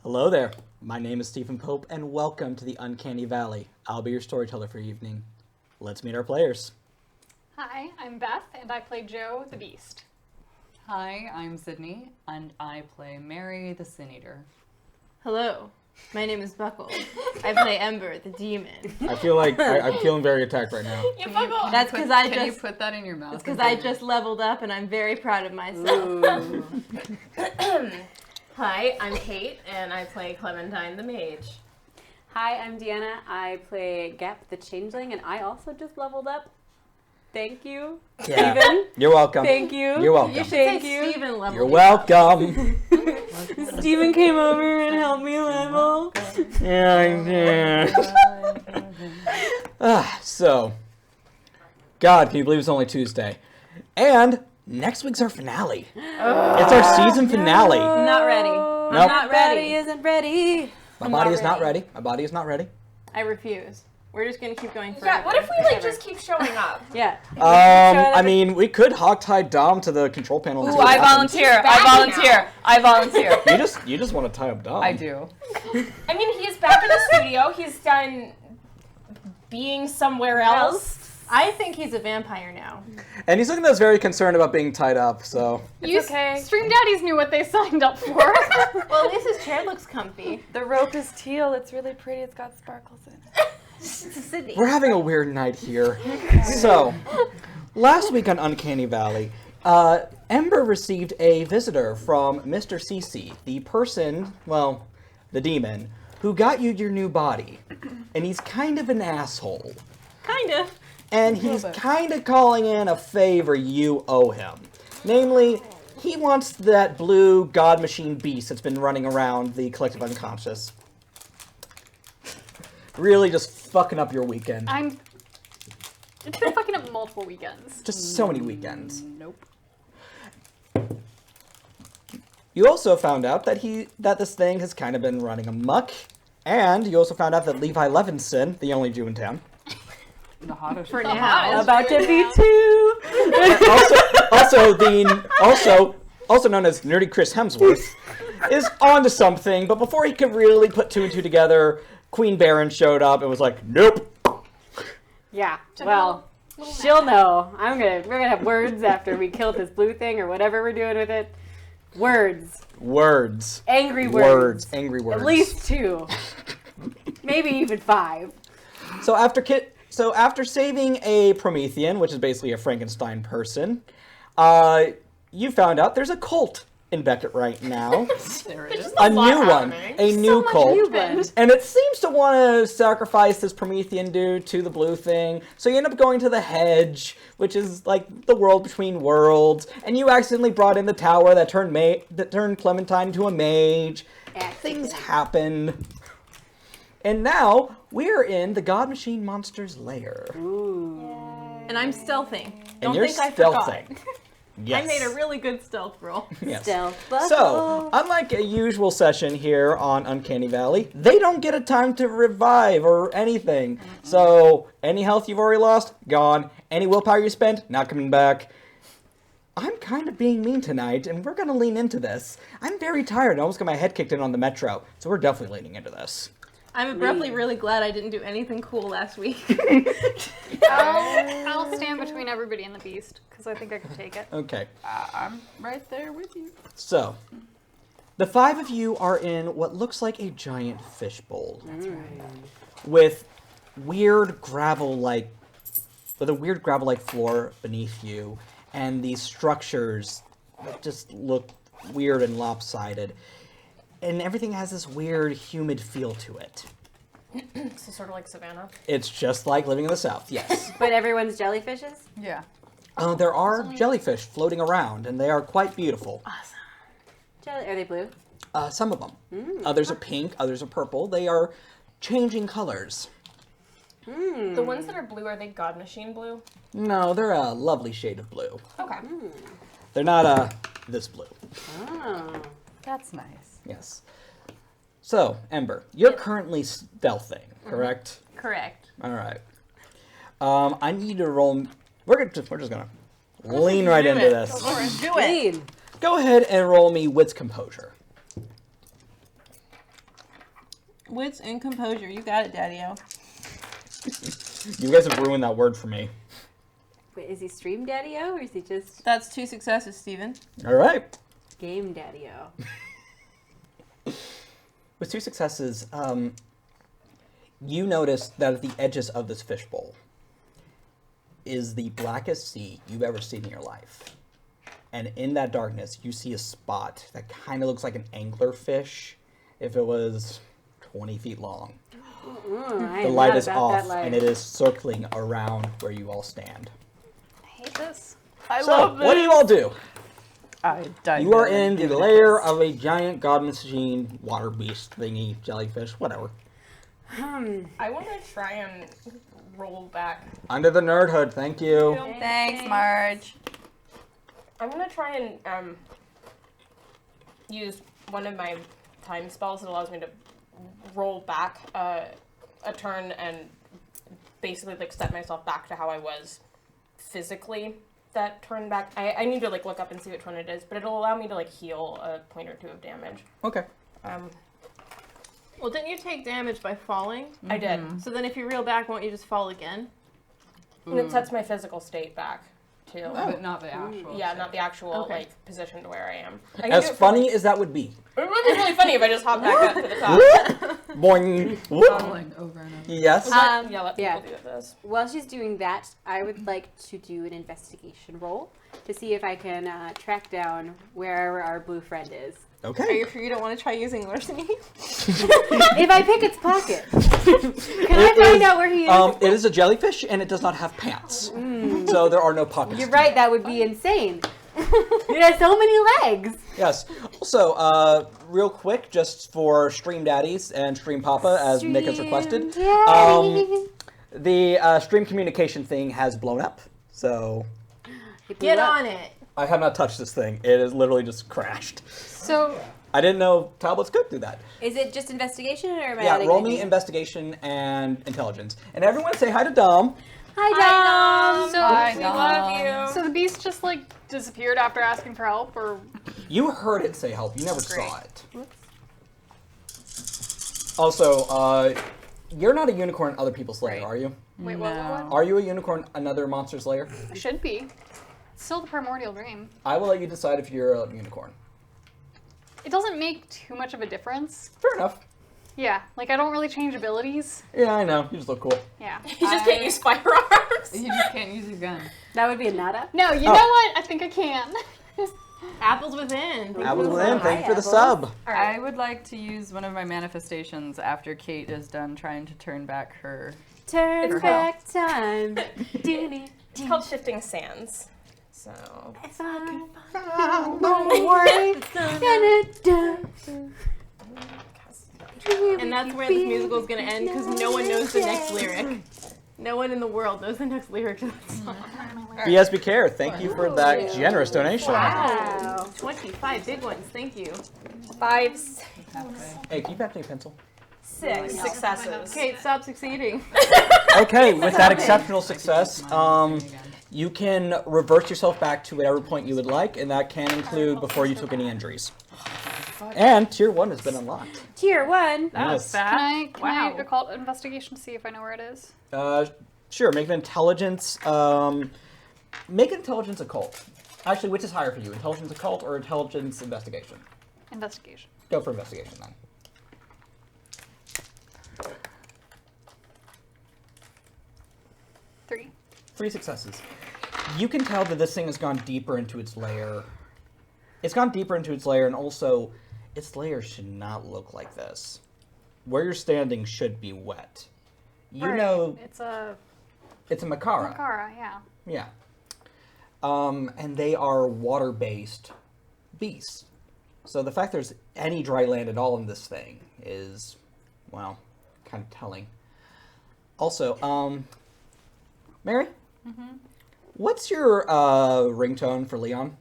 Hello there, my name is Stephen Pope, and welcome to the Uncanny Valley. I'll be your storyteller for the evening. Let's meet our players. Hi, I'm Beth, and I play Joe the Beast. Hi, I'm Sydney, and I play Mary the Sin Eater. Hello, my name is Buckle. I play Ember the Demon. I feel like I'm feeling very attacked right now. That's because Can you put that in your mouth? It's because I just leveled up, and I'm very proud of myself. Hi, I'm Kate, and I play Clementine the Mage. Hi, I'm Deanna. I play Gap the Changeling, and I also just leveled up. Thank you, Yeah. Steven. You're welcome. Thank you. You're welcome. You should Thank say you. Steven leveled. You're welcome. Steven came over and helped me level. Yeah, I did. So, God, can you believe it's only Tuesday? And next week's our finale. It's our season finale. Not ready. Nope. I'm not ready. Body isn't ready. My body is not ready. My body is not ready. I refuse. We're just gonna keep going forever. Yeah, what if we just keep showing up? Yeah. I mean, we could hog-tie Dom to the control panel. And Ooh, see what I happens. volunteer. I volunteer. I volunteer. You just want to tie up Dom. I do. I mean, he's back in the studio. He's done being somewhere else. I think he's a vampire now. And he's looking at us very concerned about being tied up, so. Stream Daddies knew what they signed up for. Well, at least his chair looks comfy. The rope is teal. It's really pretty. It's got sparkles in it. Sydney. We're having a weird night here. So, last week on Uncanny Valley, Ember received a visitor from Mr. CC, the person, well, the demon, who got you your new body. And he's kind of an asshole. Kind of. And he's kind of calling in a favor you owe him. Namely, he wants that blue god machine beast that's been running around the collective unconscious. Really just fucking up your weekend. It's been fucking up multiple weekends. Just so many weekends. Nope. You also found out that this thing has kind of been running amok. And you also found out that Levi Levinson, the only Jew in town, The hottest. For now. About to be two. also known as Nerdy Chris Hemsworth, is onto something. But before he could really put two and two together, Queen Baron showed up and was like, "Nope." Yeah. Well, she'll know. We're gonna have words after we kill this blue thing or whatever we're doing with it. Words. Angry words. Angry words. At least 2. Maybe even 5. So after saving a Promethean, which is basically a Frankenstein person, you found out there's a cult in Beckett right now. There is. A new one. A new cult. movement. And it seems to want to sacrifice this Promethean dude to the blue thing. So you end up going to the hedge, which is like the world between worlds. And you accidentally brought in the tower that turned Clementine into a mage. Things happen. And now we're in the God Machine Monster's lair. Ooh. And I'm stealthing. And Don't you're think I forgot. stealthing. Yes. I made a really good stealth roll. Yes. Stealth So, unlike a usual session here on Uncanny Valley, they don't get a time to revive or anything. So, any health you've already lost, gone. Any willpower you spent, not coming back. I'm kind of being mean tonight, and we're going to lean into this. I'm very tired. I almost got my head kicked in on the metro, so we're definitely leaning into this. I'm abruptly really glad I didn't do anything cool last week. I'll stand between everybody and the beast, because I think I can take it. Okay. I'm right there with you. So, the 5 of you are in what looks like a giant fishbowl. That's right. With a weird gravel-like floor beneath you, and these structures that just look weird and lopsided. And everything has this weird, humid feel to it. So sort of like Savannah. It's just like living in the South, yes. But everyone's jellyfishes? Yeah. There are jellyfish floating around, and they are quite beautiful. Are they blue? Some of them. Others are pink, others are purple. They are changing colors. The ones that are blue, are they God Machine blue? No, they're a lovely shade of blue. Okay. They're not this blue. Oh. That's nice. Yes. So, Ember, you're currently stealthing, correct? Correct. All right. I need you to roll. We're just gonna lean right into this. Do it. Green. Go ahead and roll me wits composure. Wits and composure. You got it, Daddy-O. You guys have ruined that word for me. Wait, is he Stream Daddy-O or is he just That's 2 successes, Steven. All right. Game Daddy-O? With 2 successes, you notice that at the edges of this fishbowl is the blackest sea you've ever seen in your life. And in that darkness, you see a spot that kind of looks like an anglerfish if it was 20 feet long. I The am light not is about off, that light. and it is circling around where you all stand. I hate this. So, what do you all do? I died. You are in the lair of a giant god machine, water beast thingy, jellyfish, whatever. I want to try and roll back. Under the nerd hood, thank you. Thanks, Marge. I'm going to try and use one of my time spells that allows me to roll back a turn and basically like set myself back to how I was physically that turn back. I need to like look up and see which one it is, but it'll allow me to like heal a point or 2 of damage. Okay. Well, didn't you take damage by falling? I did. So then if you reel back, won't you just fall again? And it sets my physical state back too. But not the actual. Yeah, not the actual Okay. like position to where I am. I can As do it for, funny as that would be. It would be really funny if I just hop back up to the top. Boing. Whoop. Falling over and over. Yes. Yeah, let yeah. people do this. While she's doing that, I would like to do an investigation roll to see if I can track down where our blue friend is. Are Okay. you sure you don't want to try using larceny? If I pick its pocket, can I find out where he is? It is a jellyfish, and it does not have pants. So there are no pockets. You're to right, it. that would be insane. It has so many legs. Yes. Also, real quick, just for Stream Daddies and Stream Papa, as Nick has requested, Yay. the stream communication thing has blown up. So It blew Get up. on it. I have not touched this thing. It has literally just crashed. So, I didn't know tablets could do that. Is it just investigation or am I Yeah, adding roll anything? me investigation and intelligence. And everyone say hi to Dom. Hi, Dom. so Hi, we Dom. love you. So the beast just like disappeared after asking for help, or You heard it say help. You never saw it. Also, you're not a unicorn in other people's lair, Right. are you? wait, what? No. Are you a unicorn in another monster's lair? Should be. It's still the primordial dream. I will let you decide if you're a unicorn. It doesn't make too much of a difference. Fair enough. Yeah, like I don't really change abilities. Yeah, I know. You just look cool. Yeah. You just can't use firearms. You just can't use your gun. That would be a nada. No, you know what? I think I can. Apples within. Apples within. Hi, Thank you for the Apples. sub. I would like to use one of my manifestations after Kate is done trying to turn back her. Turn It's back time. Do-do. It's called Shifting Sands. So Don't worry. And that's where this musical is going to end because no one knows the next lyric. No one in the world knows the next lyric to that song. BSBK, thank you for that generous donation. Wow. 25 big ones. Thank you. 5, Hey, can you pass me a pencil? 6 successes. Kate, stop succeeding. Okay, with that exceptional success, you can reverse yourself back to whatever point you would like, and that can include before you took any injuries. And Tier 1 has been unlocked. Tier 1. That was Yes. fast. Can I occult investigation to see if I know where it is? Sure, make an intelligence, make an intelligence occult. Actually, which is higher for you, intelligence occult or intelligence investigation? Investigation. Go for investigation then. 3. 3 successes. You can tell that this thing has gone deeper into its lair. It's gone deeper into its lair, and also, its lair should not look like this. Where you're standing should be wet. You Right. know, It's a it's a Makara. Makara, yeah. Yeah. And they are water-based beasts. So the fact there's any dry land at all in this thing is, well, kind of telling. Also, Mary? Mm-hmm. What's your ringtone for Leon?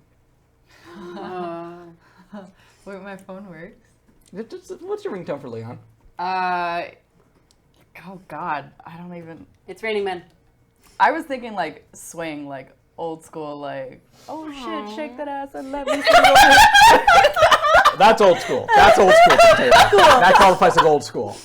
Wait, my phone works. What's your ringtone for Leon? Oh God, I don't even. It's Raining Men. I was thinking like swing, like old school, like oh shit, shake that ass and let me see your That's old school. That's old school. That qualifies as old school.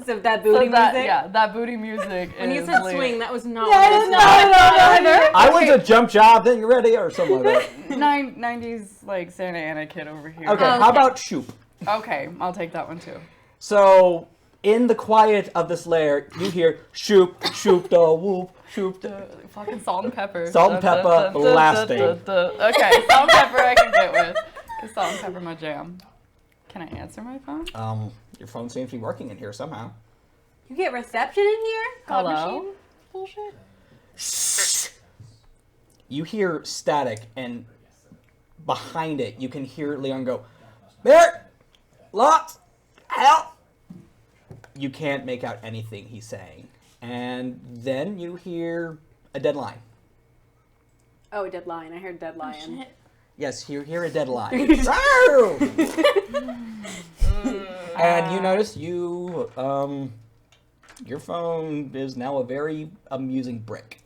So that booty music? Yeah, that booty music. When you is said like- swing, that was not Yeah, I what didn't I know either. I went to jump job, then you're ready, or something like that. 90s like Santa Ana kid over here. Okay, how about shoop? Okay, I'll take that one too. So, in the quiet of this lair, you hear shoop, shoop, da whoop, shoop, da. Fucking salt and pepper. Salt and pepper, blasting. Okay, salt and pepper I can get with. 'Cause salt and pepper my jam. Can I answer my phone? Your phone seems to be working in here somehow. You get reception in here? Hello? Machine? Bullshit. You hear static, and behind it, you can hear Leon go, Merrick! Lots! Help! You can't make out anything he's saying. And then you hear a dead lion. Oh, a dead lion. I heard dead lion. Yes, you hear a dead lion. And you notice your phone is now a very amusing brick.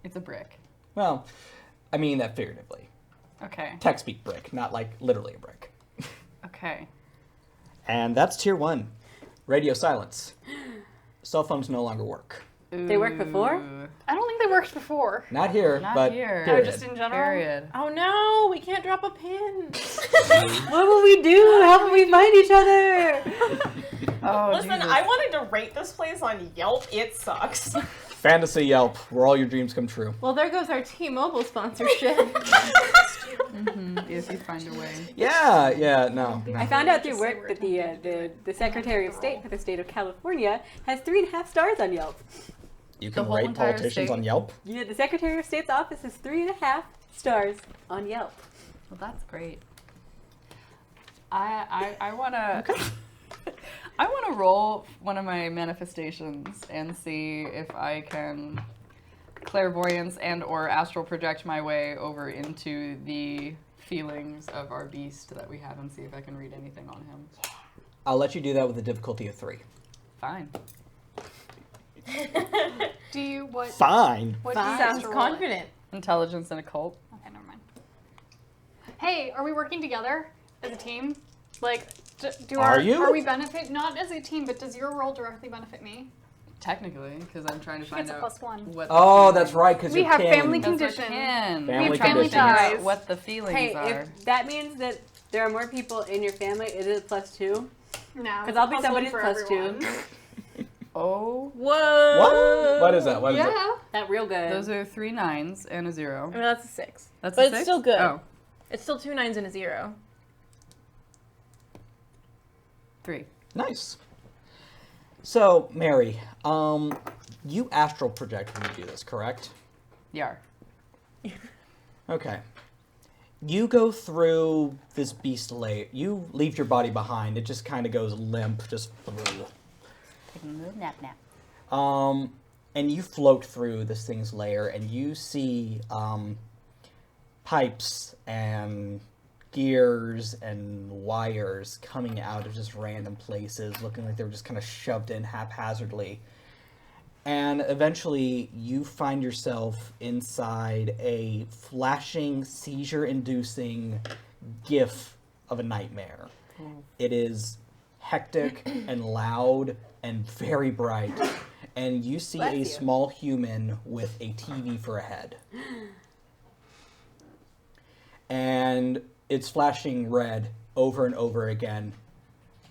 It's a brick. Well, I mean that figuratively. Okay. Tech speak brick, not like literally a brick. Okay. And that's tier 1. Radio silence. Cell phones no longer work. They worked before? Ooh. I don't think they worked before. Not here, Not but here. period. Just in general. Period. Oh no, we can't drop a pin. What will we do? How will we find each other? Oh, Listen, Jesus. I wanted to rate this place on Yelp. It sucks. Fantasy Yelp, where all your dreams come true. Well, there goes our T-Mobile sponsorship. If you find a way. Yeah, no. I found out through work that the Secretary of State for the state of California has 3.5 stars on Yelp. You The can whole rate entire politicians state? on Yelp. Yeah, the Secretary of State's office has 3.5 stars on Yelp. Well, that's great. I wanna. I wanna roll one of my manifestations and see if I can clairvoyance and or astral project my way over into the feelings of our beast that we have and see if I can read anything on him. I'll let you do that with a difficulty of 3. Fine. Do you what? Fine. What do you Sounds use to roll it? confident. Intelligence and occult. Okay, never mind. Hey, are we working together as a team? Like, Are you? Are we benefit not as a team, but does your role directly benefit me? Technically, because I'm trying to She find gets a out +1. what. the Oh, feelings- that's right, because We you're have kin. family That's condition. what can. Family We're trying to condition. figure out ties. what the feelings Hey, are. if that means that there are more people in your family, is it +2? No, Because I'll be +1 somebody's for +2. everyone. Oh, Whoa! What is that? What is it? Yeah. That real good. those are 3 9s and a 0. I mean, that's a 6. That's But a it's 6? still good. Oh, It's still 2 9s and a 0. 3. Nice. So, Mary, you astral project when you do this, correct? Yar. Okay. You go through this beast layer. You leave your body behind. It just kind of goes limp, just. Taking a little nap. And you float through this thing's lair, and you see pipes and gears and wires coming out of just random places, looking like they were just kind of shoved in haphazardly. And eventually, you find yourself inside a flashing, seizure-inducing gif of a nightmare. It is hectic and loud and very bright. And you see Bless a you. small human with a TV for a head. And it's flashing red over and over again.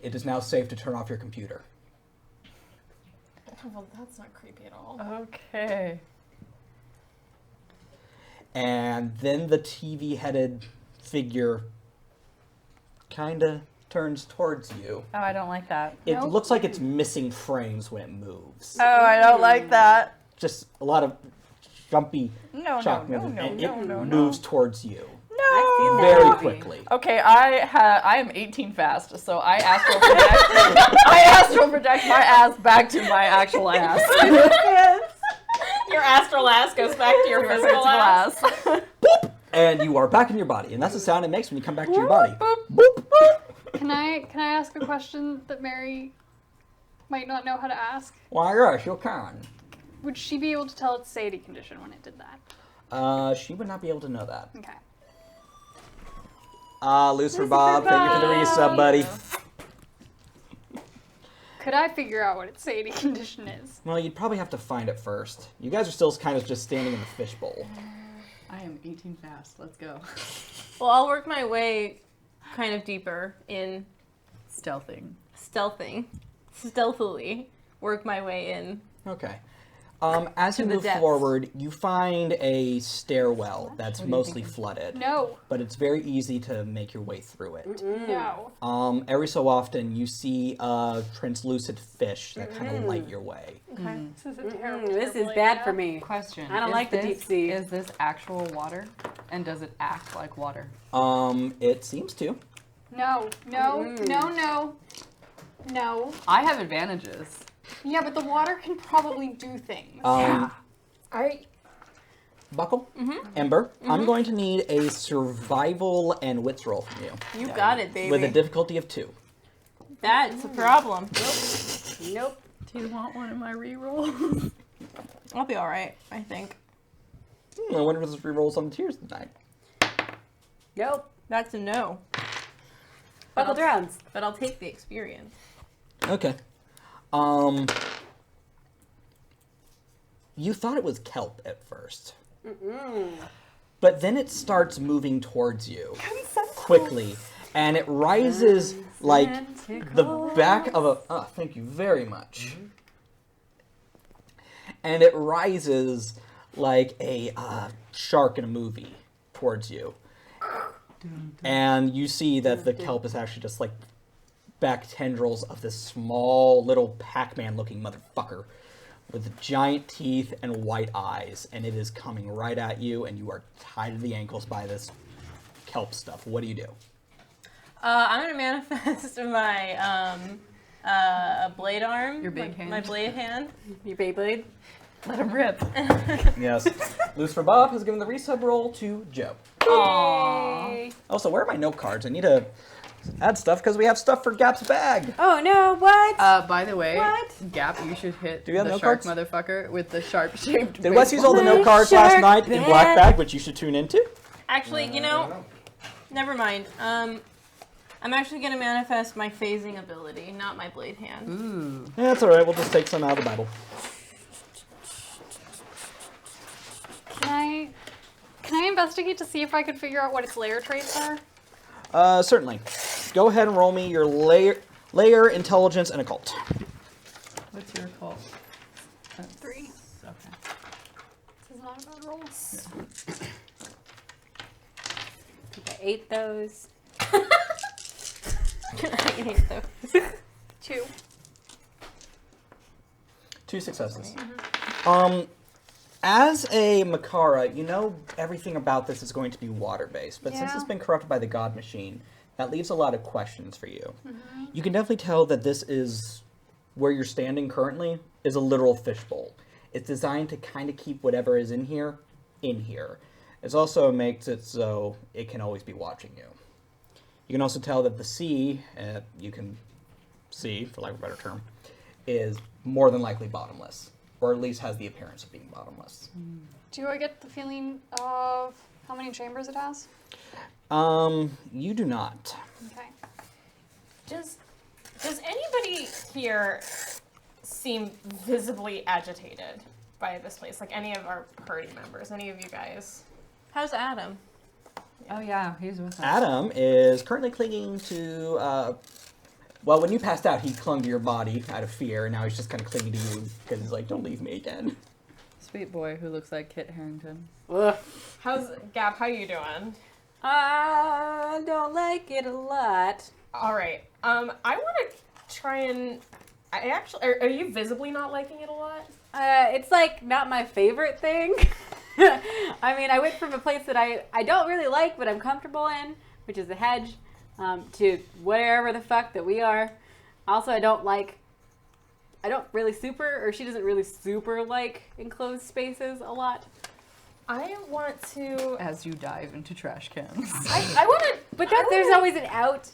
It is now safe to turn off your computer. Well, that's not creepy at all. Okay. And then the TV-headed figure kind of turns towards you. Oh, I don't like that. It Nope. looks like it's missing frames when it moves. Oh, I don't like that. Just a lot of jumpy No, shock no, movement, no, and no, it no, no. moves towards you I've seen that very movie. quickly. Okay, I am 18 fast, so I astral project. I astral project my ass back to my actual ass. Your astral ass goes back to your physical ass. Boop! And you are back in your body, and that's the sound it makes when you come back to your body. Boop, boop. Can I ask a question that Mary might not know how to ask? Why, yes, you can. Would she be able to tell its satiety condition when it did that? She would not be able to know that. Okay. Lucifer Bob, thank you for the resub, buddy. Could I figure out what its satiety condition is? Well, you'd probably have to find it first. You guys are still kind of just standing in the fishbowl. I am 18 fast. Let's go. Well, I'll work my way kind of deeper in stealthily work my way in. Okay. As you the move depths. forward, you find a stairwell that's mostly flooded. No. But it's very easy to make your way through it. No. Every so often, you see a translucent fish that kind of light your way. Okay. This is a terrible. This is terrible bad idea. for me. Question. I don't is like the this- deep sea. Is this actual water? And does it act like water? It seems to. No. No. No. No. No. I have advantages. Yeah, but the water can probably do things. Buckle, Ember, I'm going to need a survival and wits roll from you You got it, baby. with a difficulty of 2. That's a problem. Nope. Do you want one of my rerolls? I'll be all right, I think. I wonder if this rerolls on the tears tonight. Nope. That's a no. Buckle drowns. But I'll take the experience. Okay. You thought it was kelp at first. But then it starts moving towards you quickly, and it rises like the back of a. Oh, thank you very much. And it rises like a shark in a movie towards you. And you see that the kelp is actually just like back tendrils of this small little Pac-Man looking motherfucker with giant teeth and white eyes, and it is coming right at you, and you are tied to the ankles by this kelp stuff. What do you do? I'm gonna manifest my blade arm. Your big hand. My blade hand. Your Beyblade. Let him rip. Yes. Lucifer Bob has given the resub roll to Joe. Aww. Also, where are my note cards? I need to add stuff because we have stuff for Gap's bag. Oh no! What? By the way, What? Gap, you should hit Do we have the no shark cards? motherfucker with the sharp-shaped. Did Wes use all the My note cards last shark night in Black bag. Bag, which you should tune into? Actually, you know, never mind. I'm actually gonna manifest my phasing ability, not my blade hand. Ooh. Yeah, that's all right. We'll just take some out of the Bible. Can I investigate to see if I could figure out what its layer traits are? Certainly. Go ahead and roll me your layer, intelligence, and occult. What's your cult? 3. Okay. This is not a bad roll. I ate those. I hate those. 2. 2 successes. As a Makara, you know everything about this is going to be water-based, but since Yeah. it's been corrupted by the God Machine, that leaves a lot of questions for you. You can definitely tell that this is, where you're standing currently, is a literal fishbowl. It's designed to kind of keep whatever is in here. It also makes it so it can always be watching you. You can also tell that the sea, you can see, for lack of a better term, is more than likely bottomless, or at least has the appearance of being bottomless. Do I get the feeling of how many chambers it has? You do not. Okay. Does anybody here seem visibly agitated by this place? Like any of our party members, any of you guys? How's Adam? Oh yeah, he's with us. Adam is currently clinging to, well, when you passed out, he clung to your body out of fear, and now he's just kind of clinging to you, because he's like, don't leave me again. Sweet boy who looks like Kit Harington. Ugh. How's Gap? How you doing? I don't like it a lot. All right. I want to try and. I actually. Are you visibly not liking it a lot? It's like not my favorite thing. I mean, I went from a place that I don't really like, but I'm comfortable in, which is the hedge, to wherever the fuck that we are. Also, I don't really super, or she doesn't really super like enclosed spaces a lot. I want to. As you dive into trash cans. I want to. But there's always an out.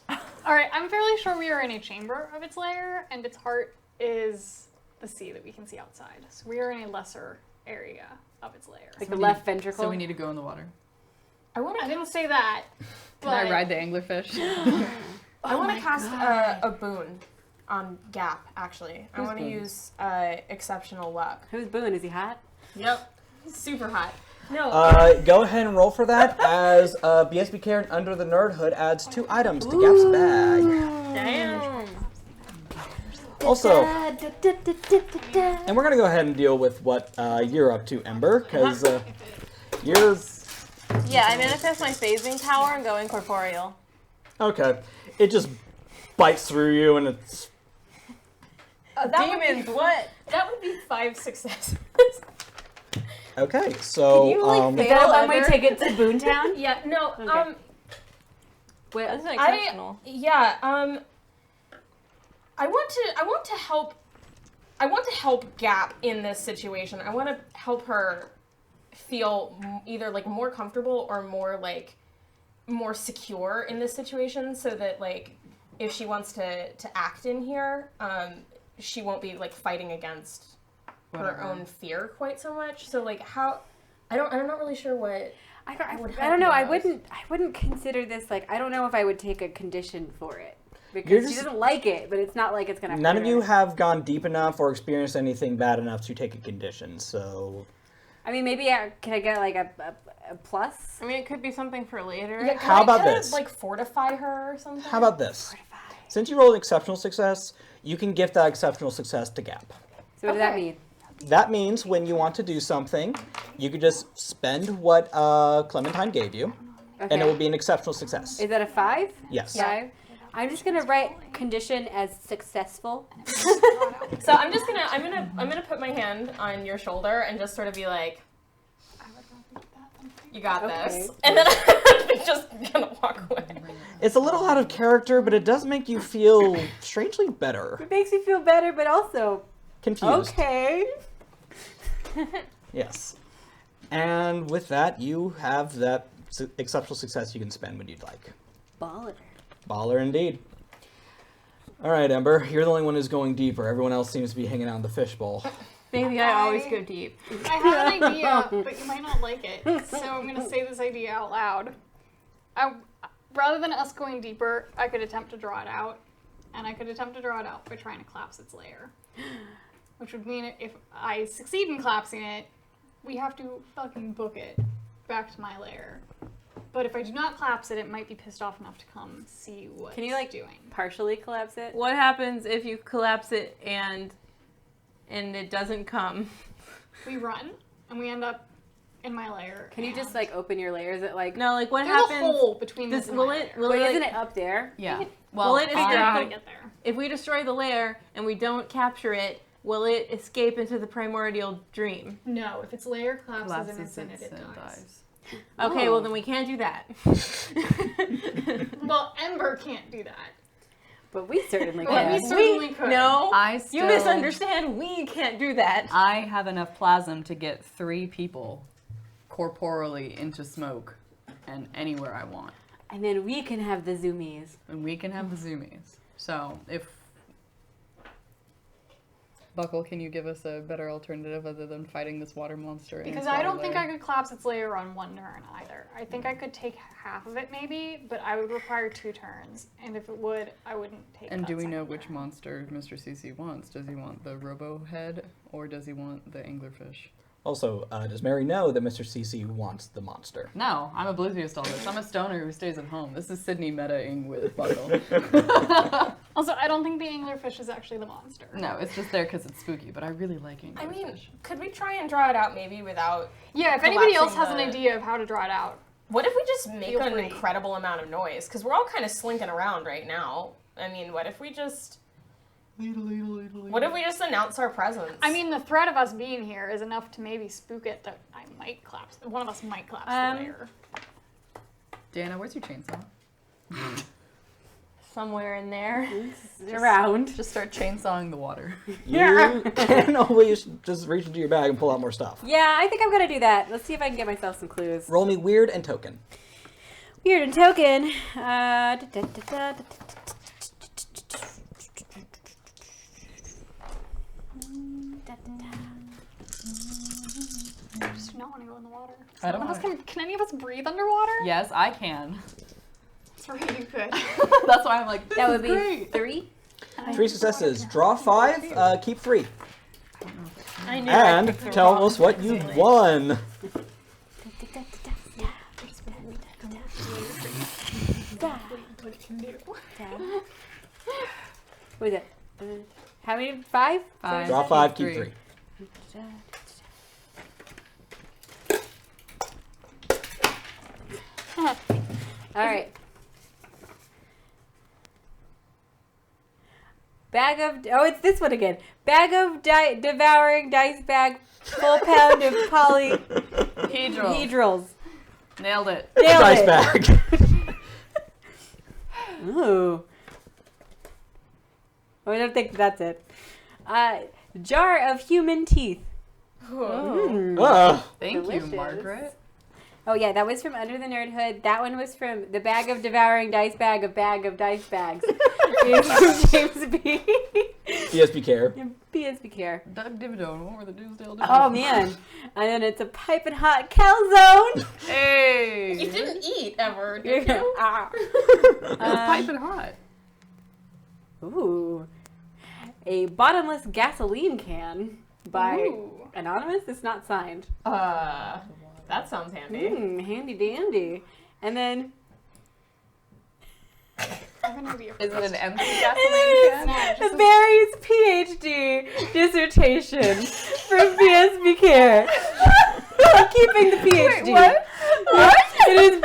All right, I'm fairly sure we are in a chamber of its lair, and its heart is the sea that we can see outside. So we are in a lesser area of its lair. Like the left ventricle. So we need to go in the water. I didn't say that. Can I ride the anglerfish? I want to cast a boon on Gap, actually. I want to use exceptional luck. Who's Boone? Is he hot? Yep. Super hot. No. Go ahead and roll for that as BSB Karen under the nerd hood adds 2 items to Gap's bag. Damn. Also, and we're going to go ahead and deal with what you're up to, Ember, because you're... Yeah, I manifest my phasing power and go incorporeal. Okay. It just bites through you and it's... Demons, what? That would be 5 successes. Okay, so... Can you, like, Is that a one-way Ever? ticket to Boontown? Yeah, no, Okay. Wait, That's exceptional. I want to help Gap in this situation. I want to help her feel either like more comfortable or more secure in this situation, so that like if she wants to act in here, she won't be like fighting against her own fear quite so much. So like how I'm not really sure what I would don't know. help I you wouldn't consider this like, I don't know if I would take a condition for it You're because she just- doesn't like it, but it's not like it's gonna. None hurt of you her. have gone deep enough or experienced anything bad enough to take a condition, so... I mean, maybe can I get like a plus? I mean, it could be something for later. Yeah, How about can I, this? like fortify her or something? How about this? Since you rolled an exceptional success, you can gift that exceptional success to Gap. So what does that Okay. mean? That means when you want to do something, you could just spend what Clementine gave you, Okay. and it will be an exceptional success. Is that a 5? Yes. 5. I'm just gonna write condition as successful. So I'm gonna put my hand on your shoulder and just sort of be like, you got this, Okay. and then I'm just gonna walk away. It's a little out of character, but it does make you feel strangely better. It makes you feel better, but also Confused. okay. Yes. And with that, you have that exceptional success you can spend when you'd like. Baller. Baller indeed. All right, Ember, you're the only one who's going deeper. Everyone else seems to be hanging out in the fishbowl. Baby, I always go deep. I have an idea, but you might not like it. So I'm going to say this idea out loud. Rather than us going deeper, I could attempt to draw it out. And I could attempt to draw it out by trying to collapse its lair. Which would mean if I succeed in collapsing it, we have to fucking book it back to my lair. But if I do not collapse it, it might be pissed off enough to come see what Can you it's like doing. partially collapse it? What happens if you collapse it and it doesn't come? We run, and we end up in my lair. Can you and just like open your layer? Is it like? No, like what There's happens? a hole between this Does, and will my it? lair. Will Wait, it? isn't Like, it up there? Yeah. Will it Figure out how to escape? get there. If we destroy the lair and we don't capture it, will it escape into the primordial dream? No, if its lair collapses in Collapses infinite, it and dies. Okay, Oh. well then we can't do that. Well, Ember can't do that. But we certainly But can. we certainly could. No, I you still- misunderstand. We can't do that. I have enough plasm to get 3 people corporally into smoke and anywhere I want. And then we can have the zoomies. And we can have the zoomies. So if Buckle, can you give us a better alternative other than fighting this water monster? in Because its I water don't think I lair? could collapse its lair on one turn either. I think I could take half of it maybe, but I would require 2 turns. And if it would, I wouldn't take And that do we know second which turn. monster Mr. CC wants? Does he want the robo head or does he want the anglerfish? Also, does Mary know that Mr. CC wants the monster? No, I'm oblivious to all this. I'm a stoner who stays at home. This is Sydney meta-ing with Buckle. Also, I don't think the anglerfish is actually the monster. No, it's just there because it's spooky, but I really like anglerfish. I mean, could we try and draw it out maybe without... Yeah, if anybody else collapsing has an idea of how to draw it out. What if we just make Feel an free. incredible amount of noise? Because we're all kind of slinking around right now. I mean, what if we just... What if we just announce our presence? I mean, the threat of us being here is enough to maybe spook it that I might collapse. One of us might collapse the layer. Dana, where's your chainsaw? Somewhere in there. Around. Just start chainsawing the water. You can always just reach into your bag and pull out more stuff. Yeah, I think I'm gonna do that. Let's see if I can get myself some clues. Roll me weird and token. Weird and token. I just do not want to go in the water. I don't None of us wanna- can any of us breathe underwater? Yes, I can. Sorry, you could. That's why I'm like, this That is would be great. 3. 3 successes. Draw 5, keep 3. I knew I And picked the tell wrong us what you won. What is it? How many? 5? 5. Draw 5, keep 3. All right. Bag of it's this one again. Bag of devouring dice bag, full pound of polyhedrals. Nailed it. Nailed Dice it. bag. Ooh. Oh, I don't think that's it. Jar of human teeth. Mm. Thank Delicious. you, Margaret. Oh yeah, that was from Under the Nerd Hood. That one was from the Bag of Devouring Dice Bag of Dice Bags. It's from James B. PSP care. PSP Care. Doug Dimmadome, what were the Dewsdale doing? Oh man. And then it's a piping hot calzone. Hey! You didn't eat ever, did Yeah. you? Ah. It's piping hot. Ooh. A bottomless gasoline can by Ooh. Anonymous. It's not signed. That sounds handy. Handy dandy. And then I have an idea for Is it this. an empty And gasoline then can? it's Barry's PhD dissertation from PSB Care. I'm keeping the PhD. Wait, what? It is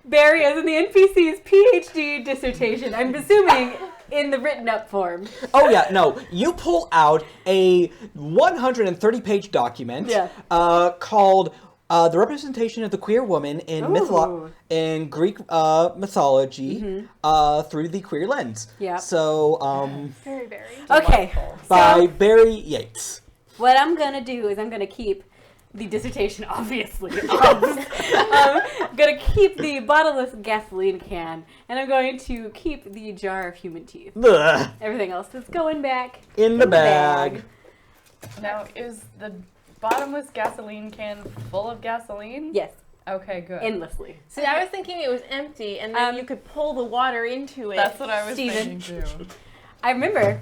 Barry as in the NPC's PhD dissertation. I'm assuming in the written up form. Oh yeah, no. You pull out a 130-page document Yeah. called "The Representation of the Queer Woman in Ooh. in Greek mythology through the queer lens." Yeah. So, Very, very. Okay. by So Barry Yates. what I'm gonna do is I'm gonna keep the dissertation, obviously. I'm gonna keep the bottomless gasoline can, and I'm going to keep the jar of human teeth. Ugh. Everything else is going back In the bag. Now, is the bottomless gasoline can full of gasoline? Yes, Okay, good. endlessly. See, I was thinking it was empty, and then you could pull the water into it. That's what I was Steven. thinking too. I remember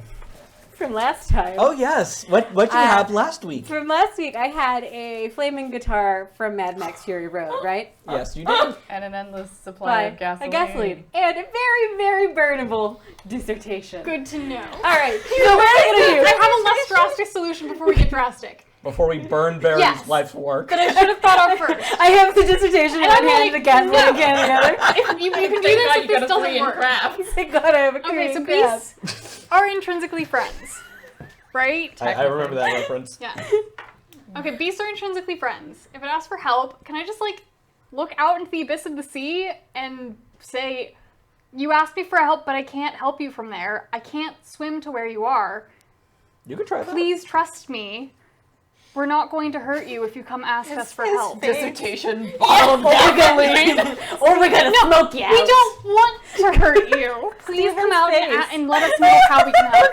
from last time. Oh yes. What you have last week? From last week, I had a flaming guitar from Mad Max Fury Road, right? Yes, you did. And an endless supply of gasoline. A gasoline. And a very, very burnable dissertation. Good to know. All right, so what are we going to I do? have a less drastic solution before we get drastic. Before we burn Barry's Yes. life's work. That I should have thought of first. I have the dissertation in And I'm one hand and the like, gasoline no. can in the other. If you can do this if this doesn't work. Thank God I have a Okay, so Korean crab. beasts are intrinsically friends, right? I remember that reference. Yeah. Okay, beasts are intrinsically friends. If it asks for help, can I just like look out into the abyss of the sea and say, "You asked me for help, but I can't help you from there. I can't swim to where you are. You can try that. Please trust me. We're not going to hurt you if you come ask us for help." Dissertation. Or we're gonna smoke you out. We don't want to hurt you. Please come out and let us know how we can help.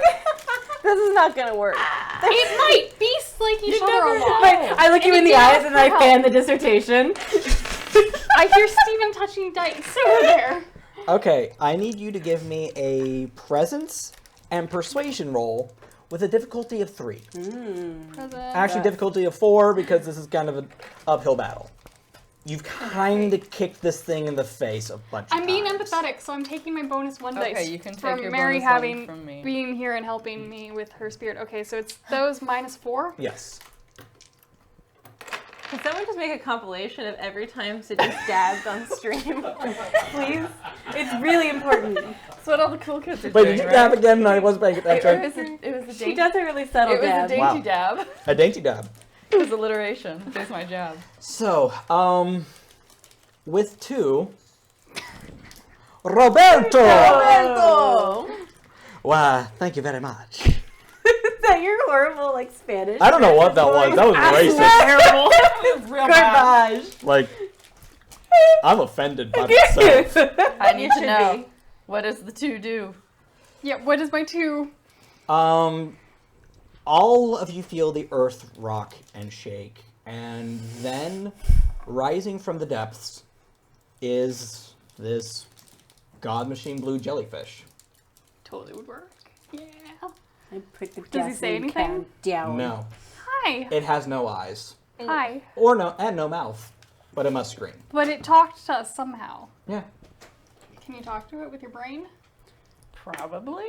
This is not gonna work. It might. Beasts like each other a lot. Wait, I look you in the eyes and I fan the dissertation. I hear Steven touching dice over there. Okay, I need you to give me a presence and persuasion roll with a difficulty of 3. Actually, difficulty of 4 because this is kind of an uphill battle. You've kind of kicked this thing in the face a bunch of I'm being times. empathetic, so I'm taking my bonus 1 dice. Okay, you can take from your Mary bonus one having from me. being here and helping me with her spirit. Okay, so it's those -4. Yes. Can someone just make a compilation of every time Sydney stabbed on stream? Please? It's really important. That's what all the cool kids are Wait, doing, did you right? dab again? No, I wasn't paying It attention. was a She dainty, does a really subtle it was a dab. dainty Wow. dab. A dainty dab. It was alliteration. There's my jab. So, with 2, Roberto! Roberto! Why, thank you very much. Is that your horrible, like, Spanish? I don't know what that was. That was racist. Terrible. Real bad. Garbage. Like, I'm offended by myself. I need to should know. be. What does the 2 do? Yeah, what is my 2? All of you feel the earth rock and shake, and then rising from the depths is this god machine blue jellyfish. Totally would work. Yeah. I put the Does he say gasoline anything? can down. No, Hi. it has no eyes Hi. or no mouth, but it must scream. But it talked to us somehow. Yeah. Can you talk to it with your brain? Probably.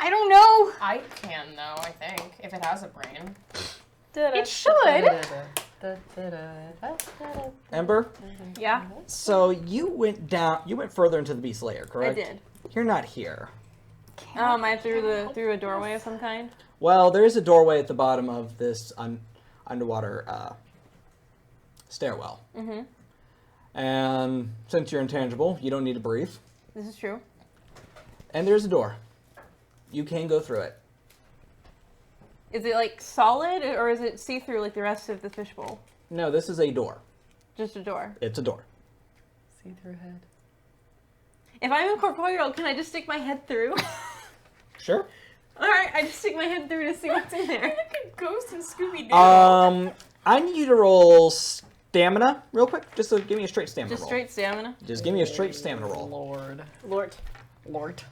I don't know. I can though, I think, if it has a brain. It should. Ember. Yeah, So you went further into the beast lair, I correct? did. You're not here. I through a doorway of some kind. Well, there is a doorway at the bottom of this underwater stairwell. Mm-hmm. And since you're intangible, you don't need to breathe. This is true. And there's a door. You can go through it. Is it like solid or is it see-through like the rest of the fishbowl? No, this is a door. Just a door. It's a door. See through head. If I'm incorporeal, can I just stick my head through? Sure. All right, I just stick my head through to see what's in there. Like a ghost in Scooby-Doo. I need you to roll stamina real quick. Just so give me a straight stamina Just roll. straight stamina. Just give me a straight stamina roll. Lord. Lord. Lord.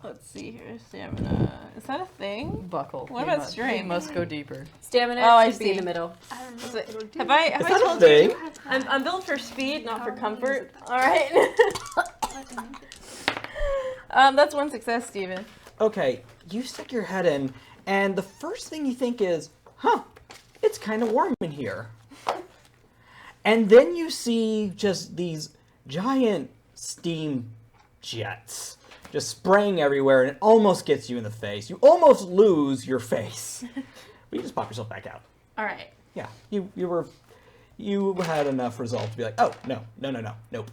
Let's see here. Stamina. Is that a thing? Buckle. What He about must- strength? He must go deeper. Stamina Oh, I should be in see. the middle. I don't know. Is what it- it'll do. Have I Is that a told thing? you? I'm built for speed, not for comfort. All right. That's one success, Steven. Okay, you stick your head in, and the first thing you think is, huh, it's kind of warm in here. And then you see just these giant steam jets just spraying everywhere, and it almost gets you in the face. You almost lose your face. But you just pop yourself back out. All right. Yeah, you had enough resolve to be like, oh, no, nope.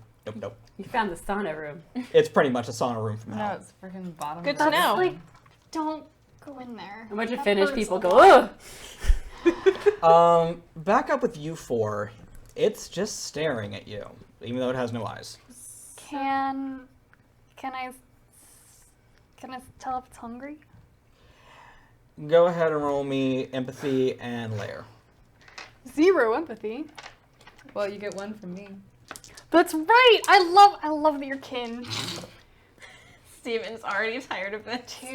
You found the sauna room. It's pretty much a sauna room from No, hell. it's freaking bottom. Good of to the know. Like, don't go in there. A bunch of That Finnish hurts people a go, lot. ugh. Back up with you four. It's just staring at you, even though it has no eyes. Can I tell if it's hungry? Go ahead and roll me empathy and lair. 0 empathy. Well, you get one from me. That's right. I love that you're kin. Steven's already tired of it. 2.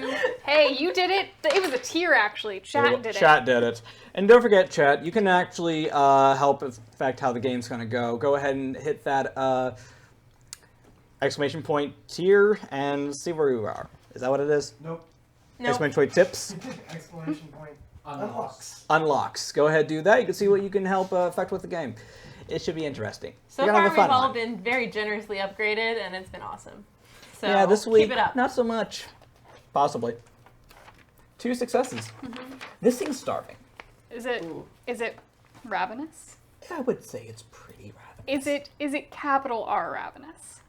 Hey, you did it. It was a tier actually. Chat did it. Chat did it. And don't forget, chat, you can actually help affect how the game's going to go. Go ahead and hit that exclamation point tier and see where you are. Is that what it is? Nope. Exclamation point tips. Exclamation point. Unlocks. Unlocks. Go ahead, do that. You can see what you can help affect with the game. It should be interesting. So You're gonna far, have a we've fun all one. been very generously upgraded, and it's been awesome. So Yeah, this week, keep it up. not so much. Possibly. 2 successes. This thing's starving. Is it ravenous? I would say it's pretty ravenous. Is it capital R ravenous?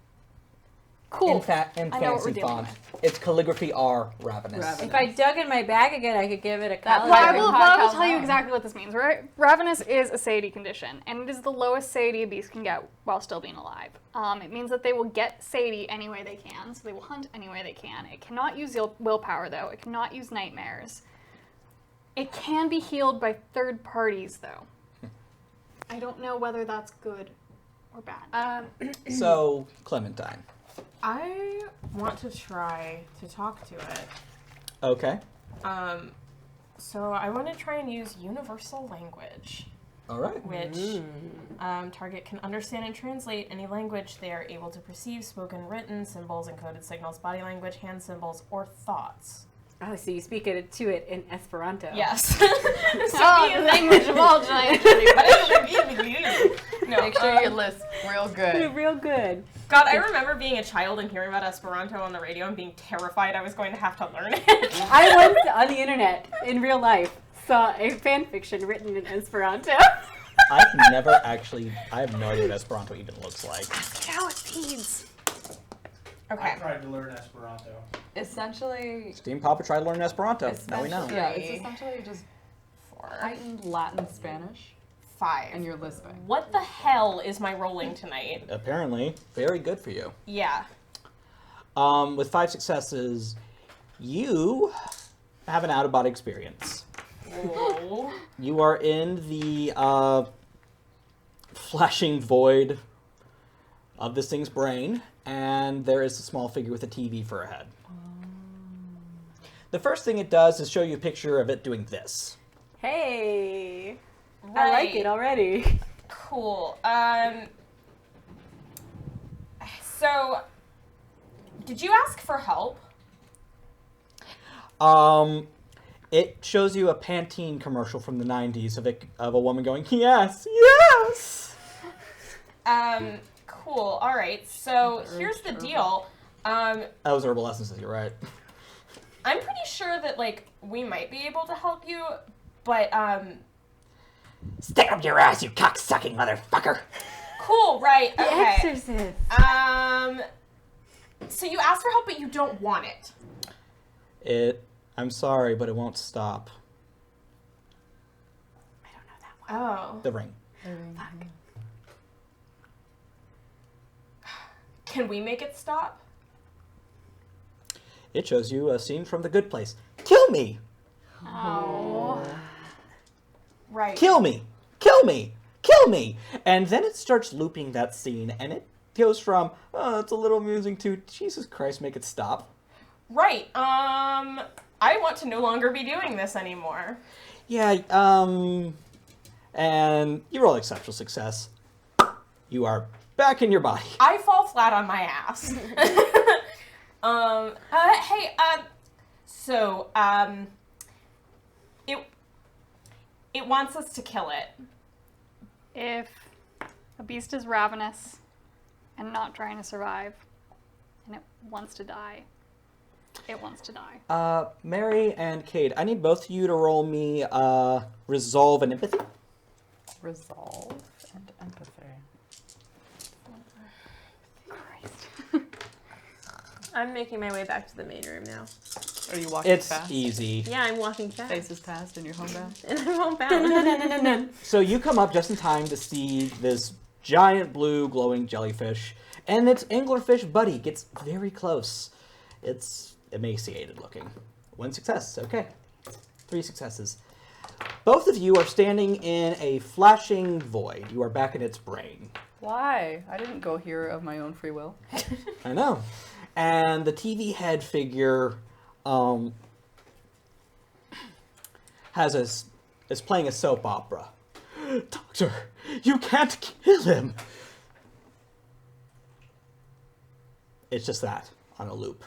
Cool. In I know what fancy we're dealing font, it's calligraphy R ravenous. If I dug in my bag again, I could give it a color. Well, I Like will, a well, I will hot tell you calzone. exactly what this means, right? Ravenous is a satiety condition, and it is the lowest satiety a beast can get while still being alive. It means that they will get satiety any way they can, so they will hunt any way they can. It cannot use willpower, though. It cannot use nightmares. It can be healed by third parties, though. I don't know whether that's good or bad. So, Clementine. I want to try to talk to it. Okay. So I want to try and use universal language, All right. which target can understand and translate any language they are able to perceive, spoken, written, symbols, encoded signals, body language, hand symbols, or thoughts. Oh, so you speak it to it in Esperanto. Yes. Oh, the language of all giants. No, Make sure you list real good. Real good. God, I remember being a child and hearing about Esperanto on the radio and being terrified I was going to have to learn it. I once, on the internet, in real life, saw a fan fiction written in Esperanto. I have no idea what Esperanto even looks like. Okay. I tried to learn Esperanto. Essentially, Steam Papa tried to learn Esperanto. Now we know. Yeah, it's essentially just 4, heightened Latin Spanish, 5. and you're lisping. What the hell is my rolling tonight? Apparently, very good for you. Yeah. With 5 successes, you have an out-of-body experience. Whoa. You are in the flashing void of this thing's brain, and there is a small figure with a TV for a head. The first thing it does is show you a picture of it doing this. Hey, Right. I like it already. Cool. So, did you ask for help? It shows you a Pantene commercial from the 90s of a woman going, yes, yes! Cool. All right. So, here's the deal. That was Herbal Essences, you're right. I'm pretty sure that, like, we might be able to help you, but, Stick up your ass, you cock-sucking motherfucker! cool, right, The okay. Exorcist. So you asked for help, but you don't want it. I'm sorry, but it won't stop. I don't know that one. Oh. The ring. Fuck. Can we make it stop? It shows you a scene from The Good Place. Kill me! Oh. Right. Kill me! Kill me! Kill me! And then it starts looping that scene, and it goes from, oh, it's a little amusing to, Jesus Christ, make it stop. Right. I want to no longer be doing this anymore. Yeah, and you roll exceptional success. You are back in your body. I fall flat on my ass. Hey, so, it wants us to kill it. If a beast is ravenous and not trying to survive, and it wants to die, it wants to die. Mary and Cade, I need both of you to roll me, resolve and empathy. Resolve and empathy. I'm making my way back to the main room now. Are you walking It's fast? easy. Yeah, I'm walking fast. Faces past and you're homebound. And I'm homebound. So you come up just in time to see this giant blue glowing jellyfish, and its anglerfish buddy gets very close. It's emaciated looking. 1 success, okay. 3 successes. Both of you are standing in a flashing void. You are back in its brain. Why? I didn't go here of my own free will. I know. And the TV head figure is playing a soap opera. Doctor, you can't kill him. It's just that on a loop.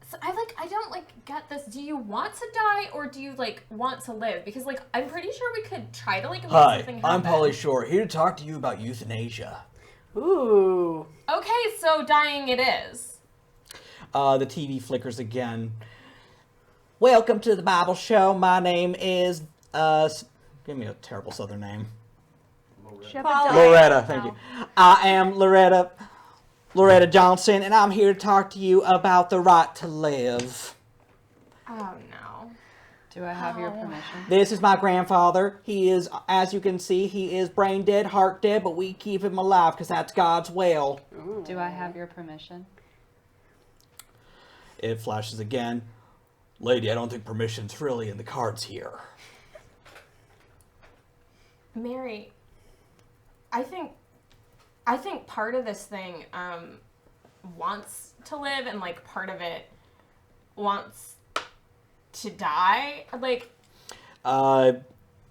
So I don't get this. Do you want to die or do you want to live? Because I'm pretty sure we could try to make Hi, something happen. I'm Polly Shore, here to talk to you about euthanasia. Ooh. Okay, so dying it is. The TV flickers again. Welcome to the Bible show. My name is, give me a terrible southern name. Loretta, thank you. I am Loretta Johnson, and I'm here to talk to you about the right to live. Oh no. Do I have your permission? This is my grandfather. He is, as you can see, he is brain dead, heart dead, but we keep him alive because that's God's will. Do I have your permission? It flashes again. Lady, I don't think permission's really in the cards here. Mary, I think part of this thing wants to live and part of it wants to die? Like,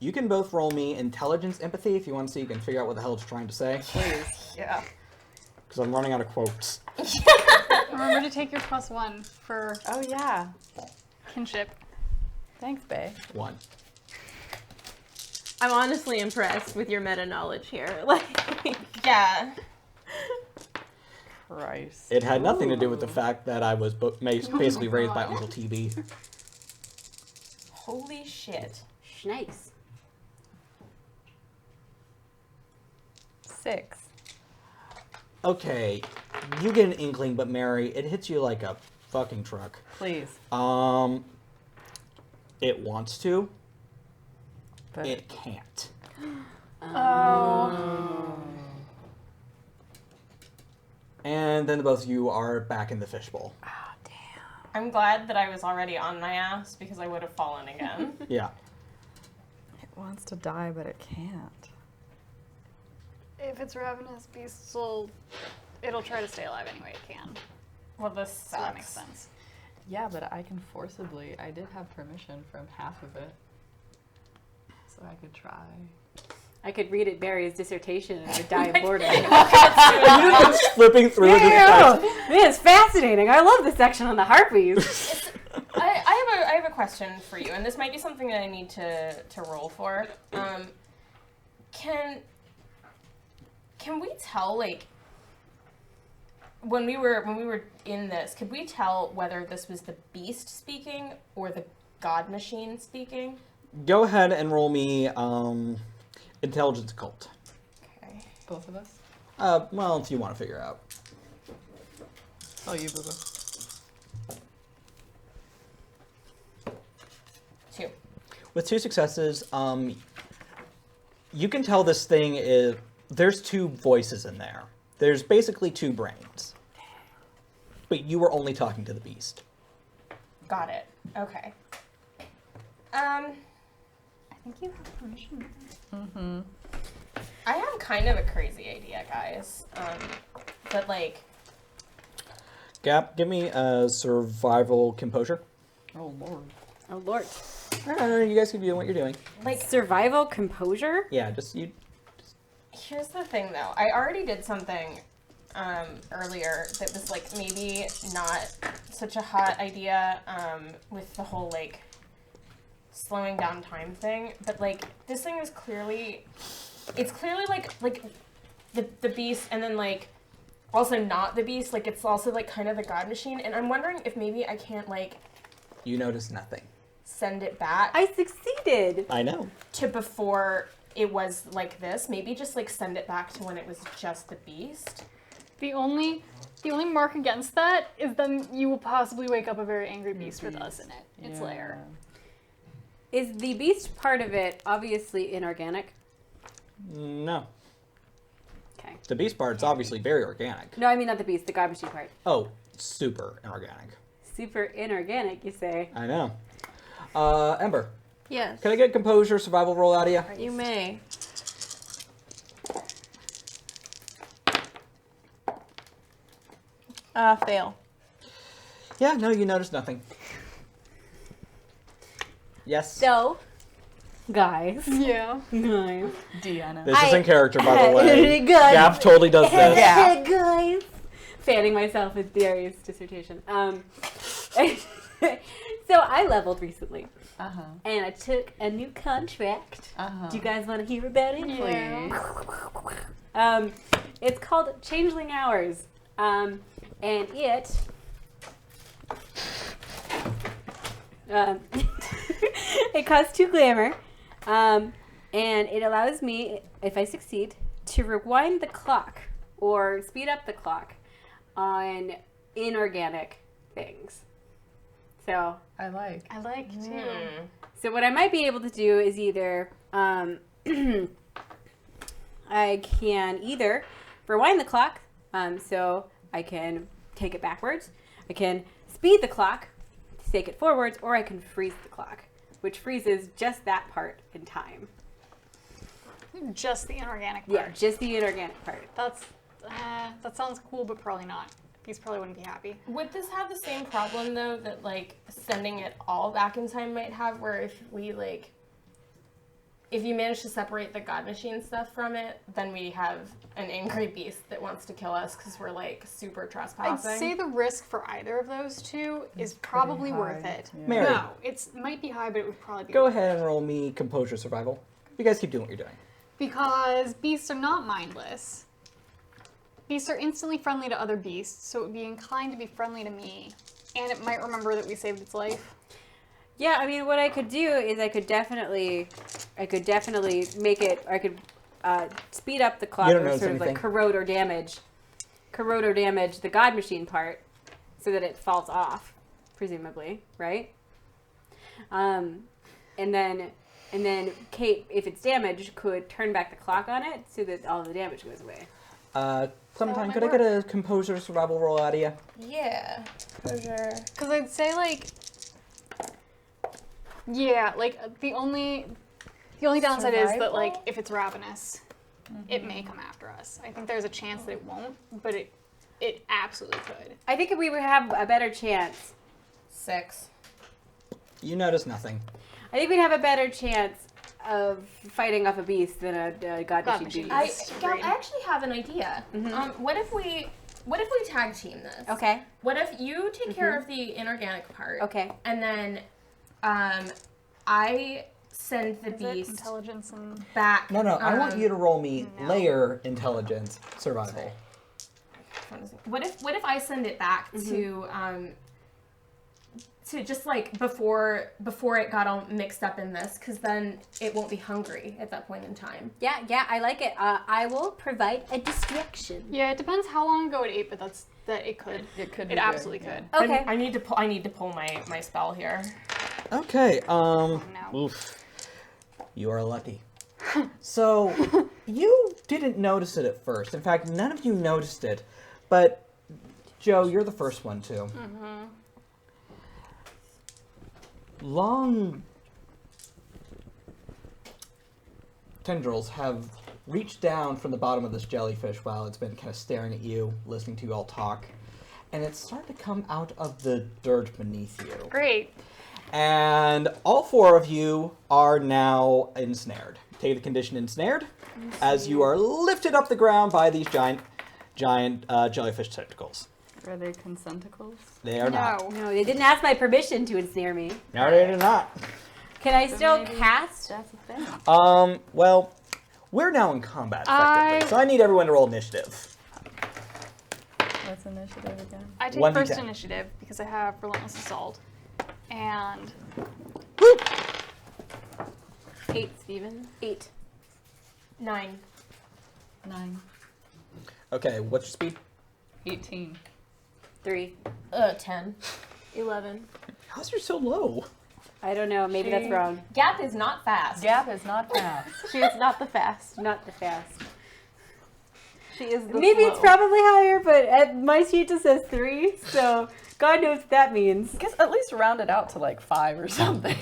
You can both roll me intelligence, empathy, if you want to see. You can figure out what the hell it's trying to say. Please. yeah. Because I'm running out of quotes. Remember to take your +1 for Oh, yeah. kinship. Thanks, Bae. 1. I'm honestly impressed with your meta knowledge here. Like, Yeah. Christ. It had nothing to do with the fact that I was basically raised by Uncle TB. Holy shit. Nice. 6. Okay, you get an inkling, but Mary, it hits you like a fucking truck. Please. It wants to. But It can't. Oh. And then the both of you are back in the fishbowl. I'm glad that I was already on my ass because I would have fallen again. Yeah. it wants to die, but it can't. If it's ravenous beasts, it'll try to stay alive anyway. It can. Well, this So that makes sucks. sense. Yeah, but I can forcibly. I did have permission from half of it. So I could try. I could read it Barry's dissertation and would die of boredom. Flipping through the Yeah, it's fascinating. I love the section on the harpies. I have a question for you, and this might be something that I need to roll for. Can we tell, like, when we were in this, could we tell whether this was the beast speaking or the god machine speaking? Go ahead and roll me intelligence occult. Okay. Both of us? Well, if you want to figure out. Oh, you, boo-boo. 2. With 2 successes, you can tell this thing is... There's 2 voices in there. There's basically 2 brains. But you were only talking to the beast. Got it. Okay. I think you have permission. Mm-hmm. I have kind of a crazy idea, guys. But like, Gap, give me a survival composure. Oh, Lord. Oh, Lord. No, you guys can be doing what you're doing. like Survival composure? Yeah, just you. here's the thing though. I already did something earlier that was like maybe not such a hot idea with the whole like slowing down time thing, but like this thing is clearly like the beast, and then like also not the beast, like it's also like kind of the god machine, and I'm wondering if maybe I can't like You notice nothing. send it back I succeeded. I know. to before it was like this. Maybe just like send it back to when it was just the beast. The only mark against that is then you will possibly wake up a very angry beast with us in it. Its lair. Is the beast part of it obviously inorganic? No. Okay. The beast part's obviously very organic. No, I mean not the beast, the god machine part. Oh, super inorganic. Super inorganic, you say. I know. Ember, yes. can I get composure survival roll out of you? You may. Fail. Yeah, no, you notice nothing. Yes. So, guys. Yeah. Guys. Deanna. This is in character, by the way. Good. Gap totally does this. Yeah. Guys. Fanning myself with Darius' dissertation. So I leveled recently, Uh-huh. and I took a new contract. Uh-huh. Do you guys want to hear about it? Yeah. It's called Changeling Hours, and it it costs 2 glamour, and it allows me, if I succeed, to rewind the clock or speed up the clock on inorganic things. So I like. I like too. So what I might be able to do is either I can either rewind the clock, so I can take it backwards. I can speed the clock, take it forwards, or I can freeze the clock, which freezes just that part in time. Just the inorganic part. Yeah, just the inorganic part. That sounds cool, but probably not. Beast probably wouldn't be happy. Would this have the same problem though that like sending it all back in time might have, where if we like, if you manage to separate the God Machine stuff from it, then we have an angry beast that wants to kill us because we're like super I'd trespassing? say the risk for either of those two is probably worth high, it. yeah. Mary. No, it might be high, but it would probably be Go worth ahead and roll me Composure Survival. You guys keep doing what you're doing. Because beasts are not mindless. Beasts are instantly friendly to other beasts, so it would be inclined to be friendly to me. And it might remember that we saved its life. Yeah, I mean, what I could do is I could definitely make it. I could speed up the clock, You don't or notice sort of like anything. corrode or damage the God Machine part, so that it falls off, presumably, right? And then Kate, if it's damaged, could turn back the clock on it so that all the damage goes away. Clementine, might could I get a Composure Survival roll out of you? Yeah. Composure. Because I'd say, like, yeah, like, the only downside is that, like, Survival? if it's ravenous, it may come after us. I think there's a chance that it won't, but it absolutely could. I think we would have a better chance. 6. You notice nothing. I think we'd have a better chance of fighting off a beast than a God God Machine Machine. beast. I actually have an idea. Mhm. What if we tag team this? Okay. What if you take care of the inorganic part? Okay. And then I send the Is it beast intelligence and back. No, I want you to roll me no. layer intelligence survival. What if I send it back to just like before it got all mixed up in this, because then it won't be hungry at that point in time. Yeah, I like it. I will provide a distraction. yeah, it depends how long ago it ate, but it could. It could. It absolutely could. Okay. I need to pull my spell here. Okay, No. oof. You are lucky. So, you didn't notice it at first. In fact, none of you noticed it. But, Joe, you're the first one to. Long tendrils have reached down from the bottom of this jellyfish while it's been kind of staring at you, listening to you all talk. And it's starting to come out of the dirt beneath you. Great. And all 4 of you are now ensnared. Take the condition ensnared as you are lifted up the ground by these giant jellyfish tentacles. Are they consenticles? They are not. No. No, they didn't ask my permission to ensnare me. No, they are not. Can I still maybe cast? That's a thing. Well, we're now in combat, effectively, so I need everyone to roll initiative. What's initiative again? I take 1d10. first initiative because I have Relentless Assault. And 8, Steven. 8. 9. 9. Okay, what's your speed? 18. 3. 10. 11. How's yours so low? I don't know. Maybe that's wrong. Gap is not fast. Gap is not fast. She is not the fast. Not the fast. She is the Maybe slow. it's probably higher, but at my sheet just says 3, so God knows what that means. I guess at least round it out to like 5 or something.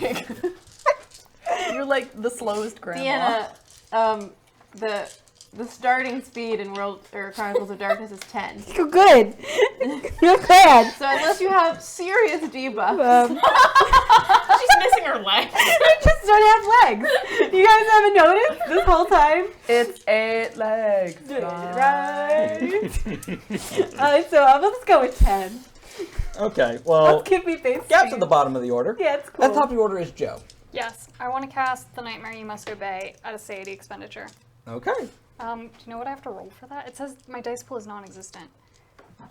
You're like the slowest grandma. Deanna, the starting speed in Chronicles of Darkness is 10. Oh, good. Not bad. So unless you have serious debuff, She's missing her leg. I just don't have legs. You guys haven't noticed this whole time? It's 8 legs. Right. So let's go with 10. Okay, well, Let's give me face. Gap's at the bottom of the order. Yeah, it's cool. At the top of the order is Joe. yes, I want to cast the Nightmare You Must Obey at a Satiety expenditure. Okay. Do you know what I have to roll for that? It says my dice pool is non-existent.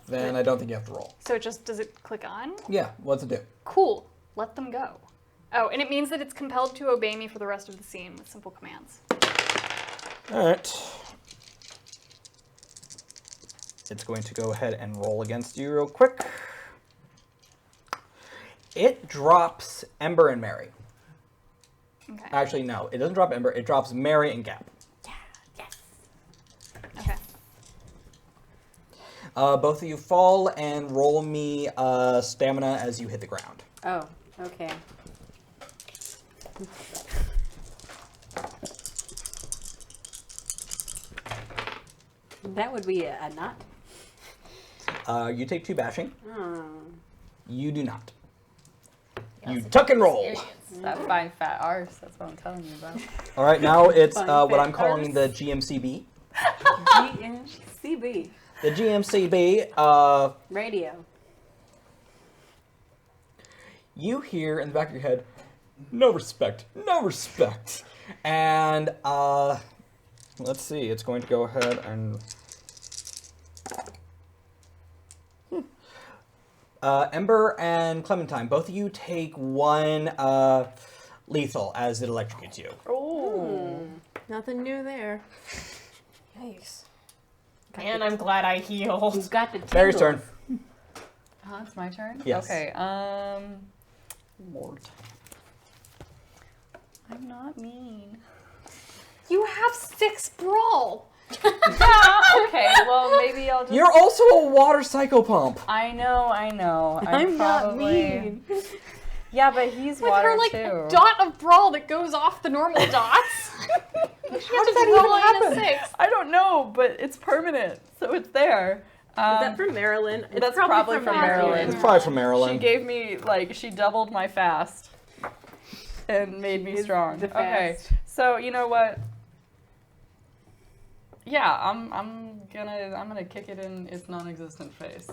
Then I don't think you have to roll. So does it click on? Yeah, what's it do? Cool. Let them go. Oh, and it means that it's compelled to obey me for the rest of the scene with simple commands. Alright. It's going to go ahead and roll against you real quick. It drops Ember and Mary. Okay. Actually, no, it doesn't drop Ember. It drops Mary and Gap. Okay. Both of you fall and roll me stamina as you hit the ground. Oh, okay. That would be a knot. You take 2 bashing. Oh. You do not. You tuck and roll. That fine fat arse. That's what I'm telling you about. All right, now it's Fine what fit I'm calling the arse. GMCB. GMCB. The GMCB. Radio. You hear in the back of your head, no respect, no respect. And let's see, it's going to go ahead and Ember and Clementine, both of you take 1 lethal as it electrocutes you. Oh. Nothing new there. Yikes. Man, I'm glad I healed. Who's got the Mary's tingles? turn. It's my turn? Yes. Okay, Lord. I'm not mean. You have 6 brawl. Okay, well, maybe I'll just... You're also a water psychopomp. I know. I'm not probably... mean. Yeah, but he's With water her, like, too. dot of brawl that goes off the normal dots. How does that even happen? 6. I don't know, but it's permanent, so it's there. Is that from Maryland? It's That's probably from Maryland. It's probably from She Maryland. gave me, like, she doubled my fast and made me is strong. the Okay, fast. so you know what? Yeah, I'm gonna kick it in its non-existent face.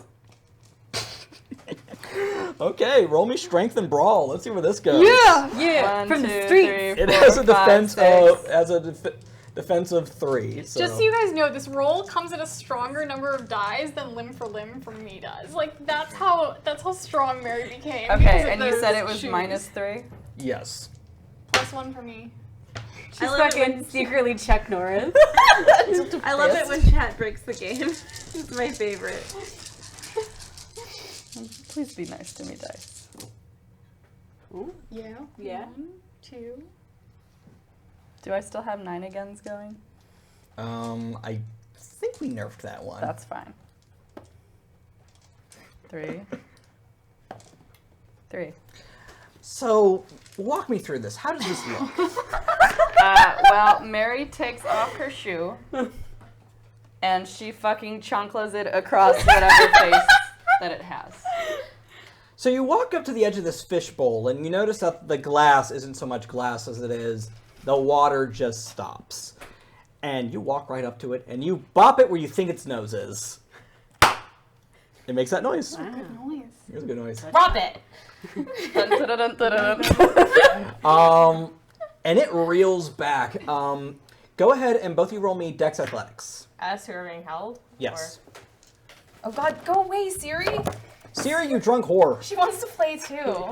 Okay, roll me strength and brawl. Let's see where this goes. Yeah, 1, from 2, the streets. 3, It 4, has a 5, defense 6. defense of 3. So. Just so you guys know, this roll comes at a stronger number of dies than limb for limb from me does. Like that's how strong Mary became. because Okay, of and you those said it was shoes. -3. Yes. +1 for me. She's I love it fucking when- secretly Chuck Norris. I love it when chat breaks the game. It's my favorite. Please be nice to me, dice. Yeah. Yeah. 1, 2. Do I still have 9 agains going? I think we nerfed that one. That's fine. 3. 3. So, walk me through this. How does this look? Well, Mary takes off her shoe and she fucking chunklas it across whatever face that it has. So you walk up to the edge of this fishbowl and you notice that the glass isn't so much glass as it is the water just stops. And you walk right up to it and you bop it where you think its nose is. It makes that noise. Good noise. Here's a good noise. Drop it. Dun, dun, dun, dun, dun. And it reels back. Go ahead and both of you roll me Dex Athletics. Us who are being held? Yes. Oh god, go away, Siri. Siri, you drunk whore. She wants to play too.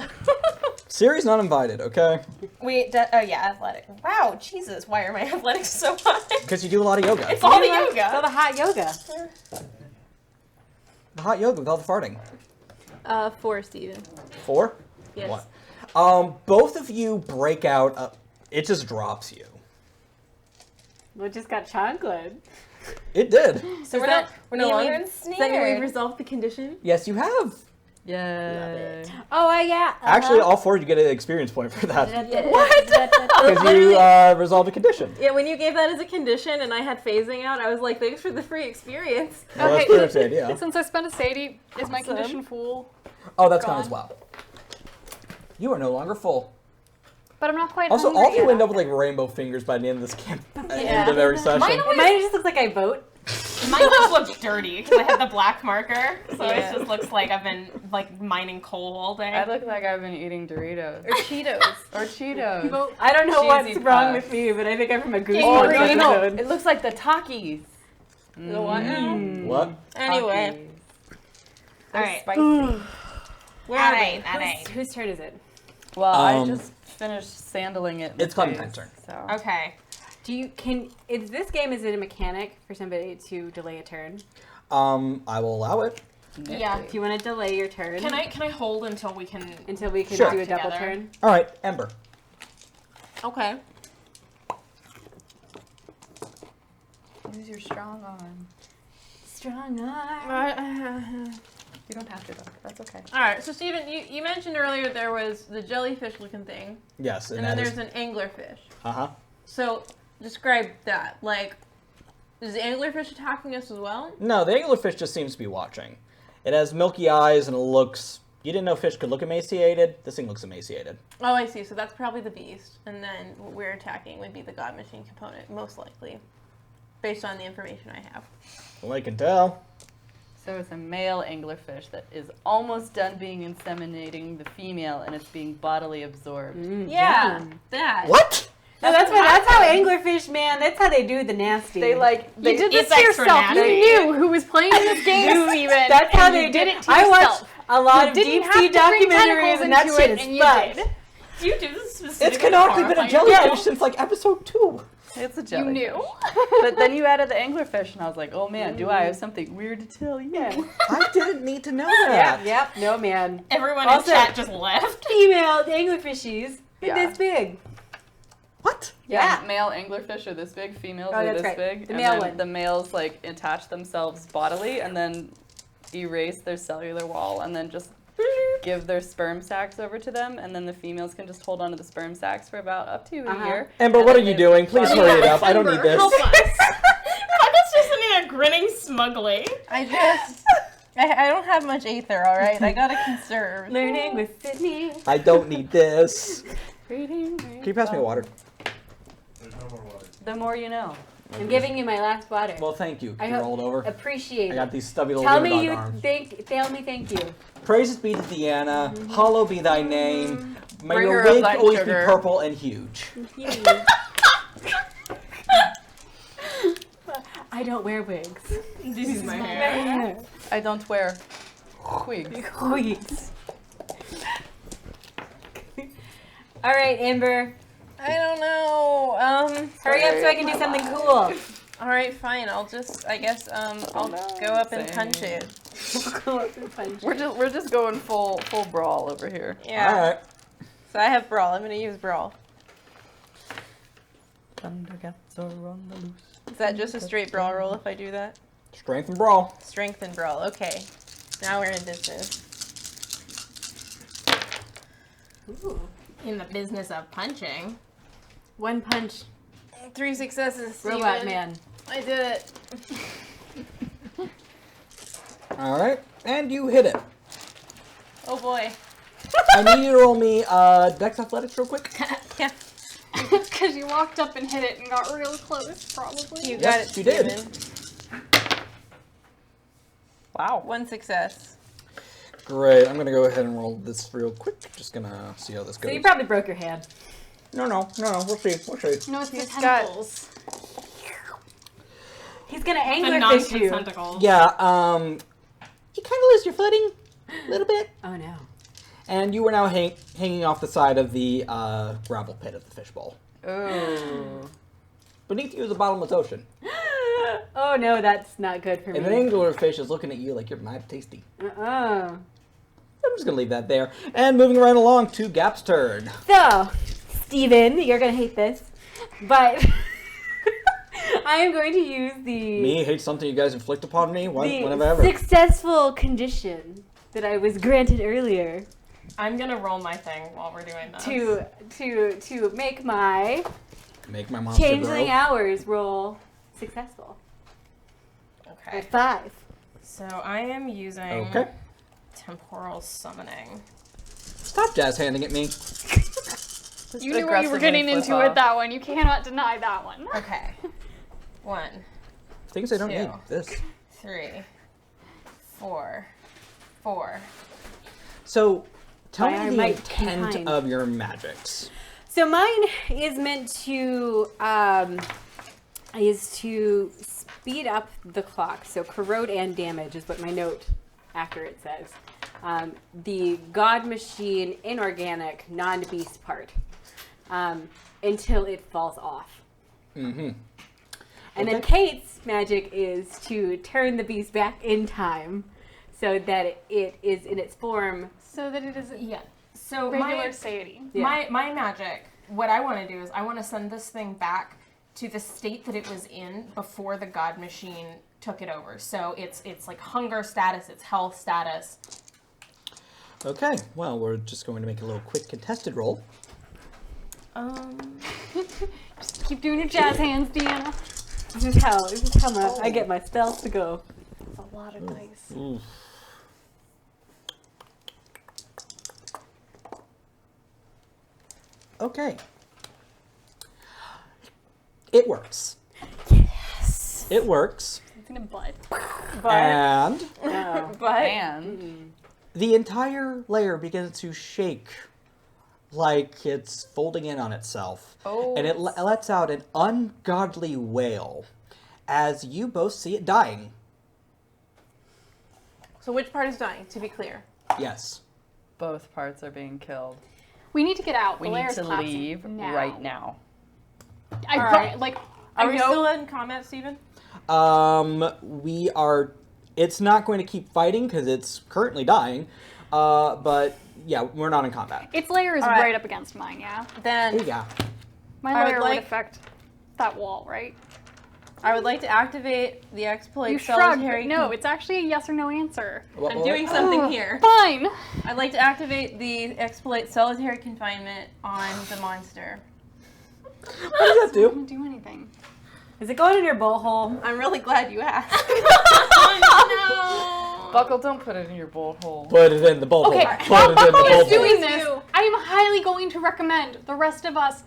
Siri's not invited, okay? Wait, oh yeah, athletic. Wow, Jesus, why are my athletics so high? Because you do a lot of yoga. It's all the All yoga. the hot yoga. The hot yoga with all the farting. 4, Steven. 4? Yes. What? Both of you break out. It just drops you. We just got chocolate. It did. So we're that no mean longer we- ensnared. Does that mean we've resolved the condition? Yes, you have. Yay. Oh, yeah. Actually, all 4 of you get an experience point for that. What? Because you resolved a condition. Yeah, when you gave that as a condition and I had phasing out, I was like, thanks for the free experience. Well, that's Okay. pretty much the idea. Since I spent a Sadie, is my Awesome. condition full? Oh, that's gone Gone. as well. You are no longer full. But I'm not quite Also, hungry all of you yet. end up with like rainbow fingers by the end of this camp. At the Yeah. end of every session. Mine Mine just looks like I vote. Mine just looks dirty because I had the black marker, so Yeah. it just looks like I've been like mining coal all day. I look like I've been eating Doritos. Or Cheetos. Or Cheetos. I don't know what's Cheesy wrong puffs. with me, but I think I'm from a goose Oh, Month no, no, no. episode. It looks like the Takis. The what now? What? Anyway, all right. Spicy. where are we? Alright, alright. Whose turn is it? Well, I Um, just finished sandling it. in the It's Clementine's face, turn. So. Okay. Is this game, is it a mechanic for somebody to delay a turn? I will allow it. Yeah. If you want to delay your turn Can I hold until we can? until we can Sure. do a double Together. turn? All right, Ember. Okay. Use your strong arm. Strong arm. You don't have to though. That's okay. Alright, so Steven, you mentioned earlier there was the jellyfish looking thing, Yes, and then there's an anglerfish. Uh-huh. So, describe that. Like, is the anglerfish attacking us as well? No, the anglerfish just seems to be watching. It has milky eyes and it looks. You didn't know fish could look emaciated. This thing looks emaciated. Oh, I see. So that's probably the beast, and then what we're attacking would be the god machine component, most likely, based on the information I have. Well, I can tell. So it's a male anglerfish that is almost done being inseminating the female, and it's being bodily absorbed. Yeah, Yum. that. What? No, that's how anglerfish, man. That's how they do the nasty. They You did this it's to extra yourself. You nasty. knew who was playing this game, Steven. That's how and they you did it to I yourself. watched a lot You of didn't deep have sea to bring documentaries, tentacles and that into shit it, is and you fucked. did. Do you do this specifically? It's canonically been a horrifying? jellyfish since like episode 2. It's a You jellyfish. knew. But then you added the anglerfish, and I was like, oh man, do I have something weird to tell you? I didn't need to know that. Yep. No, man. Everyone Also- in chat just left. Female anglerfishies. They're Yeah. this big. What? Yeah, male anglerfish are this big, females Oh, are that's this right. big. The and male then one. the males like attach themselves bodily and then erase their cellular wall and then just give their sperm sacs over to them, and then the females can just hold on to the sperm sacs for about up to a year. Amber, And what are then you they- doing? Please hurry it up. I don't need this. Help us. Papa's just sitting there grinning smugly. I don't have much aether, all right? I gotta conserve. Learning with Sydney. I don't need this. Can Can you pass me water? There's no more water. The more you know. I'm giving you my last water. Well, thank you. I You hope- rolled over. Appreciate I it. got these stubby little Tell dog me you arms. tell me thank you. Praises be to Deanna. Hollow be thy name. May Bring your her up wig thine always sugar. be purple and huge. I don't wear wigs. This is my hair. I don't wear twigs. Wigs. All right, Amber. I don't know. Hurry up so I can do something cool. All right, fine. I'll just, I guess, I'll go up and punch it. Go up and punch. We're just going full brawl over here. Yeah. All right. So I have brawl. I'm gonna use brawl. Thundercats are on the loose. Is that just a straight brawl roll if I do that? Strength and brawl. Strength and brawl. Okay. Now we're in business. Ooh. In the business of punching. One punch, 3 successes. robot Steven. man. I did it. All right. And you hit it. Oh boy. I need you to roll me Dex Athletics real quick. Yeah. Because you walked up and hit it and got real close, probably. You Yes, got it, you did. Steven. Wow. 1 success. Great. I'm going to go ahead and roll this real quick. Just going to see how this So goes. you probably broke your hand. No. We'll see. We'll see. No, it's the He's got- tentacles. He's gonna The anglerfish nonsense you. tentacles. Yeah, you kind of lose your footing a little bit. Oh no. And you were now hanging off the side of the gravel pit of the fishbowl. Ooh. Beneath you is the bottomless ocean. Oh no, that's not good for And an me. anglerfish is looking at you like you're mighty tasty. Uh-uh. I'm just going to leave that there. And moving right along to Gap's turn. So, Steven, you're gonna hate this, but I am going to use the Me hate something you guys inflict upon me? the Whenever ever. successful condition that I was granted earlier I'm gonna roll my thing while we're doing this. to make my Make my monster changeling grow. hours roll successful Okay. at 5. So I am using Okay. temporal summoning. Stop jazz handing at me. Just You knew what you were aggressively getting flip into off. with that one. You cannot deny that one. Okay. 1, Things I don't Two. need. This. 3, 4, 4. So, tell By our me the might intent behind. of your magics. So mine is meant to speed up the clock. So corrode and damage is what my note accurate says. The god machine inorganic non-beast part until it falls off. Mm-hmm. And then Kate's magic is to turn the beast back in time so that it is in its form. So that it is Yeah. So regular deity. Yeah. my magic, what I want to do is I want to send this thing back to the state that it was in before the god machine took it over. So it's like hunger status, it's health status. Okay, well, we're just going to make a little quick contested roll. Just keep doing your jazz hands, Deanna. This is how I get my spells to go. That's a lot of dice. Oof. Okay. It works. Yes. It works. It's in a butt. And And the entire layer begins to shake like it's folding in on itself. Oh. And it lets out an ungodly wail as you both see it dying. So which part is dying, to be clear? Yes. both parts are being killed. We need to get out. We The need layer's to collapsing leave now. right now. I All pro- right. like. Are I we know- still in combat, Steven? We are. It's not going to keep fighting because it's currently dying. But yeah, we're not in combat. Its layer is All right. right up against mine. Yeah. Then Yeah. My I would layer would like- affect that wall, right? I would like to activate the exploit You shrug. solitary. No, it's actually a yes or no answer. I'm doing something here. Fine. I'd like to activate the exploit solitary confinement on the monster. What does that do? Doesn't do anything. Is it going in your bowl hole? I'm really glad you asked. Buckle, don't put it in your bolt hole. Put it in the bowl. Okay, Put it in the Buckle bowl. is doing this. I am highly going to recommend the rest of us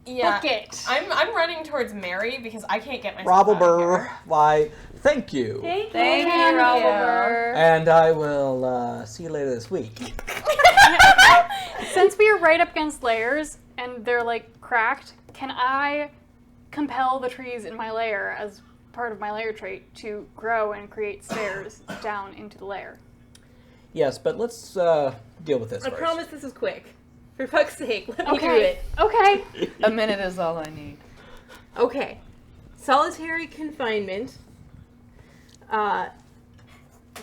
Yeah. book it. I'm running towards Mary because I can't get myself out of Robber, here. why? Thank you. Thank Thank you, And Robber. And I will see you later this week. Since we are right up against layers and they're like cracked, can I compel the trees in my layer as part of my layer trait to grow and create stairs down into the layer? Yes, but let's deal with this I first. promise this is quick. For fuck's sake, let me do Okay. it. Okay. A minute is all I need. Okay. Solitary confinement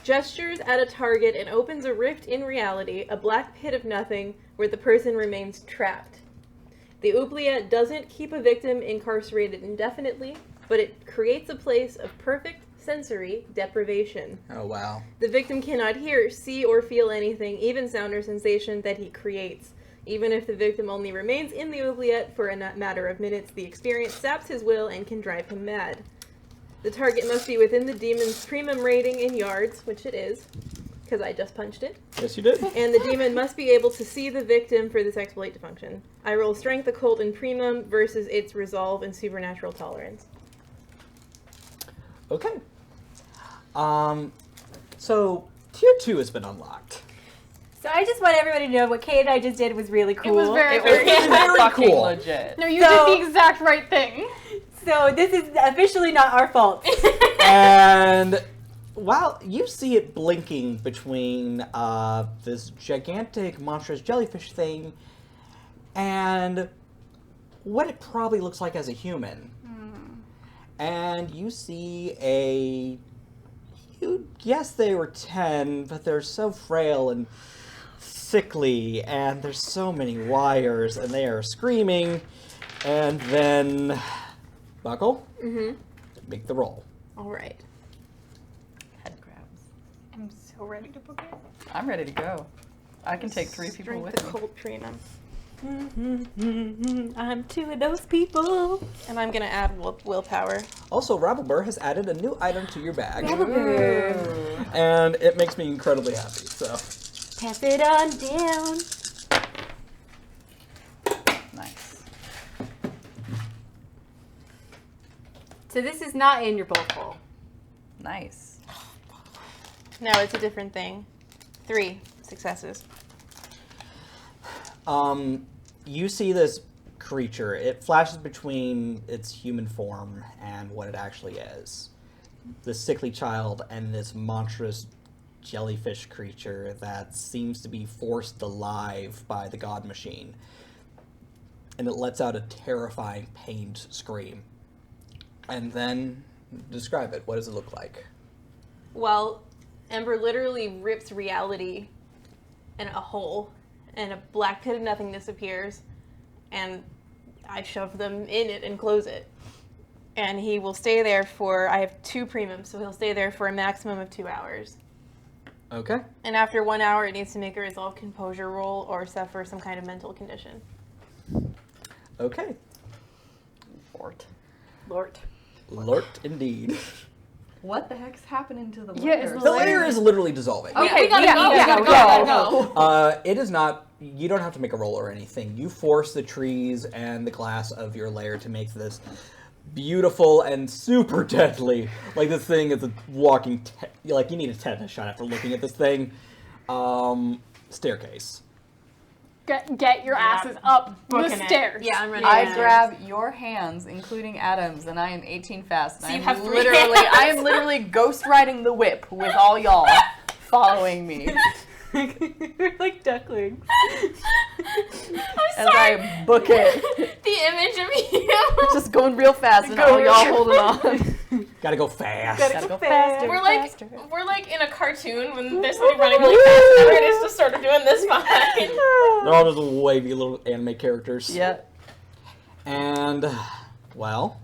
gestures at a target and opens a rift in reality, a black pit of nothing where the person remains trapped. The oubliette doesn't keep a victim incarcerated indefinitely, but it creates a place of perfect sensory deprivation. Oh, wow. The victim cannot hear, see, or feel anything, even sound or sensation that he creates. Even if the victim only remains in the oubliette for a matter of minutes, the experience saps his will and can drive him mad. The target must be within the demon's primum rating in yards, which it is, because I just punched it. Yes, you did. And the demon must be able to see the victim for this exploit to function. I roll strength, occult, and primum versus its resolve and supernatural tolerance. Okay. So tier 2 has been unlocked. So I just want everybody to know what Kate and I just did was really cool. It was very, It was very very fucking cool. legit. No, you So- did the exact right thing. So this is officially not our fault. And while you see it blinking between this gigantic monstrous jellyfish thing and what it probably looks like as a human. And you see you guess they were 10, but they're so frail and sickly, and there's so many wires, and they are screaming. And then, Buckle, make the roll. Alright. Head crabs. I'm so ready to book it. I'm ready to go. I can take 3 people Strength, with me. occult, primum. I'm two of those people. And I'm gonna add willpower. Also, Ravelbur has added a new item to your bag, Ooh. and it makes me incredibly happy. So, Pass it on down. Nice. So this is not in your bowl hole. Nice. No, it's a different thing. 3 successes. you see this creature. It flashes between its human form and what it actually is. This sickly child and this monstrous jellyfish creature that seems to be forced alive by the god machine. And it lets out a terrifying, pained scream. And then, describe it. What does it look like? Well, Ember literally rips reality in a hole, and a black pit of nothingness appears, and I shove them in it and close it. And he will stay there for, I have 2 premiums, so he'll stay there for a maximum of 2 hours. Okay. And after 1 hour, it needs to make a resolve composure roll or suffer some kind of mental condition. Okay. Fort. Lord. Lort indeed. What the heck's happening to the Yeah, is layers? The layer is literally dissolving. Okay, we gotta yeah, go, we yeah, gotta we go, gotta we gotta go. It is not you don't have to make a roll or anything. You force the trees and the glass of your lair to make this beautiful and super deadly. Like, this thing is a walking... like, you need a tetanus shot after looking at this thing. Staircase. Get your asses up the booking it. stairs. Yeah, I'm running. I down. grab your hands, including Adam's, and I am 18 fast. So And you I'm have 3 literally, hands. I am literally ghost riding the whip with all y'all following me We're like ducklings. as I book it. The image of you. Just going real fast and all y'all holding on. Gotta go fast. Gotta go faster. We're like faster. we're like in a cartoon when there's somebody running really fast. Everybody's just sort of doing this behind. They're all just wavy little anime characters. Yeah. And, well,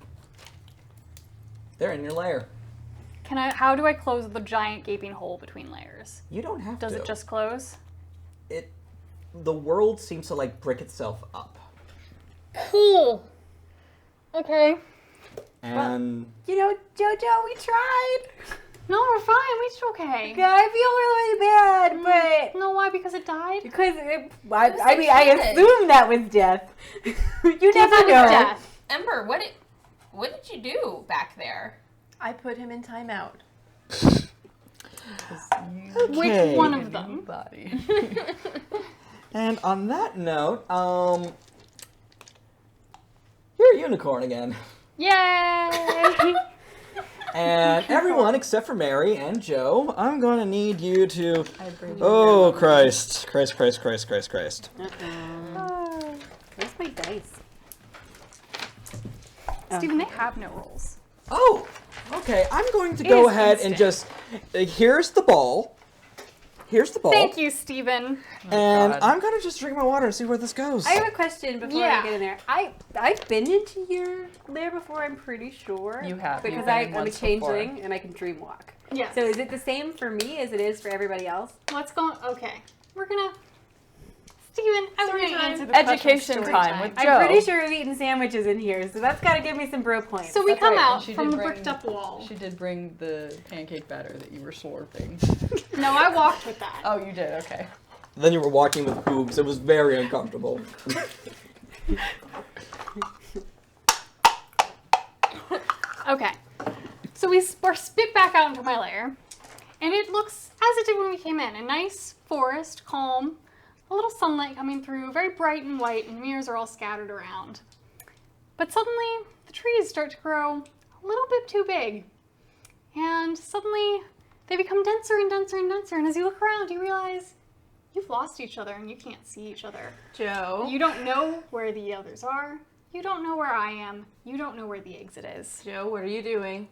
they're in your lair. How do I close the giant gaping hole between layers? You don't have Does to. it just close? The world seems to, like, brick itself up. Cool. Okay. And You know, Jojo, we tried. No, we're fine. We did okay. I feel really bad, but No, why? Because it died? because I mean, I assume that was death. You never That was know. death. Ember, what did you do back there? I put him in timeout. Which one of them? Body. And on that note, you're a unicorn again. Yay! And everyone except for Mary and Joe, I'm gonna need you to... I bring you Oh, Christ. Christ. Where's my dice? Steven, they have no rolls. Oh, okay. I'm going to go Is ahead and just... here's the ball. Here's the ball. Thank you, Steven. And God. I'm gonna just drink my water and see where this goes. I have a question before Yeah. I get in there. I've been into your lair before, I'm pretty sure. You have. Because You've been in I'm a once changeling before. and I can dream walk. Yes. So is it the same for me as it is for everybody else? Let's go. Okay. We're gonna. Steven, I'm Story gonna time. answer the question. Education Story time with Joe. I'm pretty sure I've eaten sandwiches in here, so that's got to give me some bro points. So we That's come right, out and she from did the bring- bricked up wall. She did bring the pancake batter that you were slurping. No, I walked with that. Oh, you did? Okay. Then you were walking with boobs. It was very uncomfortable. Okay. So we spit back out into my lair, and it looks as it did when we came in. A nice forest, calm, a little sunlight coming through, very bright and white, and mirrors are all scattered around. But suddenly, the trees start to grow a little bit too big. And suddenly, they become denser and denser and denser, and as you look around, you realize you've lost each other and you can't see each other. Joe. You don't know where the others are. You don't know where I am. You don't know where the exit is. Joe, what are you doing?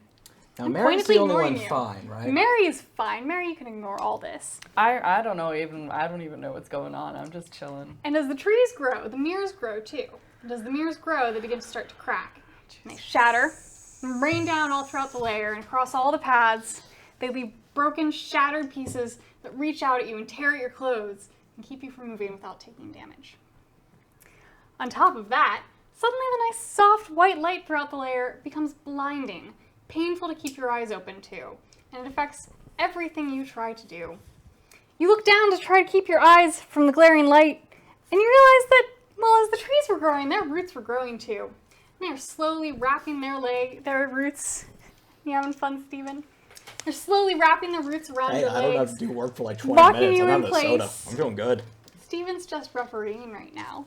Now, I'm Mary's the pointedly only one ignoring you. fine, right? Mary is fine. Mary, you can ignore all this. I don't know even. I don't even know what's going on. I'm just chilling. And as the trees grow, the mirrors grow too. And as the mirrors grow, they begin to start to crack. And they shatter and rain down all throughout the layer and across all the paths. They leave broken, shattered pieces that reach out at you and tear at your clothes and keep you from moving without taking damage. On top of that, suddenly the nice soft white light throughout the layer becomes blinding, painful to keep your eyes open to, and it affects everything you try to do. You look down to try to keep your eyes from the glaring light, and you realize that, well, as the trees were growing, their roots were growing too. And they're slowly wrapping their roots. You having fun, Steven? They're slowly wrapping their roots around Hey, your I don't have legs. to do work for like 20 Locking minutes. you I'm in having a soda. place. I'm feeling good. Steven's just refereeing right now.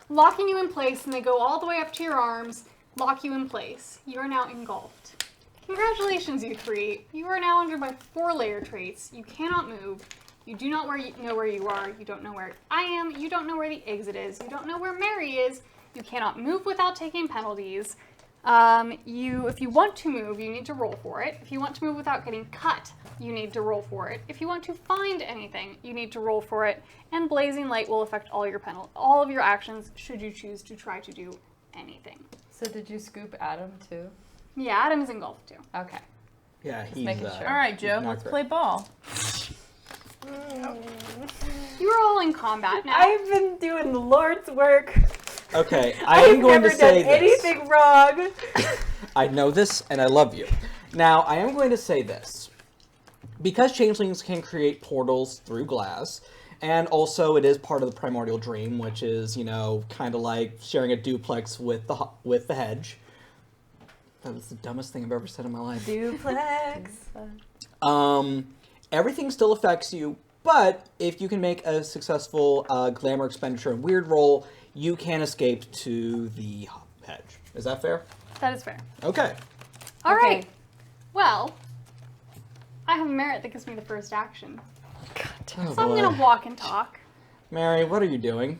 Locking you in place, and they go all the way up to your arms, lock you in place. You are now engulfed. Congratulations, you three. You are now under my 4-layer traits. You cannot move. You do not know where you are. You don't know where I am. You don't know where the exit is. You don't know where Mary is. You cannot move without taking penalties. If you want to move, you need to roll for it. If you want to move without getting cut, you need to roll for it. If you want to find anything, you need to roll for it. And blazing light will affect all of your actions should you choose to try to do anything. So did you scoop Adam too? Yeah, Adam's engulfed too. Okay. Yeah, he's making sure. All right, Joe, not let's great. play ball. You are all in combat now. I've been doing the Lord's work. Okay, I am I've going never to say done this. anything wrong. I know this, and I love you. Now, I am going to say this. Because changelings can create portals through glass, And also, it is part of the primordial dream, which is, kind of like sharing a duplex with the hedge. That was the dumbest thing I've ever said in my life. Duplex. Everything still affects you, but if you can make a successful glamour expenditure and weird roll, you can escape to the hedge. Is that fair? That is fair. Okay. All Okay. right. Well, I have a merit that gives me the first action. Oh, So I'm boy. going to walk and talk. Mary, what are you doing?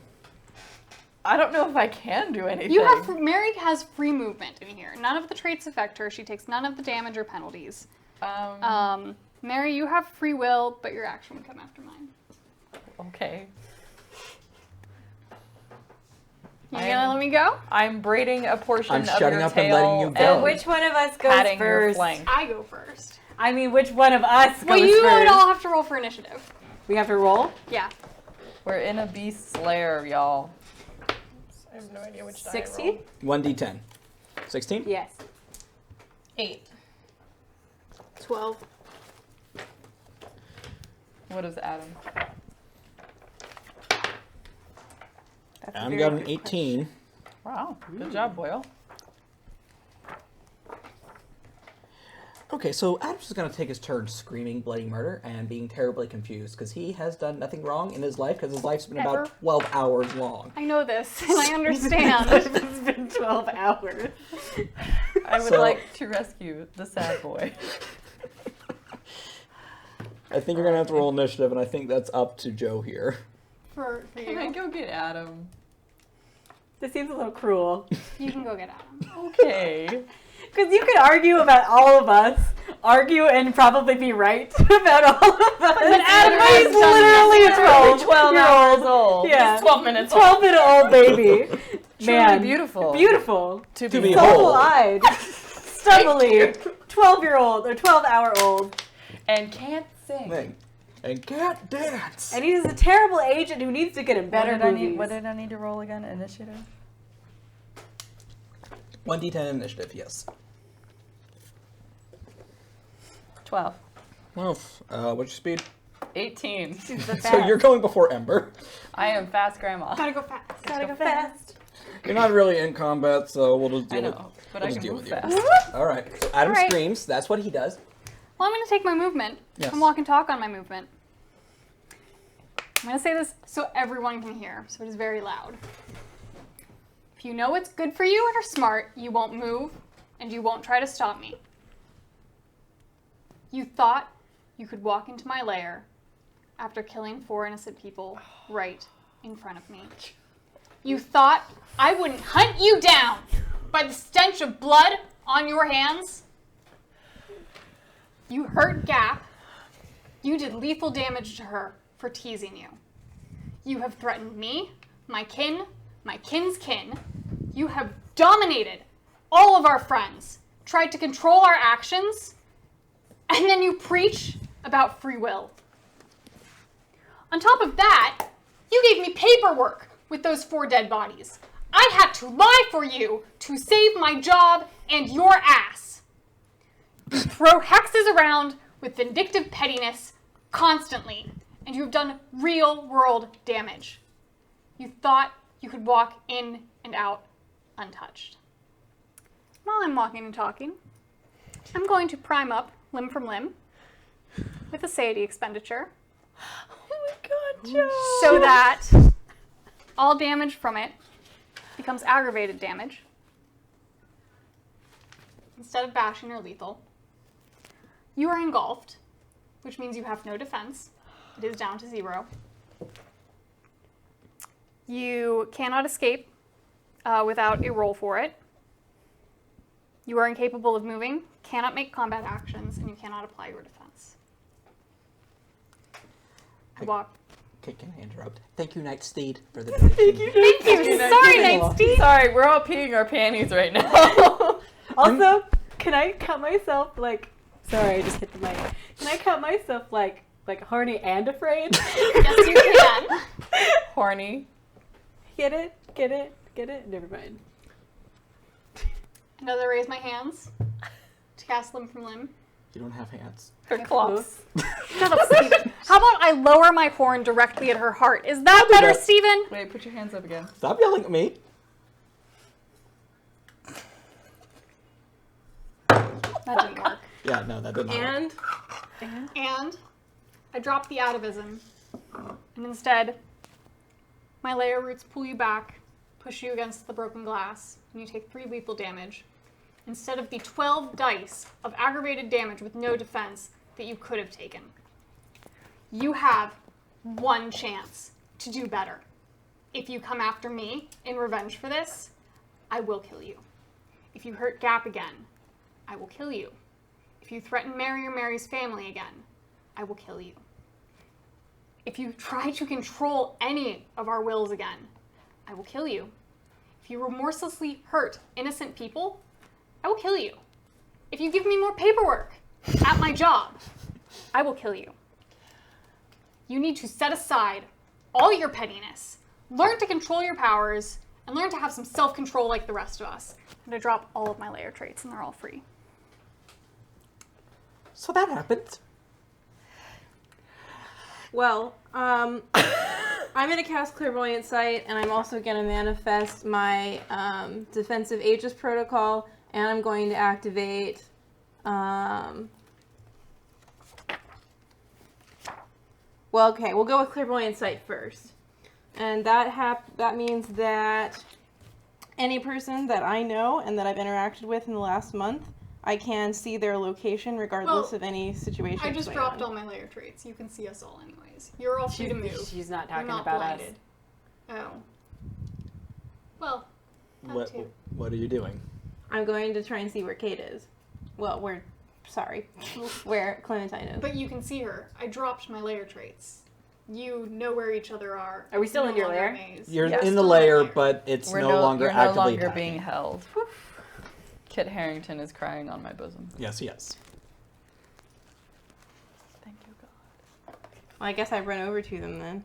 I don't know if I can do anything. Mary has free movement in here. None of the traits affect her. She takes none of the damage or penalties. Mary, you have free will, but your action would come after mine. Okay. You gonna let me go? I'm braiding a portion I'm of shutting your up and tail letting you go. And which one of us goes patting your first? flank. I go first. I mean, which one of us Well, goes you would first? all have to roll for initiative. We have to roll? Yeah. We're in a beast lair, y'all. I have no idea which die I 16? rolled. 1d10. 16? Yes. 8. 12. What is Adam? That's a I've very got an good 18. Wow, good job, Boyle. Okay, so Adam's just gonna take his turn screaming bloody murder and being terribly confused because he has done nothing wrong in his life because his life's been Ever. about 12 hours long. I know this, and I understand. It's been 12 hours. I would So- like to rescue the sad boy. I think you're gonna have to roll initiative, and I think that's up to Joe here. for Can I you. go get Adam? This seems a little cruel. You can go get Adam. Okay. Because you could argue about all of us, argue and probably be right about all of us. But Adam he's has done literally a nothing. 12 hours old. Yeah. He's 12 minutes old. 12-minute-old baby. Truly beautiful. Beautiful. To To be behold. Soul-eyed. Stubbly. 12-year-old or 12-hour-old. and can't sing. Thing. And can't dance. And he's a terrible agent who needs to get in better movies. What did I need to roll again? Initiative? 1d10 initiative, yes. 12. Well, what's your speed? 18. So you're going before Ember. I am fast grandma. Gotta go fast. Gotta go fast. You're not really in combat, so we'll just I deal know, with but we'll I just can deal move with you. fast. All right. So Adam All right. screams. That's what he does. Well, I'm gonna take my movement. Yes. And walk and talk on my movement. I'm gonna say this so everyone can hear, so it is very loud. If you know what's good for you and are smart, you won't move, and you won't try to stop me. You thought you could walk into my lair after killing 4 innocent people right in front of me. You thought I wouldn't hunt you down by the stench of blood on your hands. You hurt Gap. You did lethal damage to her for teasing you. You have threatened me, my kin, my kin's kin. You have dominated all of our friends, tried to control our actions, and then you preach about free will. On top of that, you gave me paperwork with those 4 dead bodies. I had to lie for you to save my job and your ass. You throw hexes around with vindictive pettiness constantly, and you have done real world damage. You thought you could walk in and out untouched. While I'm walking and talking, I'm going to prime up limb from limb with a satiety expenditure Oh my god, Joe! so that all damage from it becomes aggravated damage instead of bashing or lethal. You are engulfed, which means you have no defense. It is down to 0. You cannot escape without a roll for it. You are incapable of moving, cannot make combat actions, and you cannot apply your defense. I walk. Okay, can I interrupt? Thank you, Night Steed, for the donation. Thank you. Sorry, Night Steve. Sorry, we're all peeing our panties right now. Also, can I cut myself like... Sorry, I just hit the mic. Can I cut myself like horny and afraid? Yes, you can. Horny. Get it? Get it? Get it? Never mind. Another raise my hands to cast limb from limb. You don't have hands. Her claws. Shut up, Steven. How about I lower my horn directly at her heart? Is that better, that. Steven? Wait, put your hands up again. Stop yelling at me. That didn't work. Yeah, no, that didn't work. And I drop the atavism. And instead, my layer roots pull you back, push you against the broken glass, and you take 3 lethal damage. Instead of the 12 dice of aggravated damage with no defense that you could have taken. You have 1 chance to do better. If you come after me in revenge for this, I will kill you. If you hurt Gap again, I will kill you. If you threaten Mary or Mary's family again, I will kill you. If you try to control any of our wills again, I will kill you. If you remorselessly hurt innocent people, I will kill you. If you give me more paperwork at my job, I will kill you. You need to set aside all your pettiness, learn to control your powers, and learn to have some self-control like the rest of us. And I drop all of my layer traits, and they're all free. So that happened. Well, I'm going to cast Clairvoyant Sight, and I'm also going to manifest my Defensive Aegis Protocol, and I'm going to activate... Well, okay, we'll go with Clairvoyant Sight first. And that means that any person that I know and that I've interacted with in the last month, I can see their location regardless of any situation. I just going dropped on. all my layer traits. You can see us all anyways. You're all free to move. She's not You're talking not about blinded. Oh. Well, that What too. What are you doing? I'm going to try and see where Kate is. Well, where Clementine is. But you can see her. I dropped my layer traits. You know where each other are. Are we still No in your longer lair? a maze. You're Yes, in the still layer, lair. but it's You're no longer you're no actively longer attacking. being held. Kit Harington is crying on my bosom. Yes, yes. Thank you, God. Well, I guess I've run over to them then.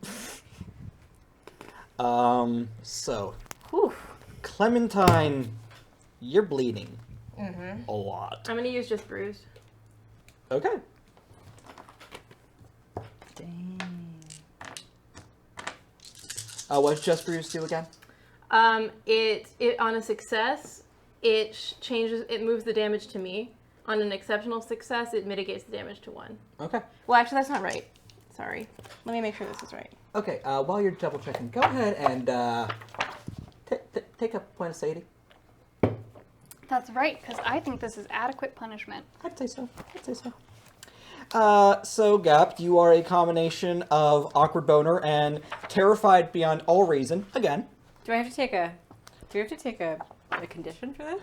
So, Whew. Clementine, you're bleeding Mm-hmm. a lot. I'm going to use just bruised. Okay. Dang. What's Just Bruce do again? It on a success, it moves the damage to me. On an exceptional success, it mitigates the damage to 1. Okay. Well, actually, that's not right. Sorry. Let me make sure this is right. Okay, while you're double checking, go ahead and take a point of sanity. That's right, because I think this is adequate punishment. I'd say so. So, Gap, you are a combination of awkward boner and terrified beyond all reason. Again. Do we have to take a condition for this?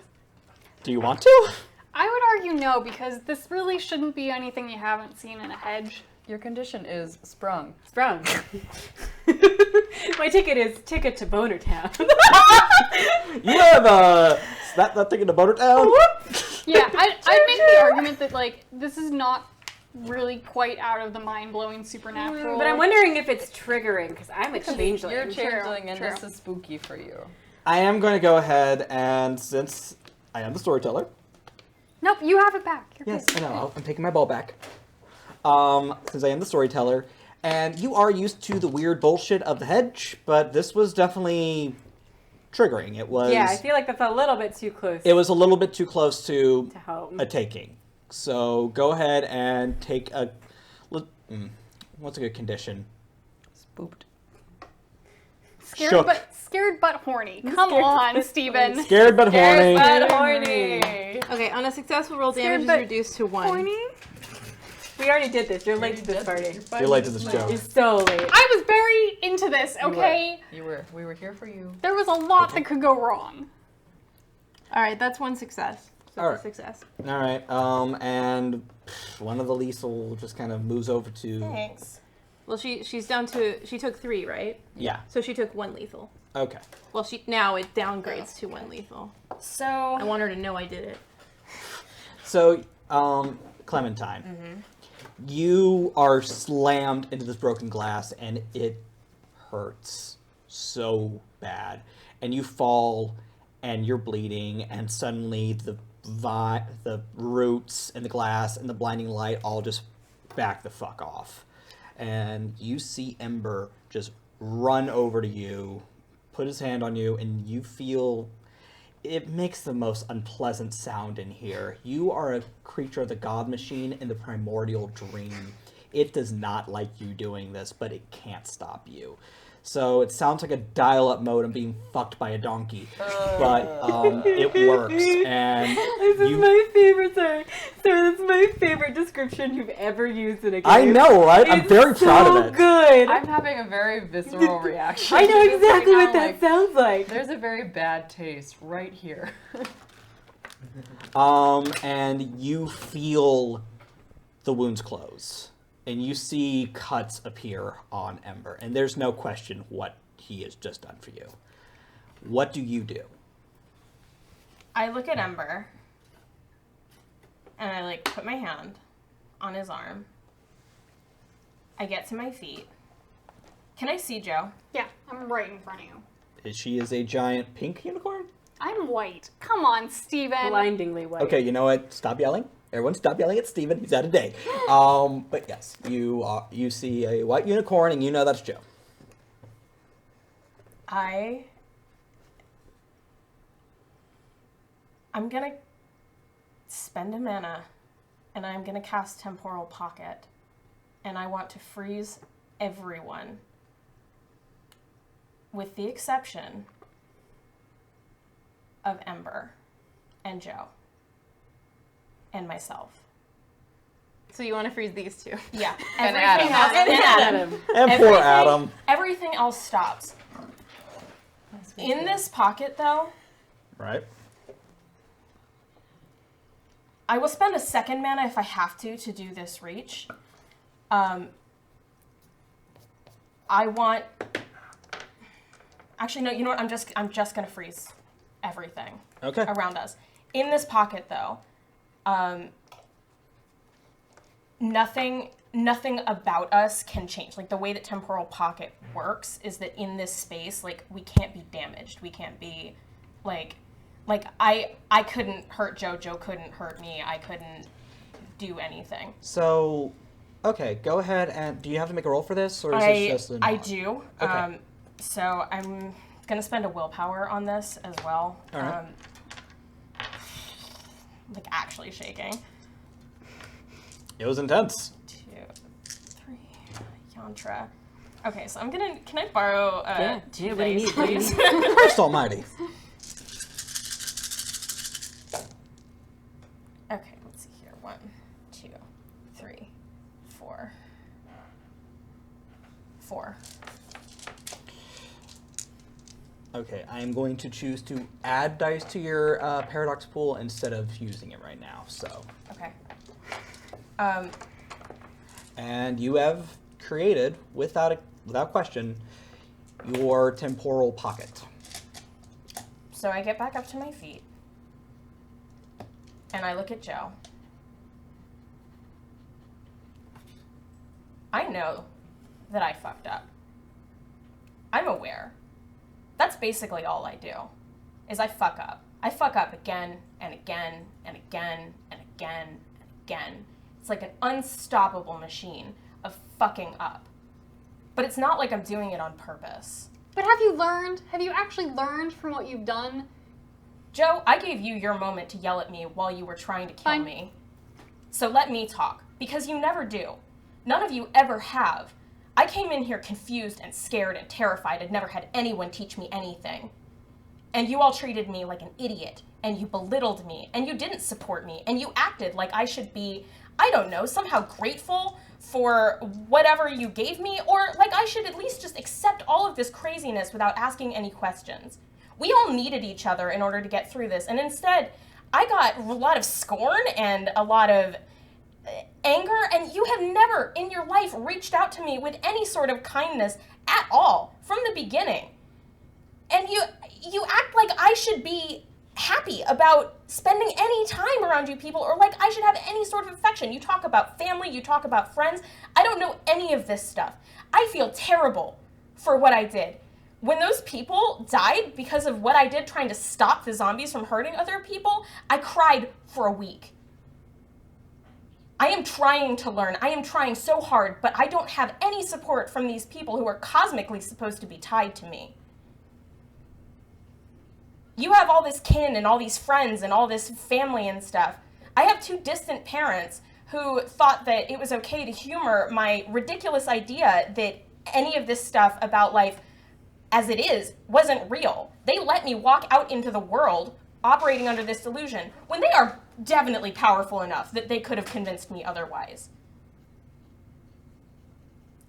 Do you want to? I would argue no, because this really shouldn't be anything you haven't seen in a hedge. Your condition is sprung. Sprung. My ticket is ticket to Boner Town. You have that thing in the Boner Town? Yeah, I'd make the argument that, like, this is not really quite out of the mind-blowing supernatural. But I'm wondering if it's triggering, because I'm a changeling. You're changeling, and true. this is spooky for you. I am going to go ahead and, since I am the storyteller. Nope, you have it back. You're Yes, good. I know. I'm taking my ball back. Since I am the storyteller. And you are used to the weird bullshit of the hedge, but this was definitely triggering. It was... Yeah, I feel like that's a little bit too close It was a little bit too close to to home. a taking. So go ahead and take a... What's a good condition? Spooked. Shook. Scared but horny. Come on, Steven. Scared but horny. But horny. Okay, on a successful roll, Scared damage is but reduced to 1. Horny? We already did this. You're late to this party. You're late to this joke. You're so late. I was very into this, okay? We were here for you. There was a lot that could go wrong. All right, that's 1 success. So All it's a right. success. All right. And one of the lethal just kind of moves over to... Thanks. Well, she's down to, she took 3, right? Yeah. So she took 1 lethal. Okay. Well, now it downgrades to 1 lethal. So, I want her to know I did it. So, Clementine, you are slammed into this broken glass, and it hurts so bad. And you fall, and you're bleeding, and suddenly the the roots and the glass and the blinding light all just back the fuck off. And you see Ember just run over to you, put his hand on you, and you feel it makes the most unpleasant sound in here. You are a creature of the God Machine in the primordial dream. It does not like you doing this, but it can't stop you. So it sounds like a dial-up modem being fucked by a donkey, but it works. And This is my favorite, sir. Sir, that's my favorite description you've ever used in a game. I know, right? I'm It's very proud so of it. good. I'm having a very visceral reaction. I know to this exactly right what now, that sounds like. There's a very bad taste right here. And you feel the wounds close. And you see cuts appear on Ember. And there's no question what he has just done for you. What do you do? I look at Ember, and I, like, put my hand on his arm. I get to my feet. Can I see Joe? Yeah, I'm right in front of you. She is a giant pink unicorn? I'm white. Come on, Steven. Blindingly white. Okay, you know what? Stop yelling. Everyone stop yelling at Steven. He's out of date. But yes, you see a white unicorn, and you know that's Joe. I'm gonna spend a mana, and I'm gonna cast Temporal Pocket, and I want to freeze everyone, with the exception of Ember and Joe and myself. So you want to freeze these two? Yeah, And everything Adam. else. And Adam. And poor Adam. Everything else stops. In this pocket, though, Right? I will spend a second mana if I have to do this reach. I want. Actually, no. You know what? I'm just gonna freeze everything Okay. around us. In this pocket, though, nothing about us can change. Like, the way that Temporal Pocket works is that in this space, like, we can't be damaged. We can't be, like I couldn't hurt Joe. Joe couldn't hurt me. I couldn't do anything. So, okay, go ahead and do you have to make a roll for this, or is this just a I nod? do. Okay. So I'm gonna spend a willpower on this as well. All right. Like, actually shaking. It was intense. 2, 3, yantra. Okay, so I'm gonna. Can I borrow? Yeah, two what do you dice, need? What do you please? need? Christ almighty. Okay, let's see here. 1, 2, 3, 4. 4. Okay, I am going to choose to add dice to your paradox pool instead of using it right now. So, Okay. and you have created, without question, your temporal pocket. So I get back up to my feet, and I look at Joe. I know that I fucked up. I'm aware. That's basically all I do, is I fuck up. I fuck up again and again and again and again and again. It's like an unstoppable machine of fucking up. But it's not like I'm doing it on purpose. But have you learned? Have you actually learned from what you've done? Joe, I gave you your moment to yell at me while you were trying to kill Fine. me. So let me talk, because you never do. None of you ever have. I came in here confused and scared and terrified and never had anyone teach me anything. And you all treated me like an idiot, and you belittled me, and you didn't support me, and you acted like I should be, I don't know, somehow grateful for whatever you gave me, or like I should at least just accept all of this craziness without asking any questions. We all needed each other in order to get through this, and instead, I got a lot of scorn and a lot of anger, and you have never in your life reached out to me with any sort of kindness at all from the beginning. And you act like I should be happy about spending any time around you people, or like I should have any sort of affection. You talk about family, you talk about friends. I don't know any of this stuff. I feel terrible for what I did. when those people died because of what I did trying to stop the zombies from hurting other people, I cried for a week. I am trying to learn. I am trying so hard, but I don't have any support from these people who are cosmically supposed to be tied to me. You have all this kin and all these friends and all this family and stuff. I have 2 distant parents who thought that it was okay to humor my ridiculous idea that any of this stuff about life as it is wasn't real. They let me walk out into the world operating under this delusion when they are definitely powerful enough that they could have convinced me otherwise.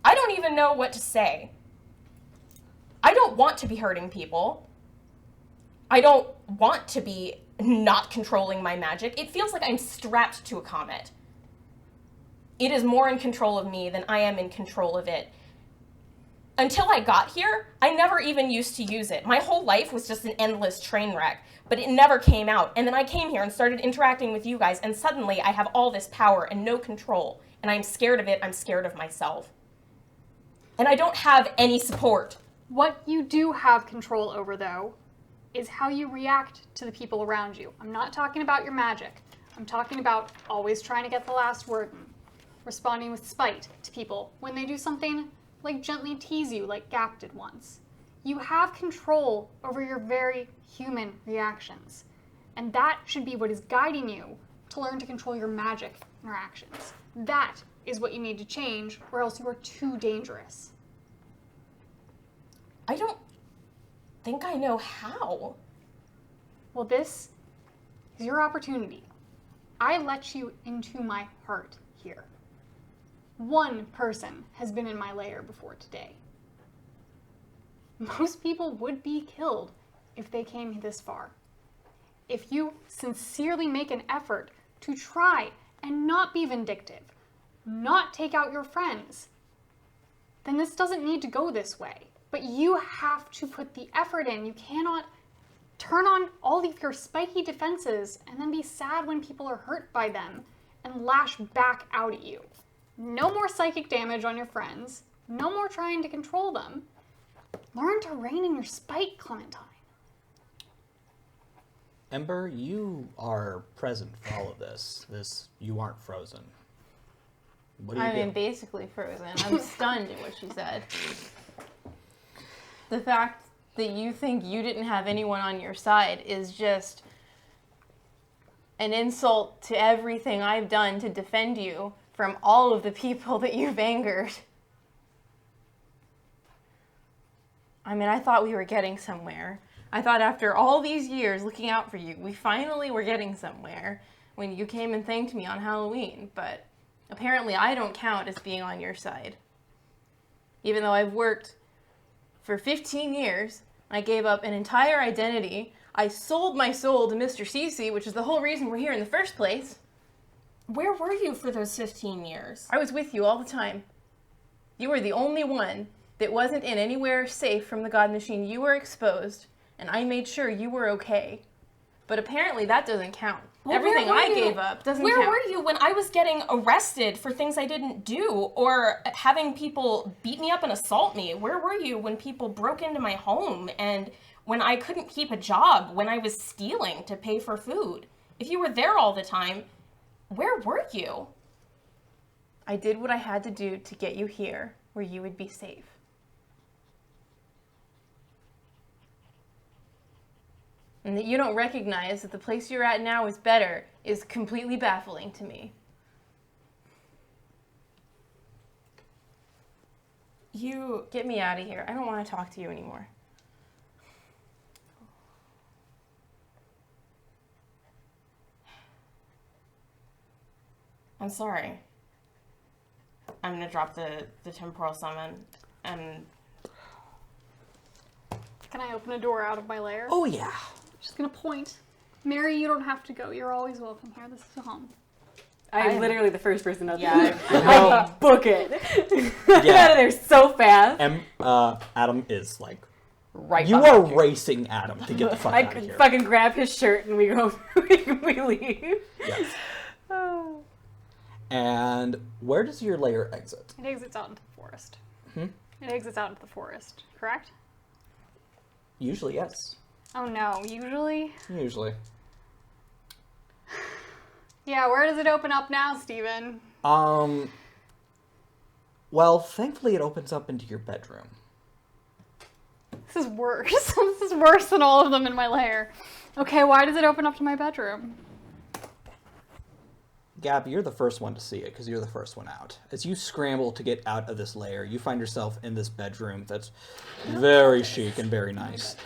I don't even know what to say. I don't want to be hurting people. I don't want to be not controlling my magic. It feels like I'm strapped to a comet. It is more in control of me than I am in control of it. Until I got here, I never even used to use it. My whole life was just an endless train wreck, but it never came out. And then I came here and started interacting with you guys, and suddenly I have all this power and no control. And I'm scared of it. I'm scared of myself. And I don't have any support. What you do have control over, though, is how you react to the people around you. I'm not talking about your magic. I'm talking about always trying to get the last word, responding with spite to people when they do something like gently tease you like Gap did once. You have control over your very human reactions. And that should be what is guiding you to learn to control your magic interactions. That is what you need to change, or else you are too dangerous. I don't think I know how. Well, this is your opportunity. I let you into my heart here. One person has been in my lair before today. Most people would be killed if they came this far. If you sincerely make an effort to try and not be vindictive, not take out your friends, then this doesn't need to go this way. But you have to put the effort in. You cannot turn on all of your spiky defenses and then be sad when people are hurt by them and lash back out at you. No more psychic damage on your friends. No more trying to control them. Learn to rein in your spite, Clementine. Ember, you are present for all of this. You aren't frozen. What do you I do? mean, basically frozen. I'm stunned at what she said. The fact that you think you didn't have anyone on your side is just an insult to everything I've done to defend you from all of the people that you've angered. I mean, I thought we were getting somewhere. I thought after all these years looking out for you, we finally were getting somewhere when you came and thanked me on Halloween, but apparently I don't count as being on your side. Even though I've worked for 15 years, I gave up an entire identity. I sold my soul to Mr. Cece, which is the whole reason we're here in the first place. Where were you for those 15 years? I was with you all the time. You were the only one that wasn't in anywhere safe from the God Machine. You were exposed, and I made sure you were okay. But apparently that doesn't count. Well, Everything where were I you? gave up doesn't count. Where were you when I was getting arrested for things I didn't do, or having people beat me up and assault me? Where were you when people broke into my home, and when I couldn't keep a job, when I was stealing to pay for food? If you were there all the time, where were you? I did what I had to do to get you here, where you would be safe. And that you don't recognize that the place you're at now is better is completely baffling to me. You... Get me out of here. I don't want to talk to you anymore. I'm sorry. I'm gonna drop the temporal summon, and... Can I open a door out of my lair? Oh, yeah. Just gonna point. Mary, you don't have to go. You're always welcome here. This is a home. I'm literally the first person out Yeah, there. I book it. Get Yeah. out of there so fast. Adam is like, Right you are behind you. racing Adam to get the fuck I out of could here. fucking grab his shirt and we go. we leave. Yes. Oh. And where does your lair exit? It exits out into the forest. Hmm? It exits out into the forest, correct? Usually, yes. Oh no, usually? Usually. Yeah, where does it open up now, Steven? Well, thankfully it opens up into your bedroom. This is worse. This is worse than all of them in my lair. Okay, why does it open up to my bedroom? Gabby, you're the first one to see it because you're the first one out. As you scramble to get out of this lair, you find yourself in this bedroom that's very chic and very nice.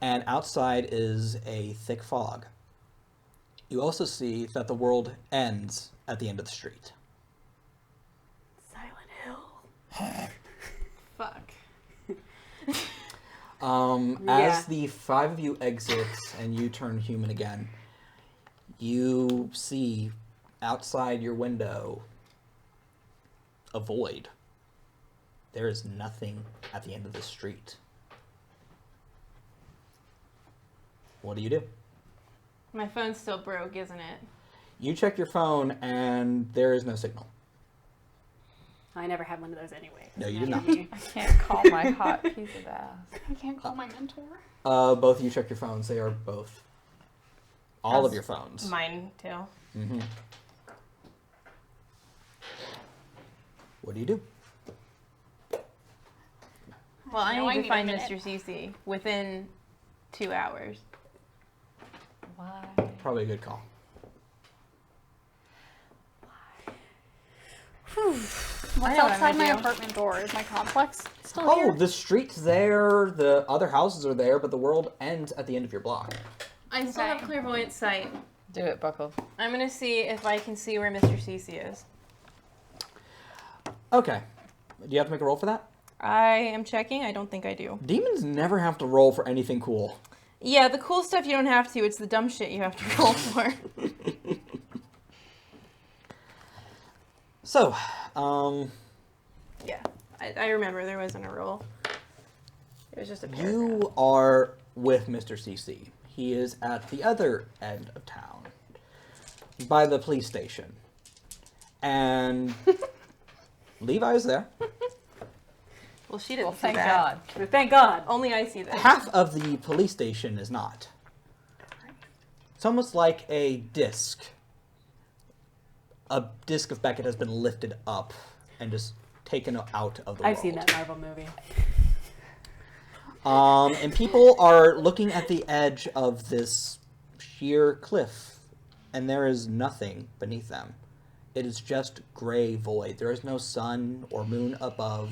And outside is a thick fog. You also see that the world ends at the end of the street. Silent Hill. Fuck. As the five of you exit and you turn human again, you see outside your window a void. There is nothing at the end of the street. What do you do? My phone's still broke, isn't it? You check your phone and there is no signal. I never had one of those anyway. No, you did not. I can't call my hot piece of ass. I can't call my mentor. Both of you check your phones. They are both. All of your phones. Mine too. Mm-hmm. What do you do? Well, I No, I need to need a find minute. Mr. Cece within 2 hours. Why? Probably a good call. What's know what I'm outside my gonna do. apartment door? Is my complex still Oh, here? the street's there, the other houses are there, but the world ends at the end of your block. I still have Okay. clairvoyant sight. Do it, Buckle. I'm gonna see if I can see where Mr. Cece is. Okay. Do you have to make a roll for that? I am checking. I don't think I do. Demons never have to roll for anything cool. Yeah, the cool stuff you don't have to. It's the dumb shit you have to roll for. So, Yeah, I remember there wasn't a roll. It was just a paragraph. you are with Mr. CC. He is at the other end of town, by the police station. And Levi's there. Well, she didn't Well, see thank that. God. Thank God. Only I see that. Half of the police station is not. It's almost like a disc. A disc of Beckett has been lifted up and just taken out of the world. I've seen that Marvel movie. And people are looking at the edge of this sheer cliff, and there is nothing beneath them. It is just gray void. There is no sun or moon above.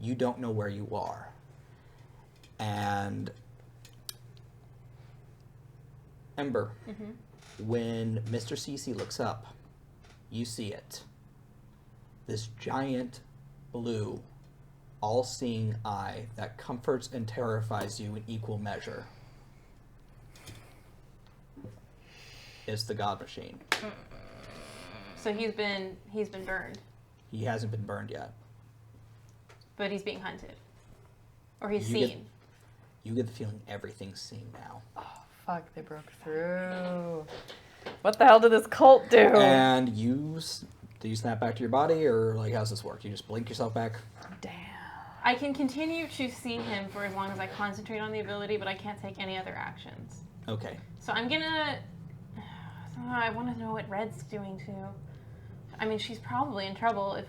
You don't know where you are. And Ember, when Mr. Cece looks up, you see it. This giant blue, all-seeing eye that comforts and terrifies you in equal measure. Is the God Machine. So he's been burned, He hasn't been burned yet. but he's being hunted, or he's You get- seen. You get the feeling everything's seen now. Fuck, they broke through. What the hell did this cult do? And do you snap back to your body, or like how's this work? You just blink yourself back? Damn. I can continue to see him for as long as I concentrate on the ability, but I can't take any other actions. Okay. So I'm gonna. I want to know what Red's doing too. I mean, she's probably in trouble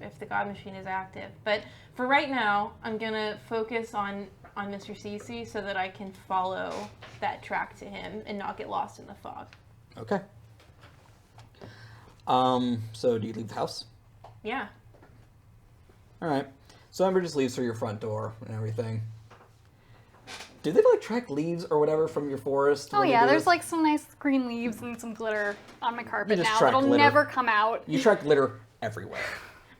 if the God Machine is active. But for right now, I'm gonna focus on Mr. Cece so that I can follow that track to him and not get lost in the fog. Okay. So do you leave the house? Yeah. Alright. So Ember just leaves through your front door and everything. Do they like track leaves or whatever from your forest? Oh when they yeah, do there's this? like some nice green leaves and some glitter on my carpet just now track that'll glitter. never come out. You track glitter everywhere.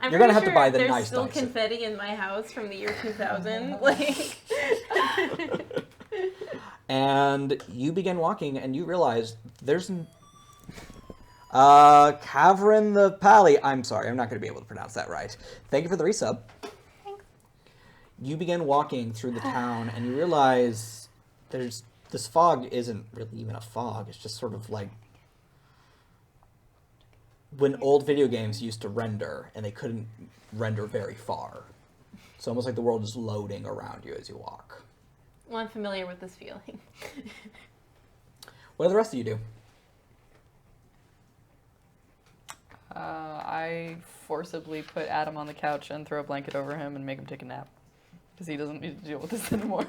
I'm You're gonna pretty have to buy the there's nice still dice. confetti in my house from the year 2000. Like. And you begin walking, and you realize there's Cavern the Pally. I'm sorry, I'm not going to be able to pronounce that right. Thank you for the resub. Thanks. You begin walking through the town, and you realize there's this fog isn't really even a fog. It's just sort of like when old video games used to render, and they couldn't render very far. It's almost like the world is loading around you as you walk. Well, I'm familiar with this feeling. What do the rest of you do? I forcibly put Adam on the couch and throw a blanket over him and make him take a nap. Because he doesn't need to deal with this anymore.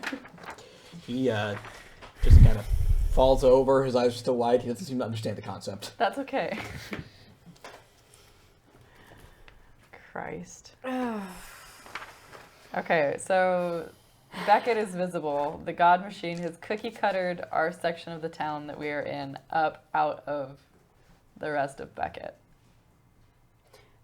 He just kind of falls over. His eyes are still wide. He doesn't seem to understand the concept. That's okay. Christ. Okay, so Beckett is visible. The God Machine has cookie-cuttered our section of the town that we are in up out of the rest of Beckett.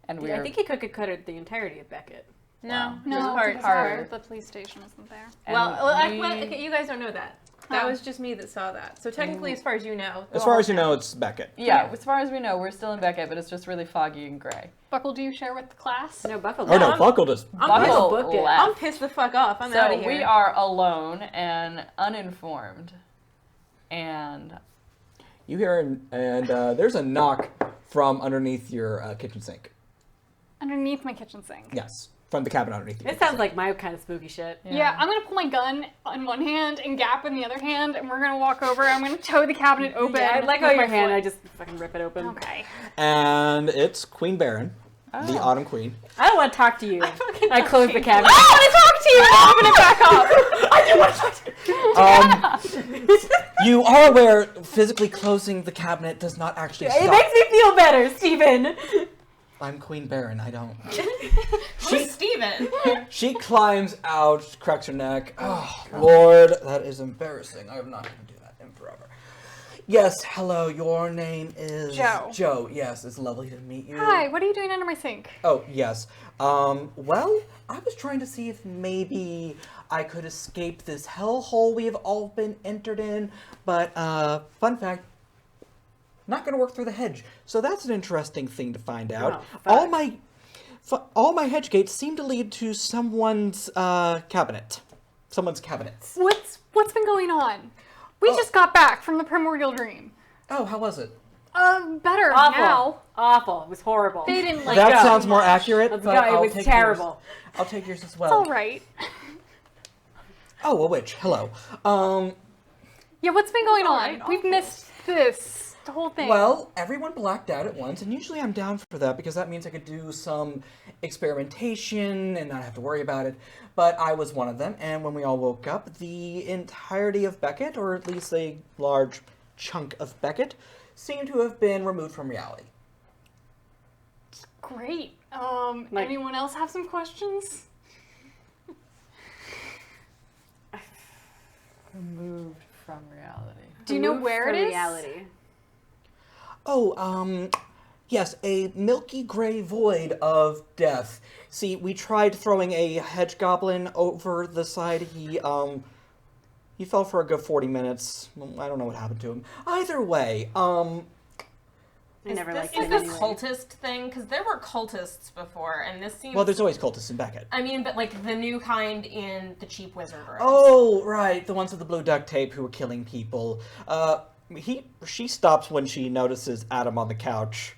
And we I are... think he cuttered the entirety of Beckett. No, No, just part. because the police station isn't there. and Well, we- okay, you guys don't know that. That Oh. was just me that saw that. So technically, as far as you know, As far as you know, it's Beckett. Yeah, as far as we know, we're still in Beckett, but it's just really foggy and gray. Buckle, do you share with the class? No, Buckle. Oh no, I'm- Buckle just. Buckle booked it. left. I'm pissed the fuck off. I'm So out of here. we are alone and uninformed. And You hear, and there's a knock from underneath your kitchen sink. Underneath my kitchen sink. Yes, from the cabin underneath you. It sounds like my kind of spooky shit. Yeah, I'm gonna pull my gun in one hand and Gap in the other hand, and we're gonna walk over. I'm gonna tow the cabinet open. Yeah, I let go with of your my hand. foot. I just fucking rip it open. Okay. And it's Queen Baron, the Autumn Queen. I don't want to talk to you. fucking I close the cabinet. You are aware physically closing the cabinet does not actually It stop. makes me feel better, Steven. I'm Queen Baron, I don't. Who's Steven? She climbs out, cracks her neck. Oh, Lord, that is embarrassing. I'm not going to do that in forever. Yes, hello, your name is... Joe. Joe, yes, it's lovely to meet you. Hi, what are you doing under my sink? Oh, yes. Well, I was trying to see if maybe I could escape this hellhole we have all been entered in, but, fun fact, not going to work through the hedge. So that's an interesting thing to find out. Oh, All my hedge gates seem to lead to someone's, cabinet. Someone's cabinets. What's been going on? We just got back from the Primordial Dream. Oh, how was it? Better Awful. now. Awful. It was horrible. They didn't like That it sounds so more much. accurate, Let's but go. I'll It was take terrible. yours. I'll take yours as It's well. all right. Oh, a witch. Hello. Yeah, what's been going on? right, We've missed this, the whole thing. Well, everyone blacked out at once, and usually I'm down for that because that means I could do some experimentation and not have to worry about it. But I was one of them, and when we all woke up, the entirety of Beckett, or at least a large chunk of Beckett, seemed to have been removed from reality. Great. Like- Anyone else have some questions? removed from reality. Do you know Removed where from it is? Reality. Oh, yes, a milky gray void of death. See, we tried throwing a hedge goblin over the side. He fell for a good 40 minutes. I don't know what happened to him. Either way, I never liked Is it this anyway. cultist thing? Because there were cultists before, and this seems... well, there's always cultists in Beckett. I mean, but like the new kind in the cheap wizard rooms. Oh, right, the ones with the blue duct tape who were killing people. She stops when she notices Adam on the couch.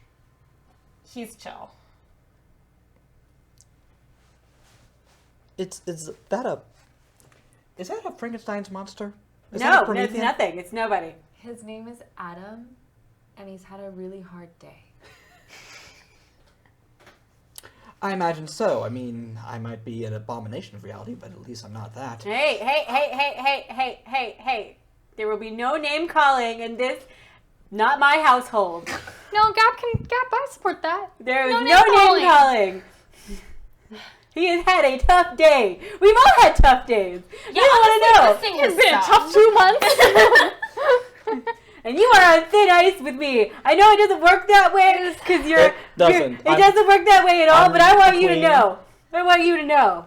He's chill. Is that a Frankenstein's monster? Is that No, a it's Promethean? nothing. It's nobody. His name is Adam, and he's had a really hard day. I imagine so. I mean, I might be an abomination of reality, but at least I'm not that. Hey. There will be no name calling in this, not my household. No, Gap, I support that. There is No no name name calling. He has had a tough day. We've all had tough days. Yeah, You want to know. this thing It's has been a sucked. tough 2 months. And you are on thin ice with me. I know it doesn't work that way because It doesn't. It doesn't work that way at all. I'm But I want you to queen. know. I want you to know.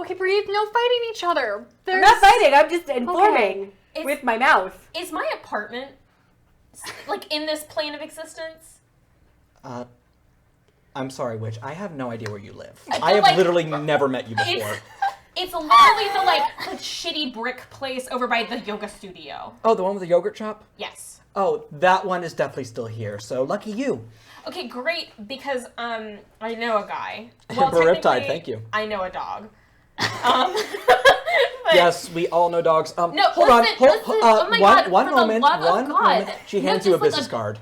Okay, breathe. No fighting each other. I'm not fighting. I'm just informing It's- with my mouth. Is my apartment like in this plane of existence? I'm sorry, witch. I have no idea where you live. I feel I have like- literally never met you before. It's literally the shitty brick place over by the yoga studio. Oh, the one with the yogurt shop? Yes. Oh, that one is definitely still here. So lucky you. Okay, great, because I know a guy. Emperor Riptide, technically, thank you. I know a dog. But Yes, we all know dogs. No, hold on. listen, listen. Oh my God, One for the moment. love of One God. moment. She No, hands you a just like business card.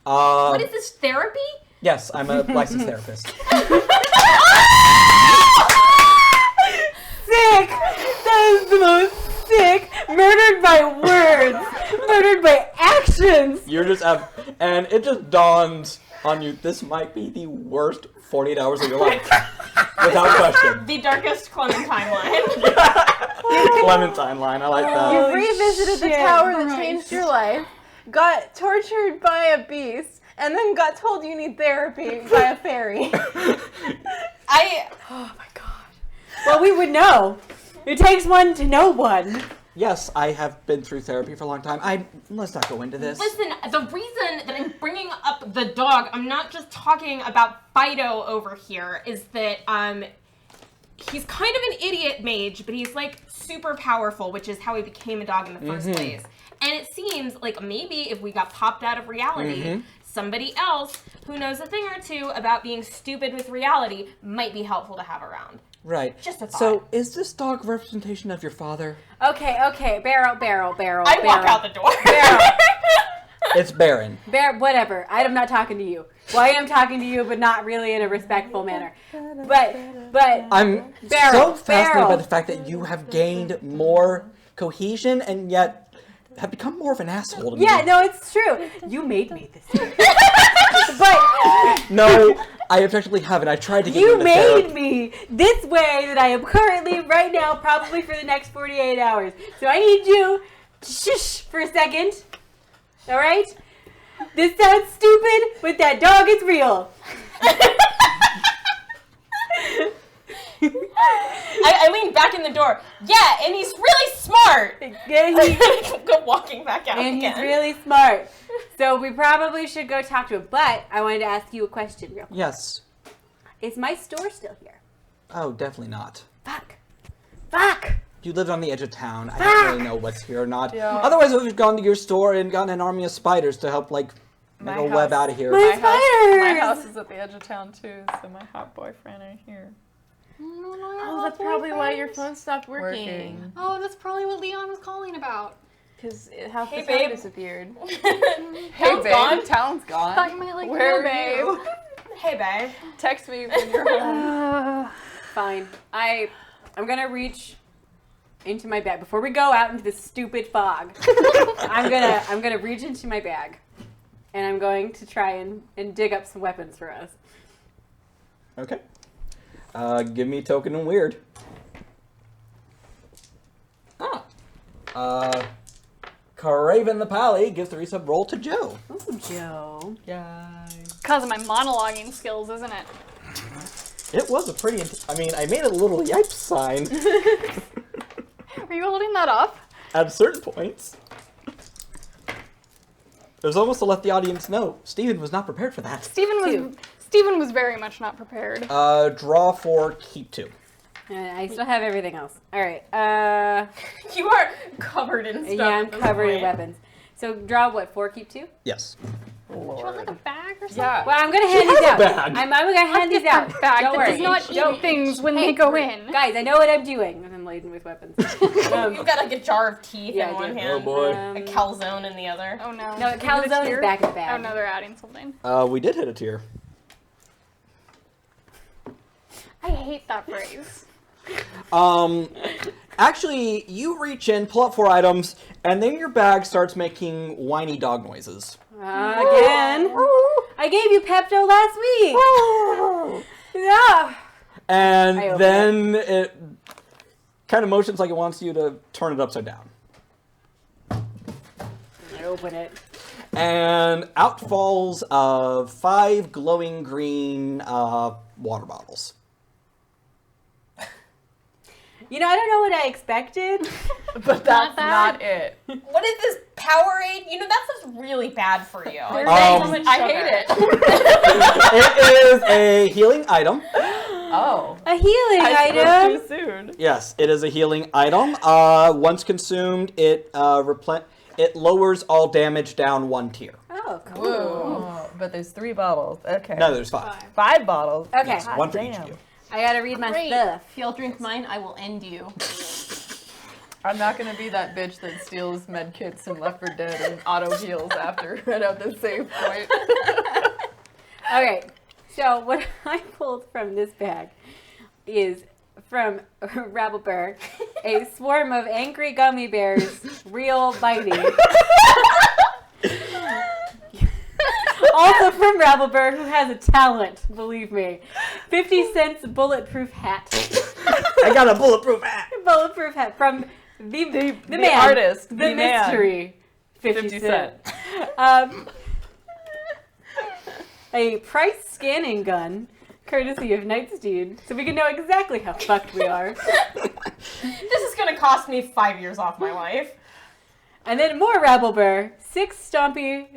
what is this, therapy? Yes, I'm a licensed therapist. Sick! That is the most sick! Murdered by words! Murdered by actions! You're just and it just dawns on you. This might be the worst 48 hours of your life, without question. The darkest Clementine line. Clementine line. I like that. You revisited the shit, tower that Christ. changed your life, got tortured by a beast, and then got told you need therapy by a fairy. Oh my god. Well, we would know. It takes one to know one. Yes, I have been through therapy for a long time. Let's not go into this. Listen, the reason that I'm bringing up the dog, I'm not just talking about Fido over here, is that he's kind of an idiot mage, but he's like super powerful, which is how he became a dog in the first place. And it seems like maybe if we got popped out of reality, somebody else who knows a thing or two about being stupid with reality might be helpful to have around. Right. Just a thought. So, is this dog a representation of your father? Okay, Barrel. I walk out the door. Barrel. It's Baron. Whatever. I'm not talking to you. Well, I am talking to you, but not really in a respectful manner. But I'm Barrel, so fascinated Barrel. by the fact that you have gained more cohesion and yet have become more of an asshole to me. yeah, no, it's true. You made me this way. But No, I objectively haven't. I tried to get you into made therapy. me this way that I am currently right now, probably for the next 48 hours. So I need you to shush for a second. All right? This sounds stupid, but that dog is real. I lean back in the door. Yeah, and he's really smart. Go walking back out And again. he's really smart. So we probably should go talk to him. But I wanted to ask you a question real quick. Yes. Is my store still here? Oh, definitely not. Fuck! You lived on the edge of town. I don't really know what's here or not. Yeah. Otherwise, I would have gone to your store and gotten an army of spiders to help, like, make My a web house- out of here. My My spiders! house is at the edge of town too, so my hot boyfriend ain't here. Oh, that's probably why your phone stopped working. Oh, that's probably what Leon was calling about. Because half Hey, the phone babe. disappeared. Hey, Town's babe, gone. town's gone. Thought you might like Where know, are you? Hey, babe. Text me when you're home. Fine. I'm gonna reach into my bag before we go out into this stupid fog. I'm gonna reach into my bag, and I'm going to try and dig up some weapons for us. Okay. Give me token and weird. Craven the Pally gives the reset roll to Joe. Oh, Joe. Because of my monologuing skills, isn't it? It was a pretty. I mean, I made a little yipes sign Were you holding that up? at certain points. It was almost to let the audience know Steven was not prepared for that. Stephen was very much not prepared. Draw for keep 2. I still have everything else. All right. You are covered in stuff. Yeah, I'm at this covered in point. weapons. So draw what? 4, keep 2. Yes. Do you want like a bag or something? Yeah. Well, I'm gonna hand these has a out. bag. I'm gonna hand these out. Bag Don't that worry. does not Don't- eat things when Hey, they go in. Guys, I know what I'm doing. I'm laden with weapons. You've got like a jar of teeth Yeah, in I one do. hand. Oh boy. A calzone in the other. Oh no. No, Is it a calzone tier? is back in the bag. Oh no, they're adding something. We did hit a tier. I hate that phrase. Actually, you reach in, pull up 4 items, and then your bag starts making whiny dog noises. Again. I gave you Pepto last week. Yeah. I And open then it kind of motions like it wants you to turn it upside down. I open it. And out falls 5 glowing green water bottles. You know, I don't know what I expected. But that's that. not it. What is this Powerade? You know, that stuff's really bad for you. There's Um, so much I sugar. hate it. It is a healing item. Oh. A healing I spoke item. too soon. Yes, it is a healing item. Once consumed, it it lowers all damage down 1 tier. Oh, cool. Oh, but there's 3 bottles. Okay. No, there's 5. 5 bottles. Okay. One for each damn. of you. I gotta read my Great. stuff. If you'll drink mine, I will end you. I'm not gonna be that bitch that steals med kits and Left 4 Dead and auto heals after right at the save point. Okay, so what I pulled from this bag is from Rabblebear, a swarm of angry gummy bears, real bitey. Also from Rabblebear, who has a talent, believe me. 50 cents bulletproof hat. I got a bulletproof hat. Bulletproof hat from the man, artist, the the man. mystery, 50 Cent. A price scanning gun, courtesy of Nightsteed, so we can know exactly how fucked we are. This is gonna cost me 5 years off my life. And then more Rabblebear, sick stompy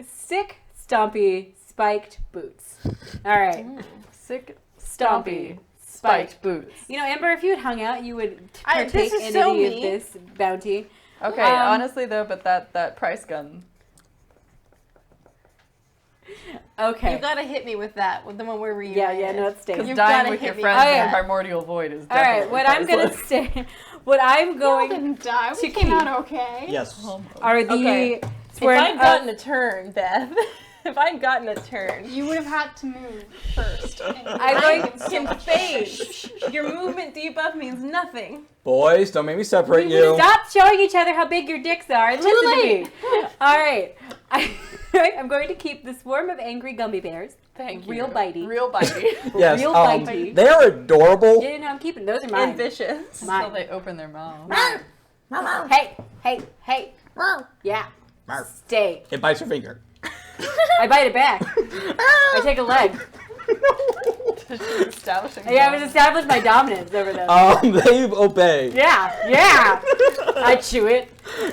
spiked boots. All right, Sick, stompy spiked boots. You know, Amber, if you had hung out, you would This partake is in so any of me. this bounty. Okay, Um, honestly though, but that price gun. Okay. You gotta hit me with that, with the one where we Yeah, no, it stays. Because You've dying gotta with hit your me friends with in that. Primordial Void is All right, definitely what I'm gonna priceless. say, what I'm We going didn't die. We to came out keep. okay. Yes. are the Okay. If swarm I'd of- gotten a turn, Beth. If I'd gotten a turn. You would have had to move first. And I'm I going can In face. Your movement debuff means nothing. Boys, don't make me separate you. Stop showing each other how big your dicks are and listen to me. All right. I'm going to keep the swarm of angry gummy bears. Thank you. Real bitey. Real bitey. Yes. Real bitey. They are adorable. Yeah, no, I'm keeping those. Are mine. And vicious. Until Mine. they open their mouth. Mine. Hey. Yeah. Marv. Stay. It bites your finger. I bite it back. I take a leg. Establishing. Yeah, I was established my dominance over them. They obey. Yeah. I chew it.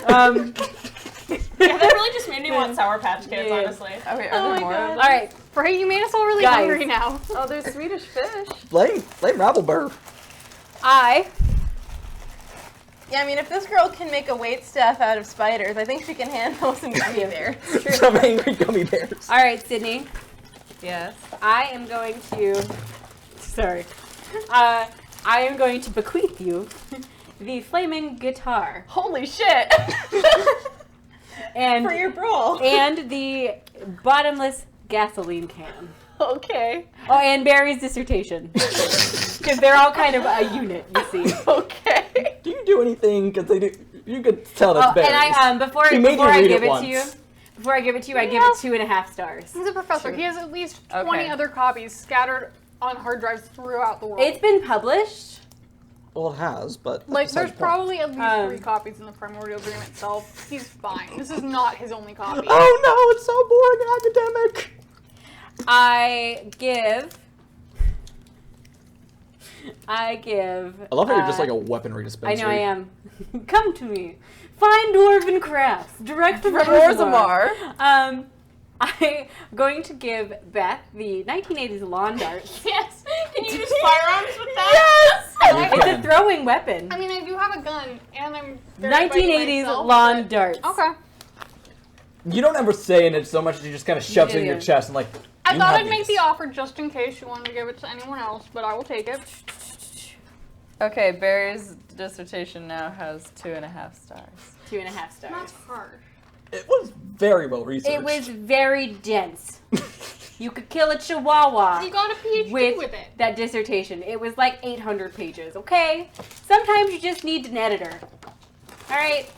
Yeah, that really just made me want Sour Patch Kids, Yeah. honestly. Okay, are there more? All right. Right, you made us all really Guys. hungry now. Oh, there's Swedish fish. Blame Rabblebear. Yeah, I mean, if this girl can make a weight staff out of spiders, I think she can handle some gummy bears. Some angry gummy bears. All right, Sydney. Yes. I am going to. Sorry. I am going to bequeath you the flaming guitar Holy shit! and For your brawl. and the bottomless gasoline can. Okay. Oh, and Barry's dissertation. Because they're all kind of a unit, you see. Okay. Do you do anything? Because they do. You could tell that's Oh, berries. and I before He made you I read give it it to you, once. before I give it to you, I give it 2.5 stars. He's a professor. He has at least 20 Okay. other copies scattered on hard drives throughout the world. It's been published. Well, it has, but like, that's there's besides the point. probably at least 3 Um, copies in the Primordial Dream itself. He's fine. This is not his only copy. Oh no! It's so boring and academic. I give. I love how you're just like a weaponry I dispenser. know I am. Come to me. Fine dwarven crafts, direct from Orzammar. I'm going to give Beth the 1980s lawn darts. Yes. Can you use firearms with that? You It's a can. throwing weapon. I mean, I do have a gun, and I'm very fighting 1980s myself, lawn but- darts. Okay. You don't ever say it so much as you just kind of shoves it in your Idiot. chest and like. I you thought have I'd make these. the offer just in case you wanted to give it to anyone else, but I will take it. Okay, Barry's dissertation now has 2.5 stars. 2.5 stars. That's harsh. It was very well researched. It was very dense. You could kill a chihuahua You got a PhD with it. that dissertation. It was like 800 pages, okay? Sometimes you just need an editor. All right?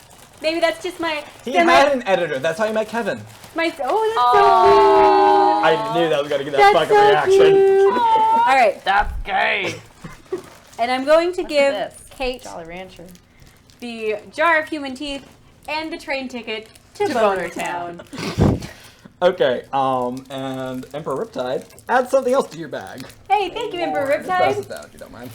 Maybe that's just my... He then had an editor. That's how he met Kevin. my oh, that's so cute. I knew that was gonna get that That's fucking so reaction. cute. All right, That's gay. and I'm going to give this? Kate Jolly Rancher. the jar of human teeth and the train ticket to Boner Boner Town. Okay, and Emperor Riptide, add something else to your bag. Hey, thank you, Emperor Pass Riptide. it down if you don't mind.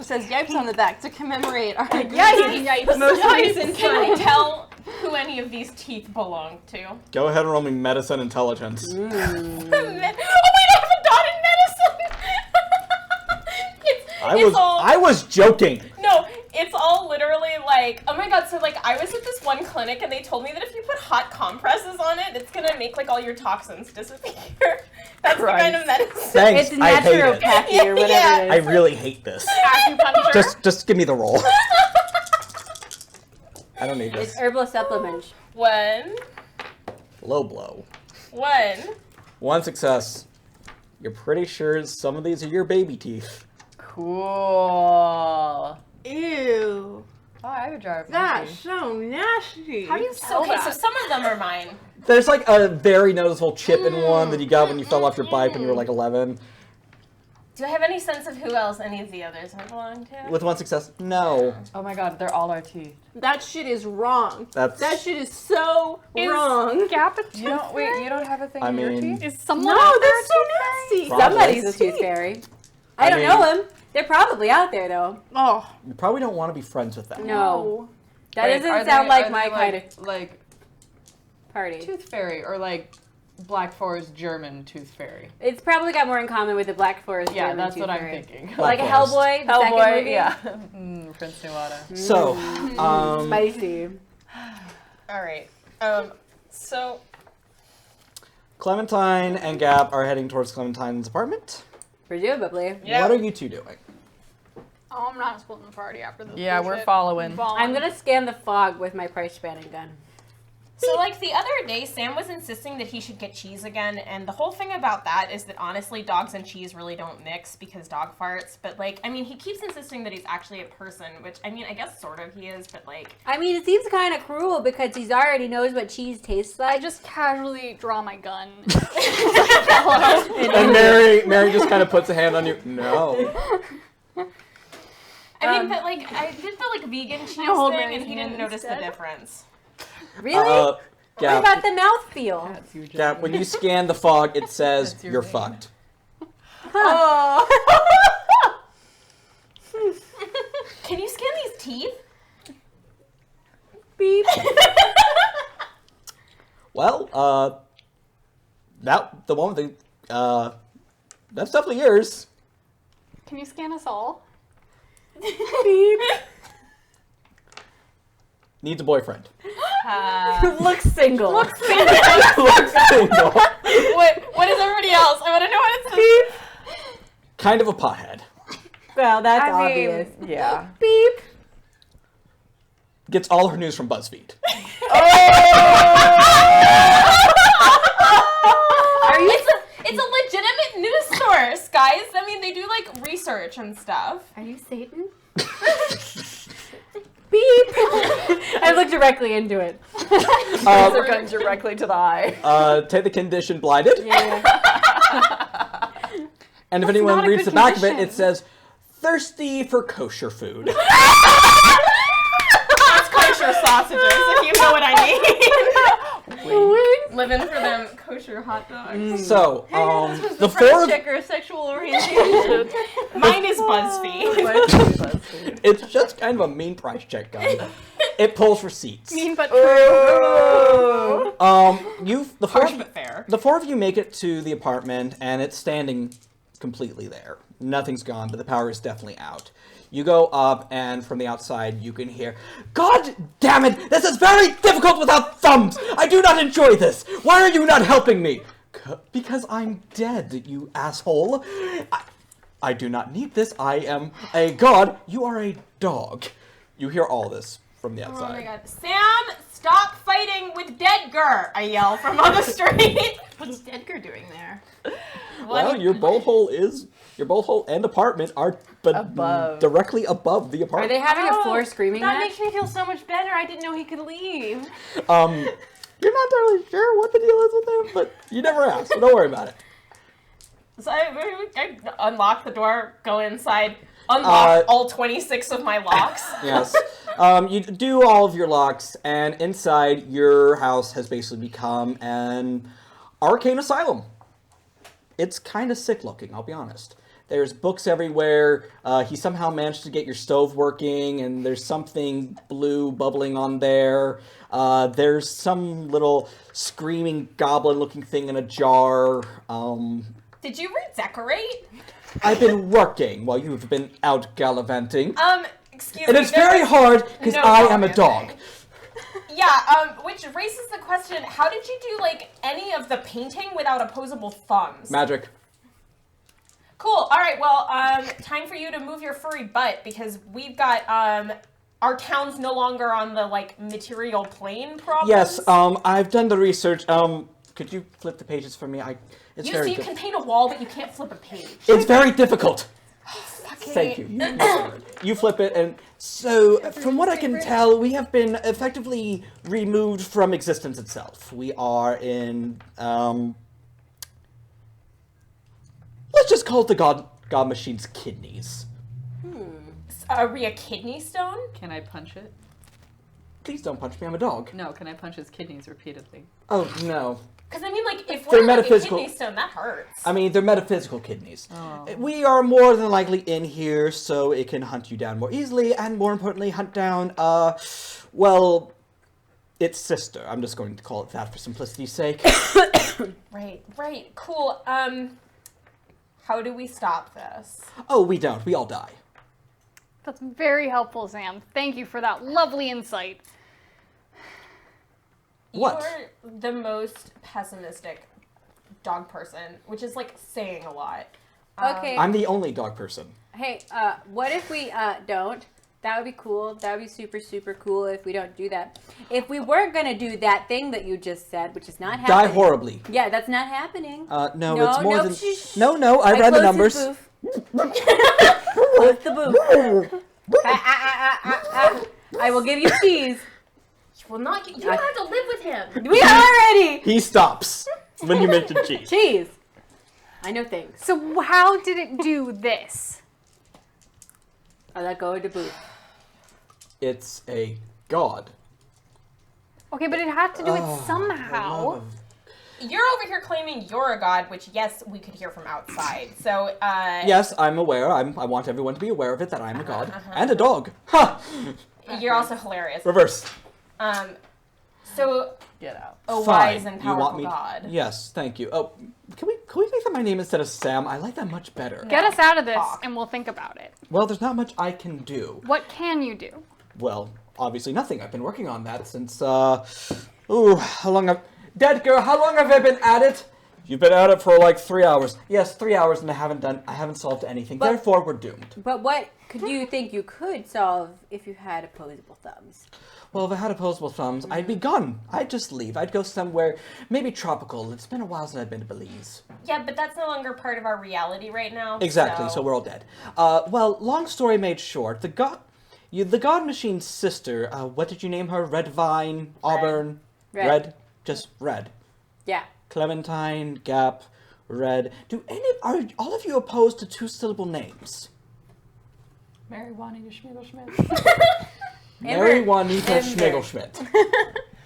It says yipes on the back to commemorate our Yikes. most recent Can we time. tell who any of these teeth belong to? Go ahead and roll me medicine intelligence. Oh wait, I have a dot in medicine! I was joking. No, it's all literally like, oh my god, so like I was at this one clinic and they told me that if you put hot compresses on it, it's gonna make like all your toxins disappear. That's That's the kind of medicine. Thanks. It's I hate it. naturopathy or whatever Yeah. it I is. really hate this. Acupuncture. Just give me the roll. I don't need It's this. herbal supplements. One. Low blow. One. Success. You're pretty sure some of these are your baby teeth. Cool. Ew. Oh, I have a jar of That's monkey. so nasty. How do you tell Okay, that? so some of them are mine. There's like a very noticeable chip in one that you got when you fell off your bike when you were like 11. Do I have any sense of who else any of the others might belong to? With 1 success, no. Oh my god, they're all our teeth. That shit is wrong. That's That shit is so wrong. Gap a tooth You don't wait. You don't have a thing I in your mean- teeth? Is someone No, out there that's so nasty. Probably. Somebody's a tooth fairy. I don't mean- know them. They're probably out there though. Oh, You probably don't want to be friends with them. No. That Wait, doesn't are sound they- like are my they kind of like party. tooth fairy or like Black Forest German tooth fairy. It's probably got more in common with the Black Forest. Yeah, German that's tooth what I'm fairy. thinking. Like a Black Forest. Hellboy, the second Hellboy, movie. yeah. Prince Nuada. So, Spicy. All right. So Clementine and Gap are heading towards Clementine's apartment. Presumably. yeah. What are you two doing? Oh, I'm not splitting the party after this. Yeah, we're bullshit. following. I'm gonna scan the fog with my price spanning gun. So, like, the other day, Sam was insisting that he should get cheese again, and the whole thing about that is that, honestly, dogs and cheese really don't mix because dog farts, but, like, I mean, he keeps insisting that he's actually a person, which, I mean, I guess sort of he is, but, like... I mean, it seems kind of cruel because he already knows what cheese tastes like. I just casually draw my gun. And Mary just kind of puts a hand on you. No. I mean, but, like, I did the, like, vegan cheese hold thing, Mary's and he didn't hand notice the instead. difference. Really? What Gap, about the mouthfeel? That's your Gap, when you scan the fog, it says That's your you're name. fucked. Oh! Can you scan these teeth? Beep. Well, the one with the, that's definitely yours. Can you scan us all? Beep. Needs a boyfriend. Looks single. Looks single. What is everybody else? I want to know what it says. Kind of a pothead. Well, that's I obvious. mean, yeah. Beep. Gets all her news from BuzzFeed. It's a legitimate news source, guys. I mean, they do, like, research and stuff. Are you Satan? Beep. I looked directly into it. Laser gun directly to the eye. Take the condition blinded. Yeah. And if anyone not a reads the good back of it, condition. it says, thirsty for kosher food. That's kosher sausages, if you know what I mean. Living for them kosher hot dogs. So, the the four of check or sexual orientation. Mine is BuzzFeed. it's just kind of a mean price check gun. It pulls receipts. Mean but true. Harsh but fair. The four of you make it to the apartment, and it's standing completely there. Nothing's gone, but the power is definitely out. You go up, and from the outside, you can hear, God damn it! This is very difficult without thumbs! I do not enjoy this! Why are you not helping me? Because I'm dead, you asshole. I do not need this. I am a god. You are a dog. You hear all this from the Oh outside. my god. Sam, stop fighting with Dedgar! I yell from on the street. What's Edgar doing there? Well, your bolt hole and apartment are Above. directly above the Are apartment. they having a floor screaming That match? makes me feel so much better. I didn't know he could leave. You're not entirely sure what the deal is with him, but you never asked, so don't worry about it. So I unlock the door, go inside, unlock all 26 of my locks. Yes. You do all of your locks, and inside, your house has basically become an arcane asylum. It's kind of sick looking, I'll be honest. There's books everywhere. He somehow managed to get your stove working, and there's something blue bubbling on there. There's some little screaming goblin-looking thing in a jar. Did you redecorate? I've been working while you've been out gallivanting. Excuse And me. it's very hard, because no I am a comment. dog. which raises the question, how did you do, like, any of the painting without opposable thumbs? Magic. Cool. All right, well, time for you to move your furry butt, because we've got, our town's no longer on the, like, material plane problems. Yes, I've done the research. Could you flip the pages for me? It's very You can paint a wall, but you can't flip a page. It's very difficult. Okay. Thank you. You flip it, and so, from what I can tell, we have been effectively removed from existence itself. We are in, let's just call it the God Machine's kidneys. Are we a kidney stone? Can I punch it? Please don't punch me, I'm a dog. No, can I punch his kidneys repeatedly? Oh, no. Because, I mean, like, if They're we're like a metaphysical. kidney stone, that hurts. I mean, they're metaphysical kidneys. Oh. We are more than likely in here so it can hunt you down more easily, and more importantly, hunt down, well, its sister. I'm just going to call it that for simplicity's sake. Right, cool. How do we stop this? Oh, we don't. We all die. That's very helpful, Sam. Thank you for that lovely insight. What? You're the most pessimistic dog person, which is, like, saying a lot. Okay. I'm the only dog person. Hey, what if we don't? That would be cool. That would be super, super cool if we don't do that. If we were gonna do that thing that you just said, which is not happening. Die horribly. Yeah, that's not happening. No, it's more than... shh. No, I ran the numbers. Close the booth. I will give you cheese. Well, not you don't have to live with him. We already He stops when you mention cheese. cheese. I know things. So how did it do this? I'll let go of the booth. It's a god. Okay, but it had to do it Oh, for somehow. love of- You're over here claiming you're a god, which, yes, we could hear from outside. So, Yes, I'm aware. I want everyone to be aware of it, that I'm a god. And a dog. Ha! you're also hilarious. Reverse. So, Get out. a Fine. wise and You want powerful me god. Yes, thank you. Oh, can we make that my name instead of Sam? I like that much better. Get us out of this, Talk. and we'll think about it. Well, there's not much I can do. What can you do? Well, obviously nothing. I've been working on that since, how long have... Dead girl, how long have I been at it? You've been at it for like 3 hours. Yes, 3 hours, and I haven't solved anything. But- Therefore, we're doomed. But what could you think you could solve if you had opposable thumbs? Well, if I had opposable thumbs, I'd be gone. I'd just leave. I'd go somewhere, maybe tropical. It's been a while since I've been to Belize. Yeah, but that's no longer part of our reality right now. Exactly, so we're all dead. Well, long story made short, the God Machine's sister, what did you name her? Red Vine, Auburn, Red. Just Red. Yeah. Clementine, Gap, Red. Are all of you opposed to two-syllable names? Mary Juanita Schmigel-Schmidt. Mary Juanita Amber. Schmigel-Schmidt.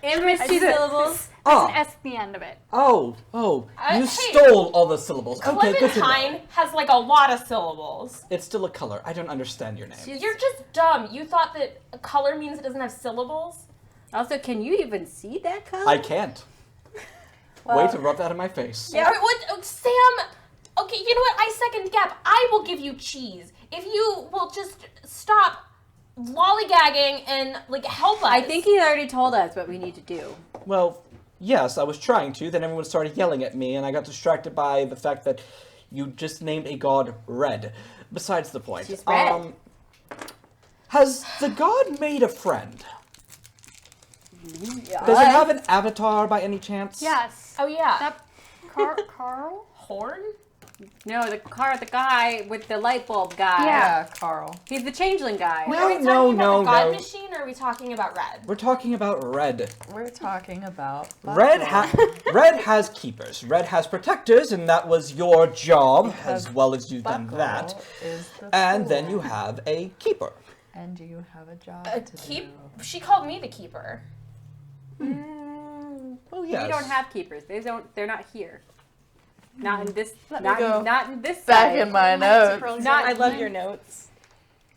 Amber's two syllables. There's Oh, an S at the end of it. you hey, stole all the syllables. Okay, good to know. Clementine has, like, a lot of syllables. It's still a color. I don't understand your name. You're just dumb. You thought that a color means it doesn't have syllables? Also, can you even see that color? I can't. Way to rub that in my face. Yeah. What, Sam? Okay, you know what? I second Gap. I will give you cheese if you will just stop lollygagging and, like, help us. I think he already told us what we need to do. Well, yes, I was trying to. Then everyone started yelling at me, and I got distracted by the fact that you just named a god Red. Besides the point. She's red. Has the god made a friend? Does it have an avatar by any chance? Yes. Oh yeah. That Carl? Horn? No, the guy with the light bulb guy. Yeah. Carl. He's the changeling guy. No, Are we talking no, about no, the God no. Machine, or are we talking about Red? We're talking about Red. We're talking about Red has keepers. Red has protectors, and that was your job, as well as you've done that. And then you have a keeper. And you have a job to Keep. do. She called me the keeper. Oh yes. We don't have keepers. They're not here. Not in this. Let me Not, go not in this Back side. in my notes. Not I love your notes.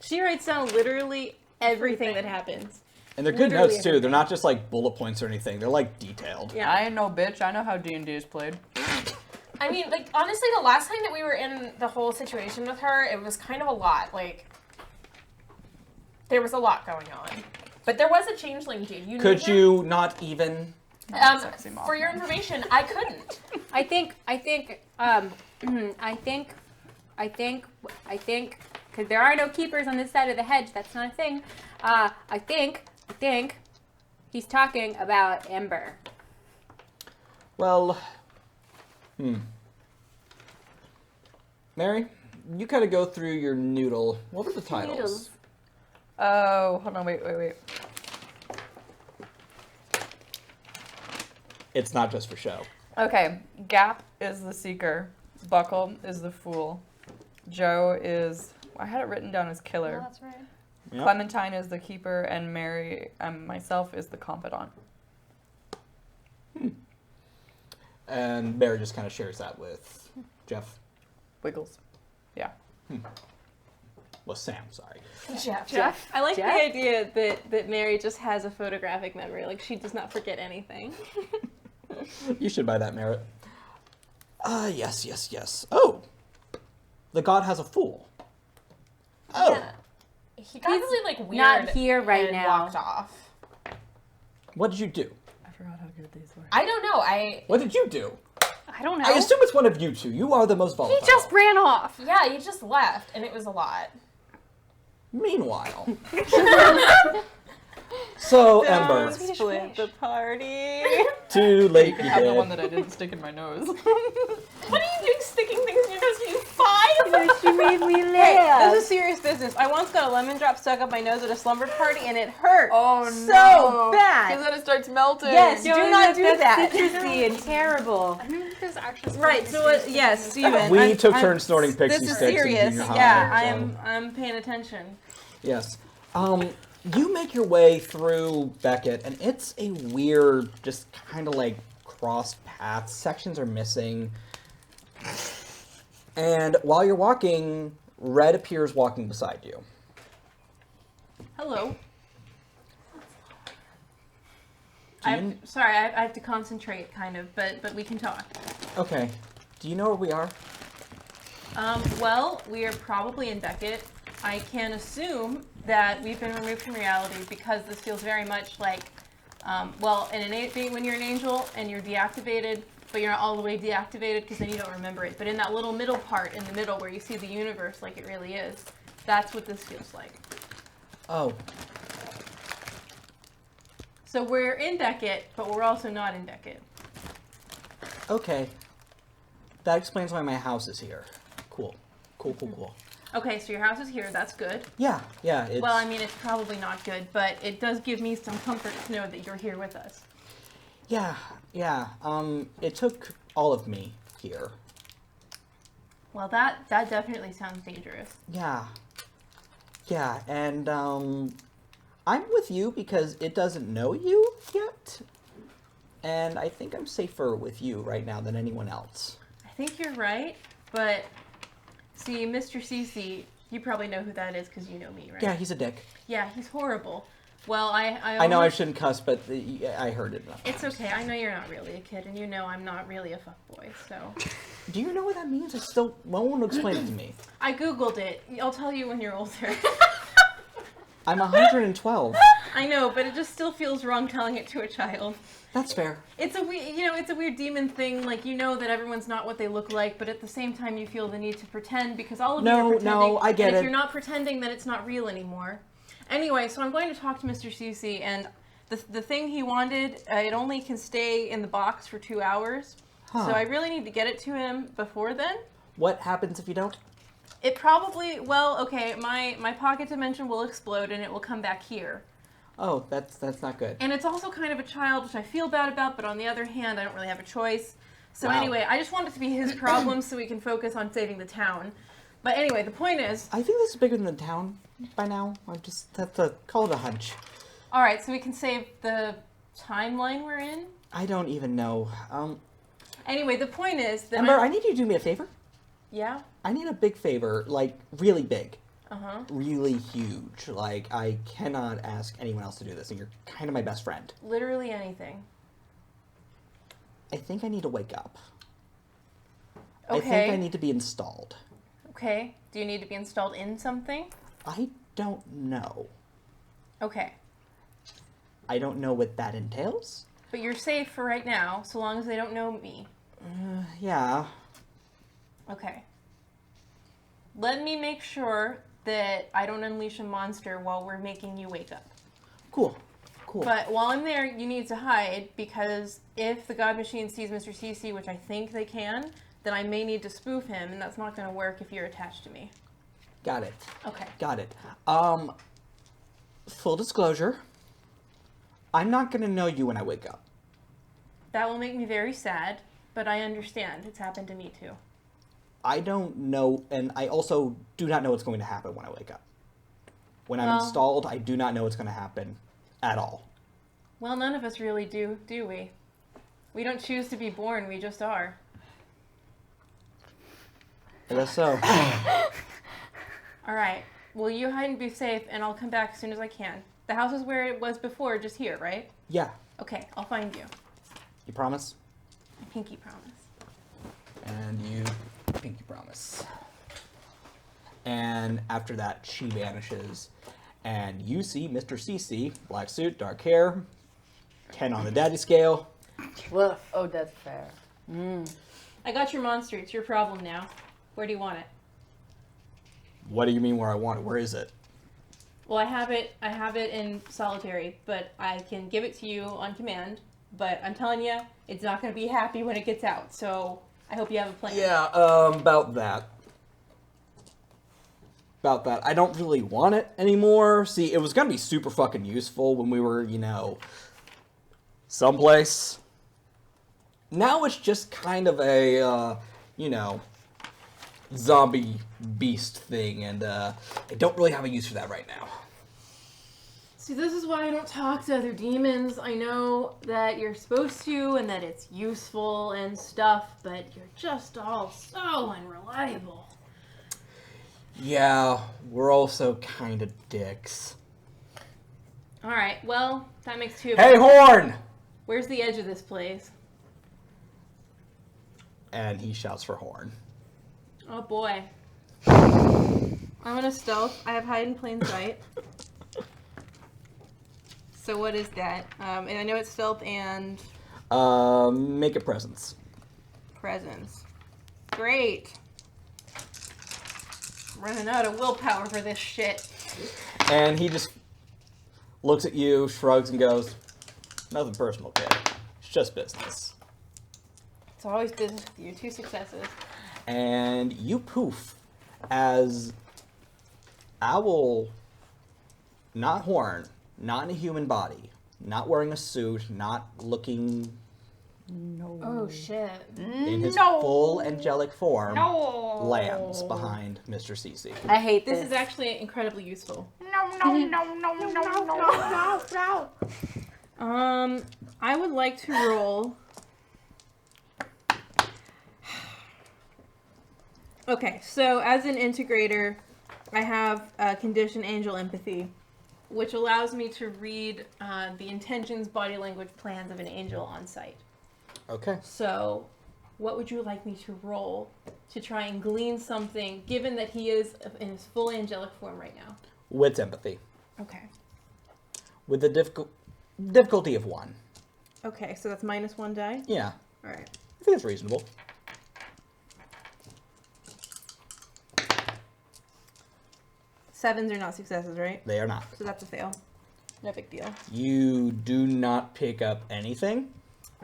She writes down literally everything that happens. And they're good Literally notes too. They're not just like bullet points or anything. They're like detailed. Yeah. I ain't no bitch. I know how D&D is played. I mean, like, honestly, the last time that we were in the whole situation with her, it was kind of a lot. Like, there was a lot going on. But there was a changeling dude. You Could knew you not even? Sexy him? For your Mothman. information, I couldn't. I think, because there are no keepers on this side of the hedge. That's not a thing. I think he's talking about Ember. Well, Mary, you kind of go through your noodle. What were the titles? Noodles. Oh, hold on, wait. It's not just for show. Okay, Gap is the seeker. Buckle is the fool. Joe is, I had it written down as killer. That's right. Yep. Clementine is the keeper, and Mary, myself, is the confidant. And Mary just kind of shares that with Jeff. Wiggles. Yeah. Well, Sam, sorry. Jeff. I like Jeff? the idea that Mary just has a photographic memory. Like, she does not forget anything. You should buy that, Merritt. Yes. Oh! The god has a fool. Oh! Yeah. He got really like weird. not here right and now. Walked off. What did you do? I forgot how good these were. I don't know. What did you do? I don't know. I assume it's one of you two. You are the most volatile. he just ran off. Yeah, you just left, and it was a lot. Meanwhile. So, Ember. Split the party. Too late, You can you have the did. one that I didn't stick in my nose. What are you doing sticking things in your nose? You five? She made me Hey, laugh. this is serious business. I once got a lemon drop stuck up my nose at a slumber party, and it hurt Oh, so no. bad. Because then it starts melting. Yes, do not do That's that. citrusy and terrible. I think there's actually Right. So yes, Steven. We took turns snorting pixie This is sticks in serious. junior high, Yeah, so- I'm paying attention. Yes. You make your way through Beckett, and it's a weird, just kind of like cross paths. Sections are missing. And while you're walking, Red appears walking beside you. Hello. Do you- Sorry, I have to concentrate, kind of, but we can talk. Okay. Do you know where we are? Well, we are probably in Beckett. I can assume that we've been removed from reality because this feels very much like, when you're an angel and you're deactivated, but you're not all the way deactivated because then you don't remember it. But in that little middle part in the middle where you see the universe like it really is, that's what this feels like. Oh. So we're in Beckett, but we're also not in Beckett. Okay. That explains why my house is here. Cool. Cool. Okay, so your house is here. That's good. Yeah. It's, Well, I mean, it's probably not good, but it does give me some comfort to know that you're here with us. Yeah. It took all of me here. Well, that definitely sounds dangerous. Yeah, and I'm with you because it doesn't know you yet, and I think I'm safer with you right now than anyone else. I think you're right, but see, Mr. Cece, you probably know who that is because you know me, right? Yeah, he's a dick. Yeah, he's horrible. Well, I know I shouldn't cuss, but I heard it enough It's times. okay. I know you're not really a kid, and you know I'm not really a fuckboy, so. Do you know what that means? I still won't explain it to me. I googled it. I'll tell you when you're older. I'm 112. I know, but it just still feels wrong telling it to a child. That's fair. It's a weird demon thing. Like, you know that everyone's not what they look like, but at the same time you feel the need to pretend because all of you are pretending. No, I get and if it. you're not pretending, then it's not real anymore. Anyway, so I'm going to talk to Mr. Cece, and the thing he wanted, it only can stay in the box for 2 hours. Huh. So I really need to get it to him before then. What happens if you don't? It probably, my pocket dimension will explode and it will come back here. Oh, that's not good. And it's also kind of a child, which I feel bad about, but on the other hand, I don't really have a choice. So Wow. anyway, I just want it to be his problem so we can focus on saving the town. But anyway, the point is, I think this is bigger than the town by now. I just have to call it a hunch. all right, so we can save the timeline we're in. I don't even know. Anyway, the point is that Ember, I need you to do me a favor. yeah, I need a big favor, like really big, uh-huh. really huge. Like I cannot ask anyone else to do this, and you're kind of my best friend. Literally anything. I think I need to wake up. Okay. I think I need to be installed. Okay. Do you need to be installed in something? I don't know. Okay. I don't know what that entails. But you're safe for right now, so long as they don't know me. Yeah. Okay. Let me make sure that I don't unleash a monster while we're making you wake up. Cool. Cool. But while I'm there, you need to hide, because if the God Machine sees Mr. CC, which I think they can, then I may need to spoof him, and that's not going to work if you're attached to me. Got it. Okay. Got it. Full disclosure, I'm not gonna know you when I wake up. That will make me very sad, but I understand. It's happened to me too. I don't know, and I also do not know what's going to happen when I wake up. When I'm installed, I do not know what's going to happen at all. Well, none of us really do we? We don't choose to be born, we just are. I guess so. Alright, well, you hide and be safe, and I'll come back as soon as I can. The house is where it was before, just here, right? Yeah. Okay, I'll find you. You promise? I pinky promise. And you pinky promise. And after that, she vanishes. And you see Mr. CC, black suit, dark hair, 10 on the daddy scale. Woof. Oh, that's fair. I got your monster. It's your problem now. Where do you want it? What do you mean where I want it? Where is it? Well, I have it in solitary, but I can give it to you on command. But I'm telling you, it's not going to be happy when it gets out. So I hope you have a plan. Yeah, about that. I don't really want it anymore. See, it was gonna be super fucking useful when we were, someplace. Now it's just kind of a, zombie beast thing, and I don't really have a use for that right now. See, this is why I don't talk to other demons. I know that you're supposed to and that it's useful and stuff, but you're just all so unreliable. Yeah, we're also kind of dicks. Alright, well, that makes two of Hey, us. Horn! Where's the edge of this place? And he shouts for Horn. Oh boy. I'm gonna stealth. I have hide in plain sight. So what is that? And I know it's stealth and Make a presence. presence. Great. I'm running out of willpower for this shit. And he just looks at you, shrugs, and goes, nothing personal, kid. It's just business. It's always business with you. 2 successes. And you poof as Owl, not Horn, not in a human body, not wearing a suit, not looking Oh shit. in his full angelic form, lands behind Mr. CC. I hate This this. is actually incredibly useful. I would like to roll. Okay, so as an integrator, I have condition angel empathy, which allows me to read the intentions, body language, plans of an angel on site. Okay. So, what would you like me to roll to try and glean something, given that he is in his full angelic form right now? Wits empathy. Okay. With the difficulty of 1. Okay, so that's -1 die? Yeah. Alright. I think it's reasonable. Sevens are not successes, right? They are not. So that's a fail. No big deal. You do not pick up anything.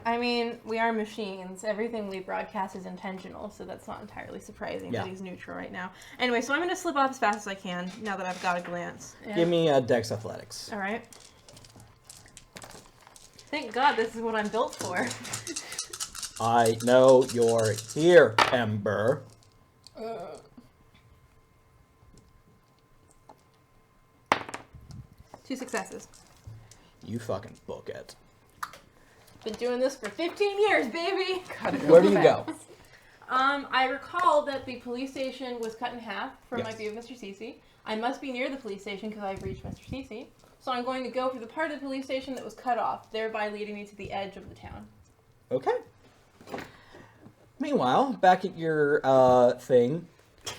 I mean, we are machines. Everything we broadcast is intentional, so that's not entirely surprising Yeah. that he's neutral right now. Anyway, so I'm going to slip off as fast as I can, now that I've got a glance. Yeah. Give me Dex Athletics. Alright. Thank God this is what I'm built for. I know you're here, Ember. 2 successes. You fucking book it. Been doing this for 15 years, baby! Where do you go? I recall that the police station was cut in half from my Yes. view of Mr. Cece. I must be near the police station because I've reached Mr. Cece. So I'm going to go for the part of the police station that was cut off, thereby leading me to the edge of the town. Okay. Meanwhile, back at your thing,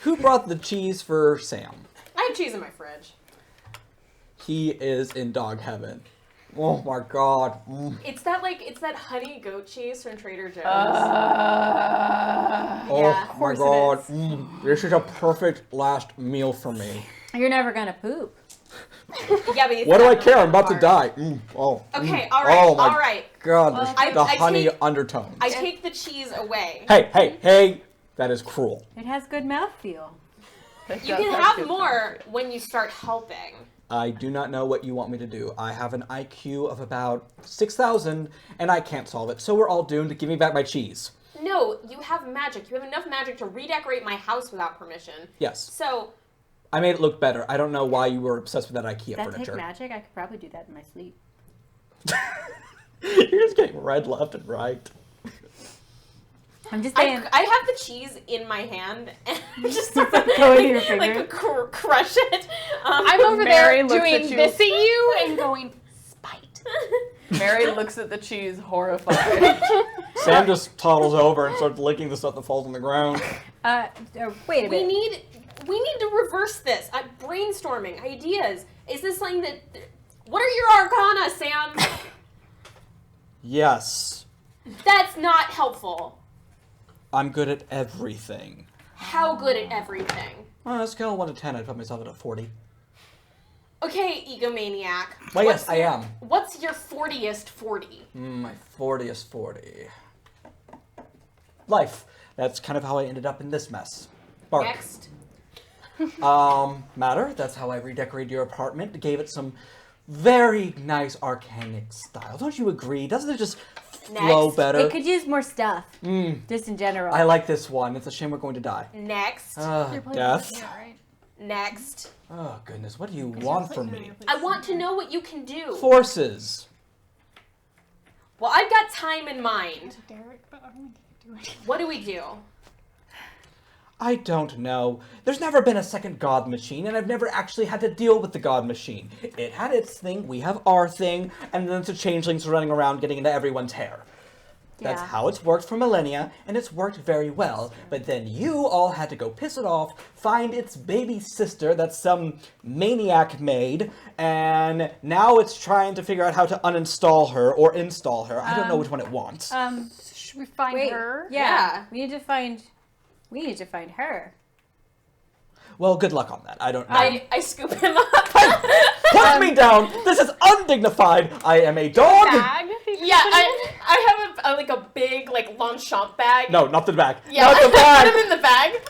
who brought the cheese for Sam? I have cheese in my fridge. He is in dog heaven. Oh my god. It's that honey goat cheese from Trader Joe's. Oh Yeah, of my course it god. is. This is a perfect last meal for me. You're never gonna poop. Yeah, but What do I care? I'm about to die. Okay, all right, Oh my all right. god, there's I- the I honey take- undertones. I take the cheese away. Hey, that is cruel. It has good mouthfeel. You can have more when you start helping. I do not know what you want me to do. I have an IQ of about 6,000, and I can't solve it, so we're all doomed to give me back my cheese. No, you have magic. You have enough magic to redecorate my house without permission. Yes. So, I made it look better. I don't know why you were obsessed with that IKEA That take furniture. magic? I could probably do that in my sleep. You're just getting red left and right. I'm just saying. I have the cheese in my hand and just Go into your finger. like crush it. I'm over Mary there looks doing at you. this at you and going, spite. Mary looks at the cheese horrified. Sam just toddles over and starts licking the stuff that falls on the ground. Wait a we minute. need to reverse this. I'm brainstorming ideas. Is this something that? What are your arcana, Sam? Yes. That's not helpful. I'm good at everything. How good at everything? On a scale of 1 to 10, I'd put myself at a 40. Okay, egomaniac. Well, yes, I am. What's your 40th 40? My 40th 40. Life. That's kind of how I ended up in this mess. Bark. Next. Matter. That's how I redecorated your apartment. Gave it some very nice arcanic style. Don't you agree? Doesn't it just flow Next. better? It could use more stuff. Just in general. I like this one. It's a shame we're going to die. Next. Death. Right? Next. Oh, goodness. What do you want from me? I want to know what you can do. Forces. Well, I've got time in mind. Derek, but I don't think I can do it. What do we do? I don't know. There's never been a second God Machine, and I've never actually had to deal with the God Machine. It had its thing, we have our thing, and then it's a changelings running around getting into everyone's hair. That's Yeah. how it's worked for millennia, and it's worked very well. But then you all had to go piss it off, find its baby sister that some maniac made, and now it's trying to figure out how to uninstall her or install her. I don't know which one it wants. Should we find Wait. her? Yeah. We need to find her. Well, good luck on that. I don't know. I scoop him up. Put me down! This is undignified! I am a dog! Bag? Yeah, I have a big Longchamp bag. No, not the bag. Yeah, Not the I put bag! him in the bag.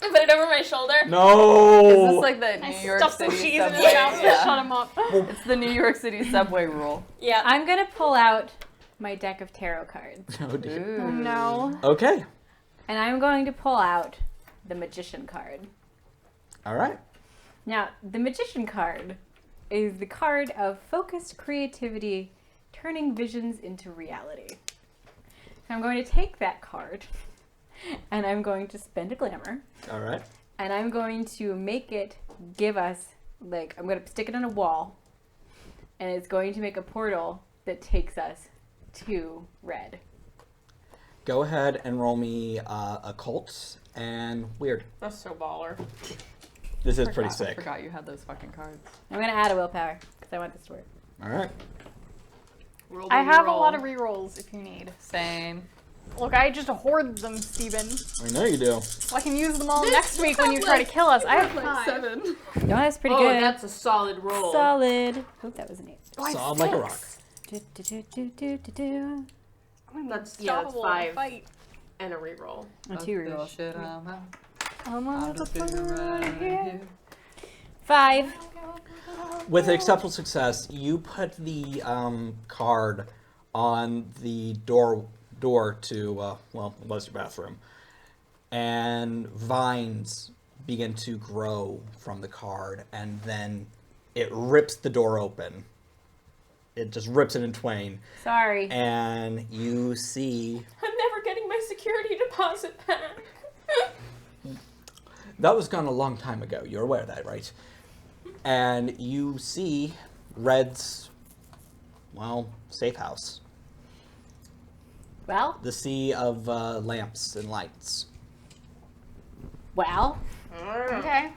I put it over my shoulder. No! Is this like the New I York stuffed some City cheese in his subway? mouth and Yeah. shut him up. It's the New York City subway rule. Yeah. I'm gonna pull out my deck of tarot cards. Oh, dear. Oh no. Okay. And I'm going to pull out the Magician card. All right. Now, the Magician card is the card of focused creativity, turning visions into reality. So I'm going to take that card, and I'm going to spend a glamour, All right. and I'm going to make it give us, I'm going to stick it on a wall, and it's going to make a portal that takes us to red. Go ahead and roll me occult and weird. That's so baller. This is pretty I sick. forgot you had those fucking cards. I'm going to add a willpower, because I want this to work. All right. I have a lot of rerolls if you need. Same. Look, I just hoard them, Steven. I know you do. So I can use them all next week when you try to kill us. I have 5. 7. No, that's pretty Oh, good. that's a solid roll. Solid. Oh, that was an 8. Solid like a rock. Do. That's Unstoppable in a 5 fight. and a reroll. A 2 reroll. Shit, I'm out. I'm I'm on just the feeling right here. 5. With acceptable success, you put the card on the door to well, it was your bathroom, and vines begin to grow from the card, and then it rips the door open. It just rips it in twain, Sorry. and you see I'm never getting my security deposit back. that was gone a long time ago. You're aware of that, right? And you see Red's, well, safe house. Well, The sea of lamps and lights. well. Okay.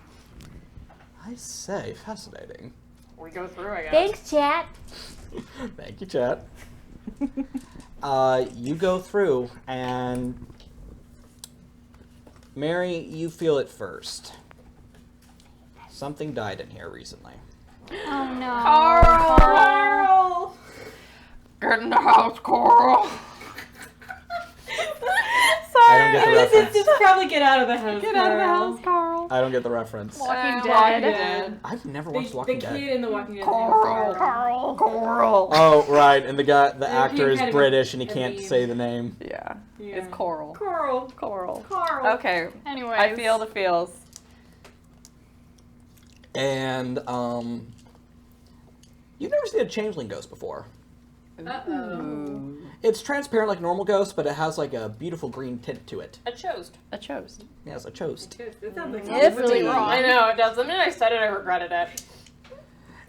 I say, fascinating. we go through, I guess. Thanks, chat. Thank you, chat. You go through, and Mary, you feel it first. Something died in here recently. Oh no. Carl! Get in the house, Carl! I don't get the reference. Just probably get out of the house. Get out of the house, Carl. I don't get the reference. Walking Walking Dead. Dead. I've never The, watched the Walking kid Dead. in the Walking Dead. Carl. Carl. Carl. Oh, right, and the actor is kind of British, and he a can't meme. say the name. Yeah. Yeah. It's Coral. Carl. Coral. Carl. Okay. Anyways. I feel the feels. And you've never seen a changeling ghost before. Uh-oh. It's transparent like normal ghosts, but it has like a beautiful green tint to it. A chosen. A chose. Yes, a chost. That sounds like It's really wrong. I know, it does. The minute I said it, I regretted it.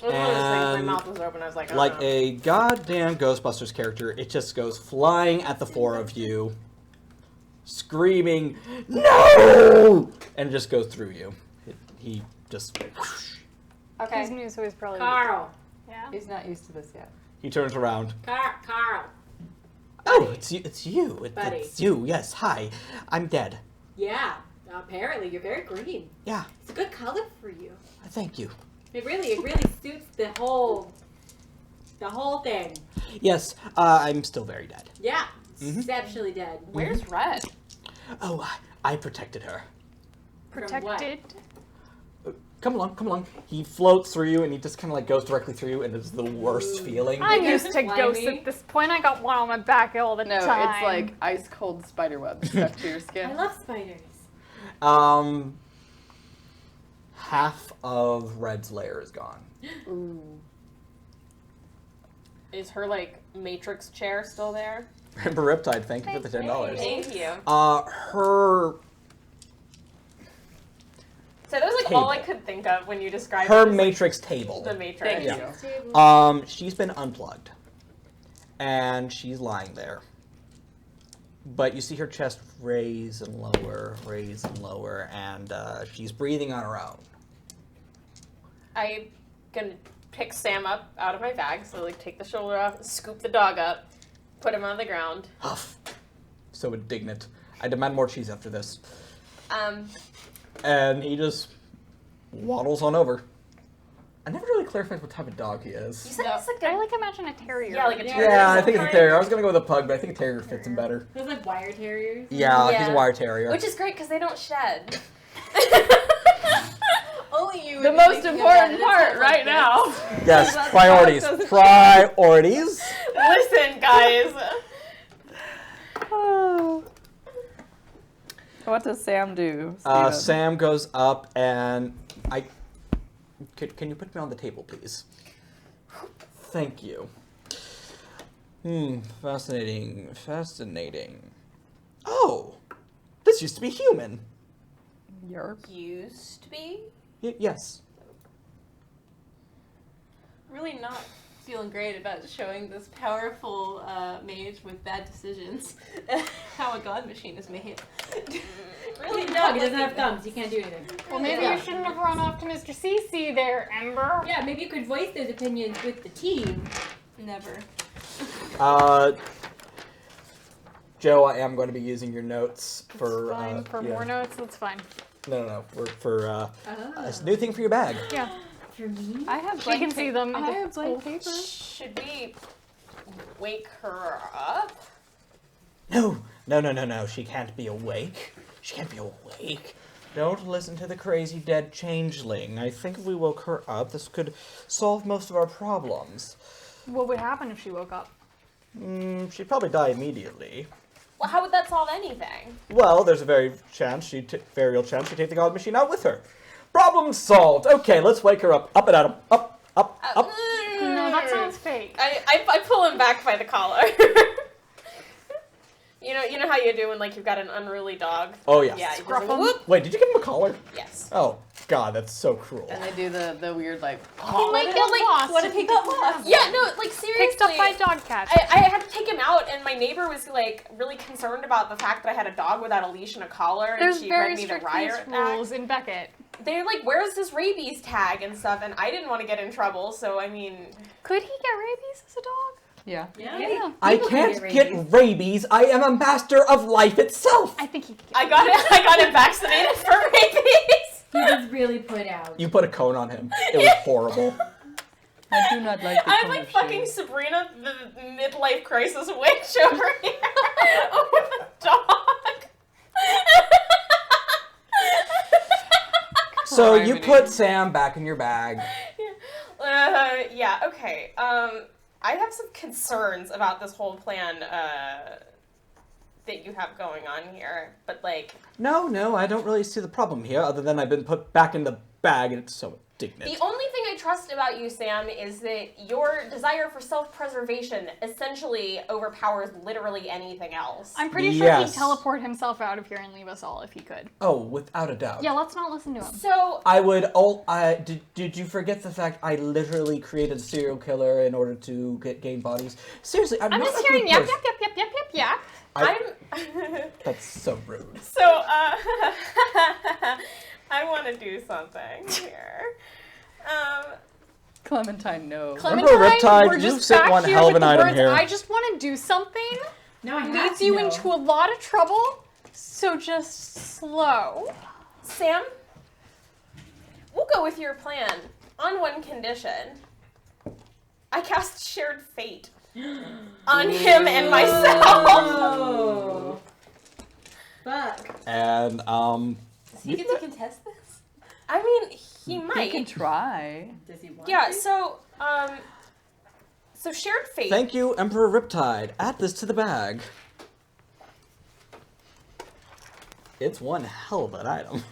It was one of those things, my And mouth was open, I was like, oh, Like no. a goddamn Ghostbusters character, it just goes flying at the four of you, screaming, "No!" and just goes through you. He just, whoosh. He's Okay. new, so he's probably. Carl. Yeah. He's not used to this yet. He turns around. Carl. Oh, it's you. It's you. Buddy. It's you. Yes. Hi. I'm dead. Yeah. Apparently, you're very green. Yeah. It's a good color for you. Thank you. It really suits the whole thing. Yes. I'm still very dead. Yeah. Mhm. Exceptionally dead. Where's Red? Oh, I protected her. Protected. Come along. Come along. He floats through you, and he just kind of like goes directly through you, and it's the worst feeling. I'm They're used to ghosts slimy. at this point. I got one on my back all the No, time. it's like ice cold spider webs stuck to your I skin. love spiders. Half of Red's lair is gone. Ooh. Is her, like, Matrix chair still there? Remember Riptide, thank you for the $10. Thank you. Her So that was, like, all I could think of when you described her it as, Matrix table. the Matrix. Thank Yeah. you. She's been unplugged. And she's lying there. But you see her chest raise and lower, and she's breathing on her own. I'm gonna pick Sam up out of my bag, so like take the shoulder off, scoop the dog up, put him on the ground. Huff. So indignant. I demand more cheese after this. Um, And he just waddles on over. I never really clarified what type of dog he you is. said No, it's like I a, like imagine a terrier. yeah, like a terrier. Yeah, I of think some it's a kind. terrier. I was gonna go with a pug, but I think a terrier fits him better. Those like wire terriers. Yeah, he's a Yeah. wire terrier. Which is great because they don't shed. Only you. The would be most thinking about important it. It part sounds right like now. Yes, That's priorities. how it doesn't- Priorities. Listen, guys. Oh. What does Sam do? Steven? Sam goes up and can you put me on the table, please? Thank you. Fascinating. Oh, this used to be human. Yerp. Used to be. Yes. Really not feeling great about showing this powerful mage with bad decisions how a god machine is made. Really No, not. he doesn't have liking thumbs. He can't do anything. Well, maybe you shouldn't have run off to Mr. CC there, Ember. Yeah, maybe you could voice those opinions with the team. Never. Joe, I am going to be using your notes for Fine. For yeah. more notes, that's fine. No. For a new thing for your bag. Yeah. For me? I have She blank can see them. I have blank paper. Should we wake her up? No. She can't be awake. Don't listen to the crazy dead changeling. I think if we woke her up, this could solve most of our problems. What would happen if she woke up? She'd probably die immediately. Well, how would that solve anything? Well, there's a very real chance she'd take the god machine out with her. Problem solved. Okay, let's wake her up. Up and at him. Up. No, that sounds fake. I pull him back by the collar. You know how you do when like you've got an unruly dog. Oh yeah. Yeah. You just Scruff like, him. whoop. Wait, did you give him a collar? Yes. Oh God, that's so cruel. And they do the weird like. He might get lost. What if he got lost? Yeah. No. Like seriously. Picked up by dog catch. I had to take him out, and my neighbor was like really concerned about the fact that I had a dog without a leash and a collar, There's and she very read me the strict riot leash act. rules in Beckett. they're like, where's this rabies tag and stuff, and I didn't want to get in trouble, so I mean... Could he get rabies as a dog? Yeah. Yeah. I can't get rabies. I am a master of life itself. I think he could get I got it vaccinated for rabies! He was really put out. You put a cone on him. It was horrible. I do not like the I'm cone like of fucking shade. Sabrina, the midlife crisis witch over here with a dog. So you Criminy. put Sam back in your bag. Yeah, okay. I have some concerns about this whole plan that you have going on here, but like... No, I don't really see the problem here, other than I've been put back in the bag and it's so indignant. The only thing I trust about you, Sam, is that your desire for self-preservation essentially overpowers literally anything else. I'm pretty sure Yes. he'd teleport himself out of here and leave us all if he could. Oh, without a doubt. Yeah, let's not listen to him. So, I would. Did you forget the fact I literally created a serial killer in order to gain bodies? Seriously, I'm I'm not just a hearing good yep, person. yep, yep, yep, yep, yep, yep. I'm... That's so rude. So, I want to do something here. Clementine, no. Remember Riptide? we're You just sent back one here hell of with an the item words, here. I just want to do something. No, I have Leads to you know. into a lot of trouble, so just slow. Sam, we'll go with your plan on one condition. I cast Shared Fate on him and myself. Oh. Fuck. And Does he get to contest this? I mean, he You might. can try. Does he want Yeah, to? so Shared Fate. thank you, Emperor Riptide. Add this to the bag. It's one hell of an item.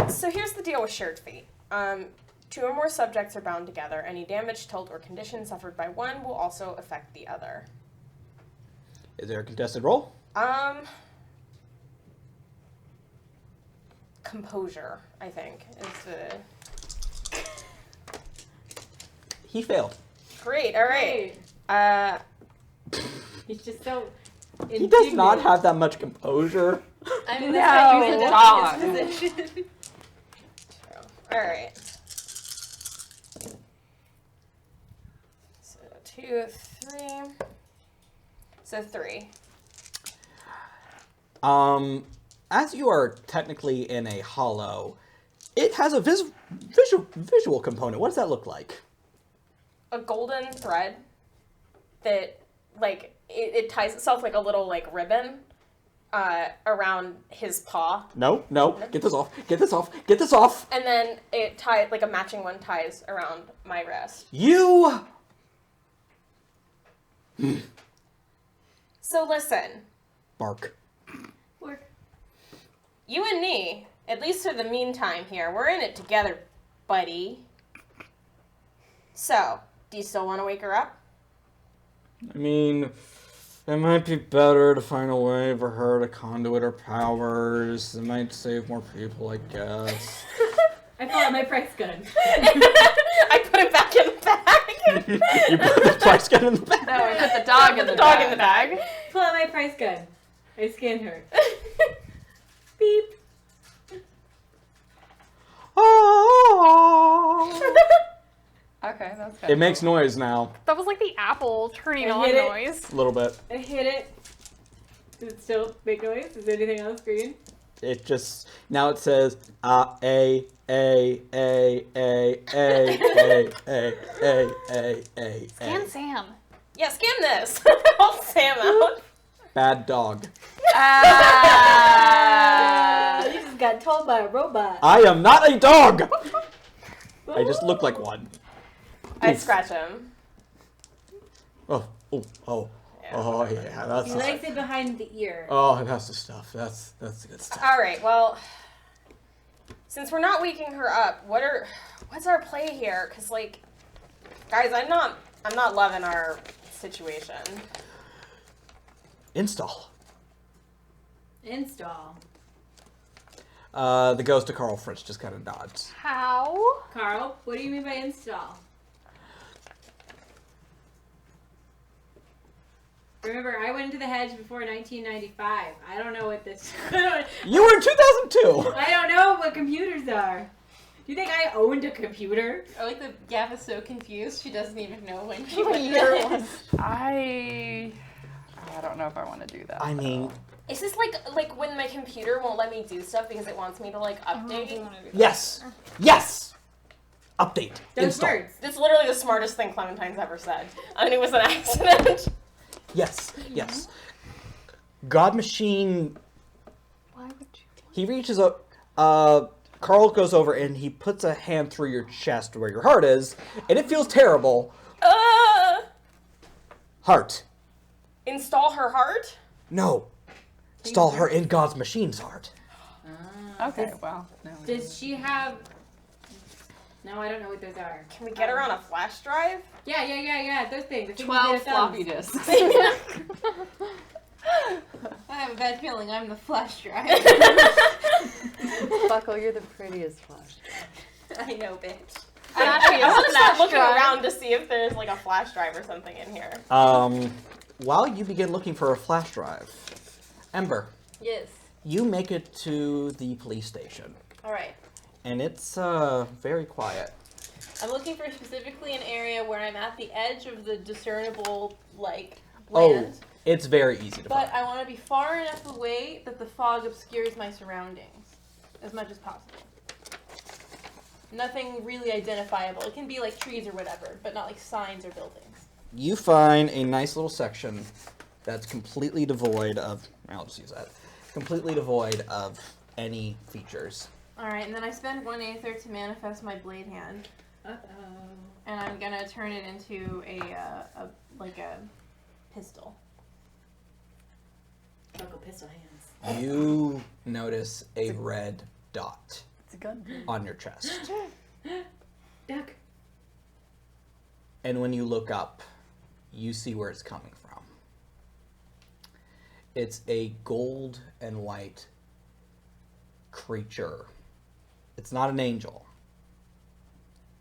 So here's the deal with Shared Fate. Two or more subjects are bound together. Any damage, tilt, or condition suffered by one will also affect the other. Is there a contested roll? Composure, I think, is the... He failed. Great, alright. He's just so. He does not have that much composure. I mean, that's why he's dog. in his position. Alright. So 2, 3. So 3. As you are technically in a hollow, it has a visual component. What does that look like? A golden thread that, like, it ties itself like a little, like, ribbon around his paw. No, get this off, get this off, get this off! And then it ties, like, a matching one ties around my wrist. You! So listen, Bark. Work. you and me, at least for the meantime here, we're in it together, buddy. So, do you still want to wake her up? I mean, it might be better to find a way for her to conduit her powers. It might save more people, I guess. I pull out my price gun. I put it back in the bag. You put the price gun in the bag. No, we put the dog in the dog bag. in the bag. Pull out my price gun. I scan her. Beep. Oh. Okay, that's good. It makes noise now, That was like the apple turning I on hit it. noise. a little bit. I hit it. Does it still make noise? Is there anything on the screen? It just, now it says, A. Scan Sam. Yeah, scan this. Hold Sam out. Bad dog. You just got told by a robot. I am not a dog! I just look like one. I scratch him. Oh, yeah, that's He the likes it behind the ear. Oh, that's the stuff. That's the good stuff. All right. Well, since we're not waking her up, what's our play here? Cause like, guys, I'm not loving our situation. Install. Install. The ghost of Carl Fritz just kind of nods. How? Carl, what do you mean by install? Remember, I went into the hedge before 1995. I don't know what this. You were in 2002. I don't know what computers are. Do you think I owned a computer? I like that Gav is so confused she doesn't even know when she What went year to the was I don't know if I want to do that. I mean, Is this like when my computer won't let me do stuff because it wants me to like update? yes. Yes. Update. Those Install. words. It's literally the smartest thing Clementine's ever said. I mean, it was an accident. Yes. Yes. God Machine. Why would you? He reaches up. Carl goes over and he puts a hand through your chest where your heart is, and it feels terrible. Heart. Install her heart? No. Install her in God's machine's heart. Okay, well, no. Does she have? No, I don't know what those are. Can we get her on a flash drive? Yeah. Those things. The things 12 with the thumbs. floppy disks. I have a bad feeling I'm the flash drive. Buckle, you're the prettiest flash. I know, bitch. I want to start looking drive. around to see if there's like a flash drive or something in here. While you begin looking for a flash drive, Ember, Yes. you make it to the police station, All right. and it's very quiet. I'm looking for specifically an area where I'm at the edge of the discernible, like, Oh, land. it's very easy to But find. I want to be far enough away that the fog obscures my surroundings as much as possible. Nothing really identifiable. It can be like trees or whatever, but not like signs or buildings. You find a nice little section that's completely devoid of. I'll just use that. Completely devoid of any features. All right, and then I spend 1/8 to manifest my blade hand, and I'm gonna turn it into a pistol. Buckle pistol hands. You notice a red dot It's a gun. on your chest. Duck. And when you look up, you see where it's coming from. It's a gold and white creature. It's not an angel.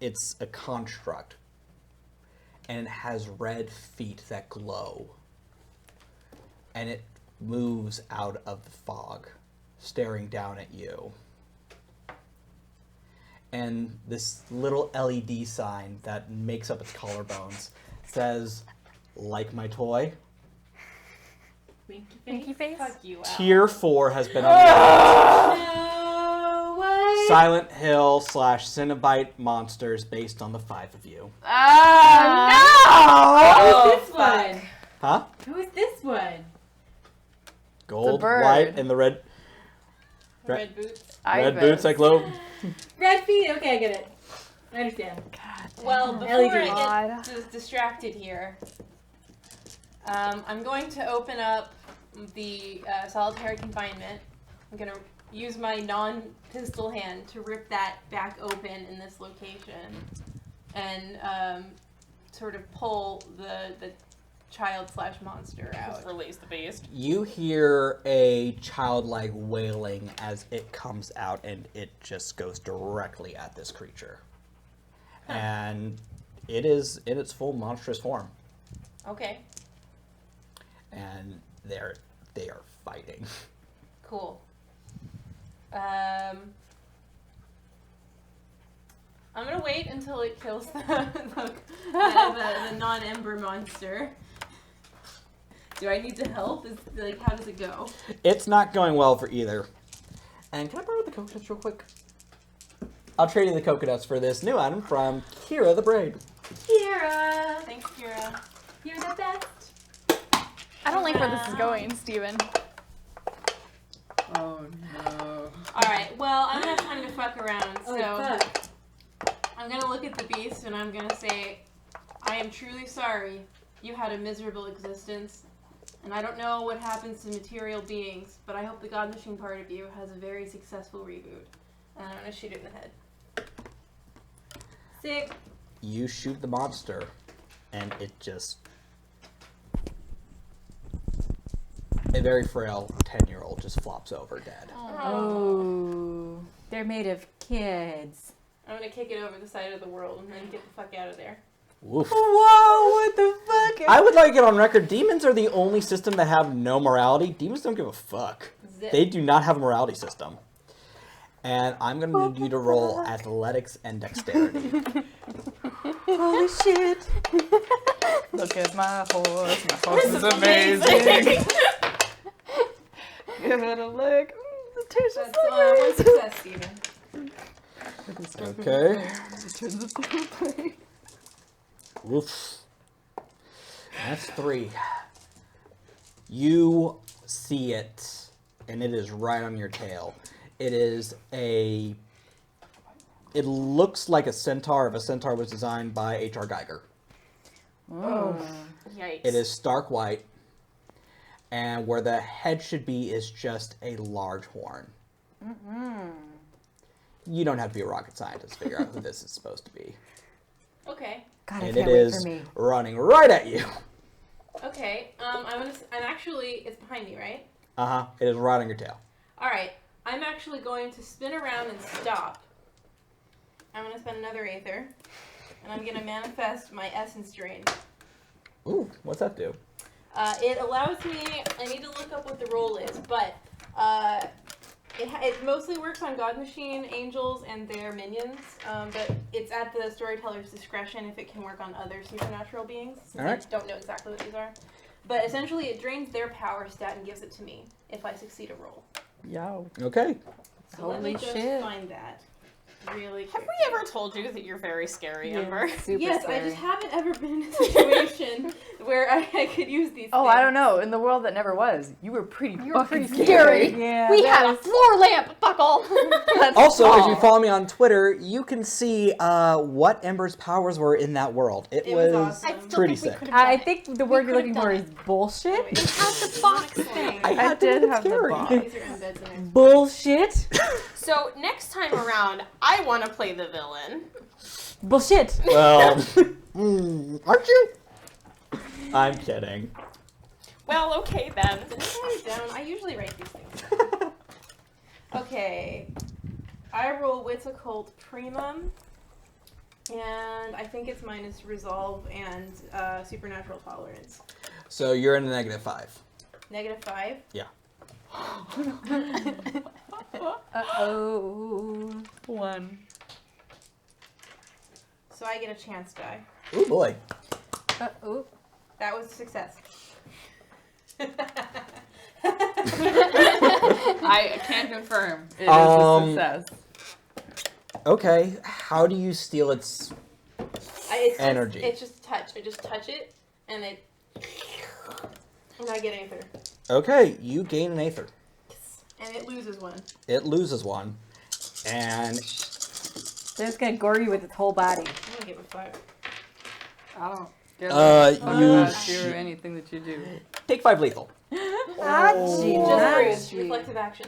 It's a construct. And it has red feet that glow. And it moves out of the fog, staring down at you. And this little LED sign that makes up its collarbones says, "Like my toy." Winky face. Fuck you, Al. Tier 4 has been unlocked. No, what? Silent Hill / Cinnabite monsters based on the 5 of you. Who's this one? Huh? Who is this one? Gold, bird. white, and the red Red boots. red boots that glow. Red feet. Okay, I get it. I understand. Well, before LED. I get distracted here, I'm going to open up the solitary confinement. I'm going to use my non-pistol hand to rip that back open in this location and sort of pull the child / monster out. Just release the beast. You hear a childlike wailing as it comes out, and it just goes directly at this creature. And it is in its full monstrous form. Okay, And they are fighting. cool. I'm gonna wait until it kills the non-ember monster. Do I need to help? How does it go? It's not going well for either. And can I borrow the coconuts real quick? I'll trade you the coconuts for this new item from Kira the Braid. Kira. Thanks, Kira. You're the best. I don't like where this is going, Steven. Oh no. Alright, well, I don't have time to fuck around, Oh, so fuck. I'm gonna look at the beast and I'm gonna say, I am truly sorry you had a miserable existence, and I don't know what happens to material beings, but I hope the God Machine part of you has a very successful reboot. And I'm gonna shoot it in the head. Sick. You shoot the monster, and it just... A very frail 10-year-old just flops over dead. Oh. They're made of kids. I'm gonna kick it over the side of the world and then get the fuck out of there. Woof. Whoa, what the fuck? I would like it on record. Demons are the only system that have no morality. Demons don't give a fuck. Zip. They do not have a morality system. And I'm going to need you to roll athletics and dexterity. Holy shit. Look at my horse. My horse is amazing. Give it a lick. The taste is That's one success, Steven. Okay. Oof. That's 3. You see it, and it is right on your tail. It is a... It looks like a centaur if a centaur was designed by H.R. Geiger. Oh, yikes. It is stark white, and where the head should be is just a large horn. You don't have to be a rocket scientist to figure out who this is supposed to be. Okay. God, I And can't it wait is for me. running right at you. Okay. I'm actually. It's behind me, right? Uh-huh. It is right on your tail. All right. I'm actually going to spin around and stop. I'm going to spend another Aether, and I'm going to manifest my Essence Drain. Ooh, what's that do? It allows me. I need to look up what the roll is, but it mostly works on God Machine, angels, and their minions. But it's at the storyteller's discretion if it can work on other supernatural beings. Since Alright. I don't know exactly what these are. But essentially, it drains their power stat and gives it to me if I succeed a roll. Yo. Okay. So let me Holy just shit. find that really Have quick. we ever told you that you're very scary, Ember? Super Yes, scary. I just haven't ever been in a situation where I could use these Oh, things. I don't know. In the world that never was, you were pretty You were fucking pretty scary. Yeah. We that had a was- floor lamp, buckle. Also, if you follow me on Twitter, you can see what Ember's powers were in that world. It, It was was awesome. I still pretty think we sick. could have I done it. think the word you're could've looking for done is bullshit. It has the box thing. I I had to did make it have the scary. box. These are embeds in there. Bullshit. So next time around, I want to play the villain. Bullshit. Well, aren't you? I'm kidding. Well, okay then. Did I write it down? I usually write these things. Okay. I roll Wits Occult Primum. And I think it's minus Resolve and Supernatural Tolerance. So you're in a -5. -5. Yeah. Uh-oh. 1. So I get a chance die. Oh boy. Uh-oh. That was a success. I can confirm. It is a success. Okay. How do you steal its? Energy. It's just touch. I just touch it, and I get Aether. Okay, you gain an Aether. And it loses one. It loses one, and They're just gonna gore you with its whole body. I don't give a fuck. I don't. Get you do anything that you do. take 5 lethal. Just bruise. Reflective action.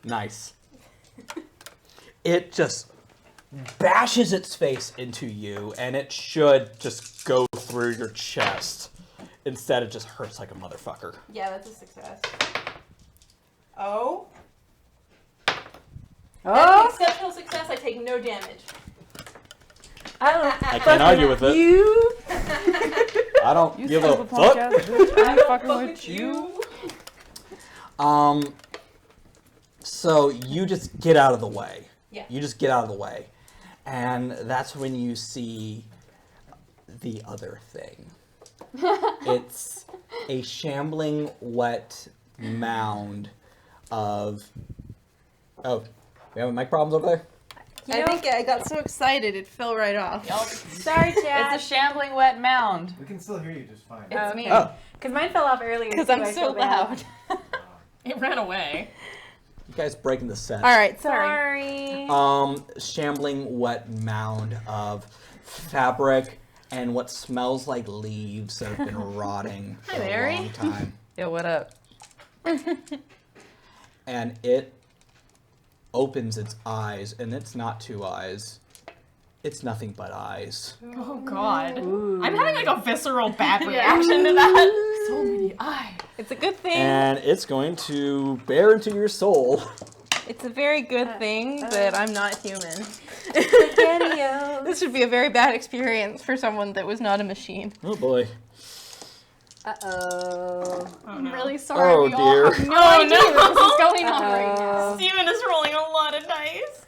Nice. It just bashes its face into you, and it should just go through your chest. Instead, it just hurts like a motherfucker. Yeah, that's a success. Oh. That's an Oh! exceptional success. I take no damage. I don't I can't argue with it. You. I don't You give son a of a punk ass fuck. bitch. I ain't fucking with you. So you just get out of the way. Yeah. You just get out of the way. And that's when you see the other thing. It's a shambling, wet mound of... Oh, we having mic problems over there? I think I got so excited it fell right off. Sorry, Chad. It's a shambling wet mound. We can still hear you just fine. It's me. Oh, Because mine fell off earlier. Because too, I'm I so feel bad. loud. It ran away. you guys breaking the set. All right, sorry. Sorry. Shambling, wet mound of fabric and what smells like leaves that have been rotting for Mary. a long time. Yo, what up? And it opens its eyes, and it's not 2 eyes. It's nothing but eyes. Oh God. Ooh. I'm having like a visceral bad reaction to that. So many eyes. It's a good thing. And it's going to bear into your soul. It's a very good thing that I'm not human. Spaghetti-o. This would be a very bad experience for someone that was not a machine. Oh boy. Uh-oh. I'm really sorry. Oh, we all dear. have no idea what this is going on right now. Uh-oh. Steven is rolling a lot of dice.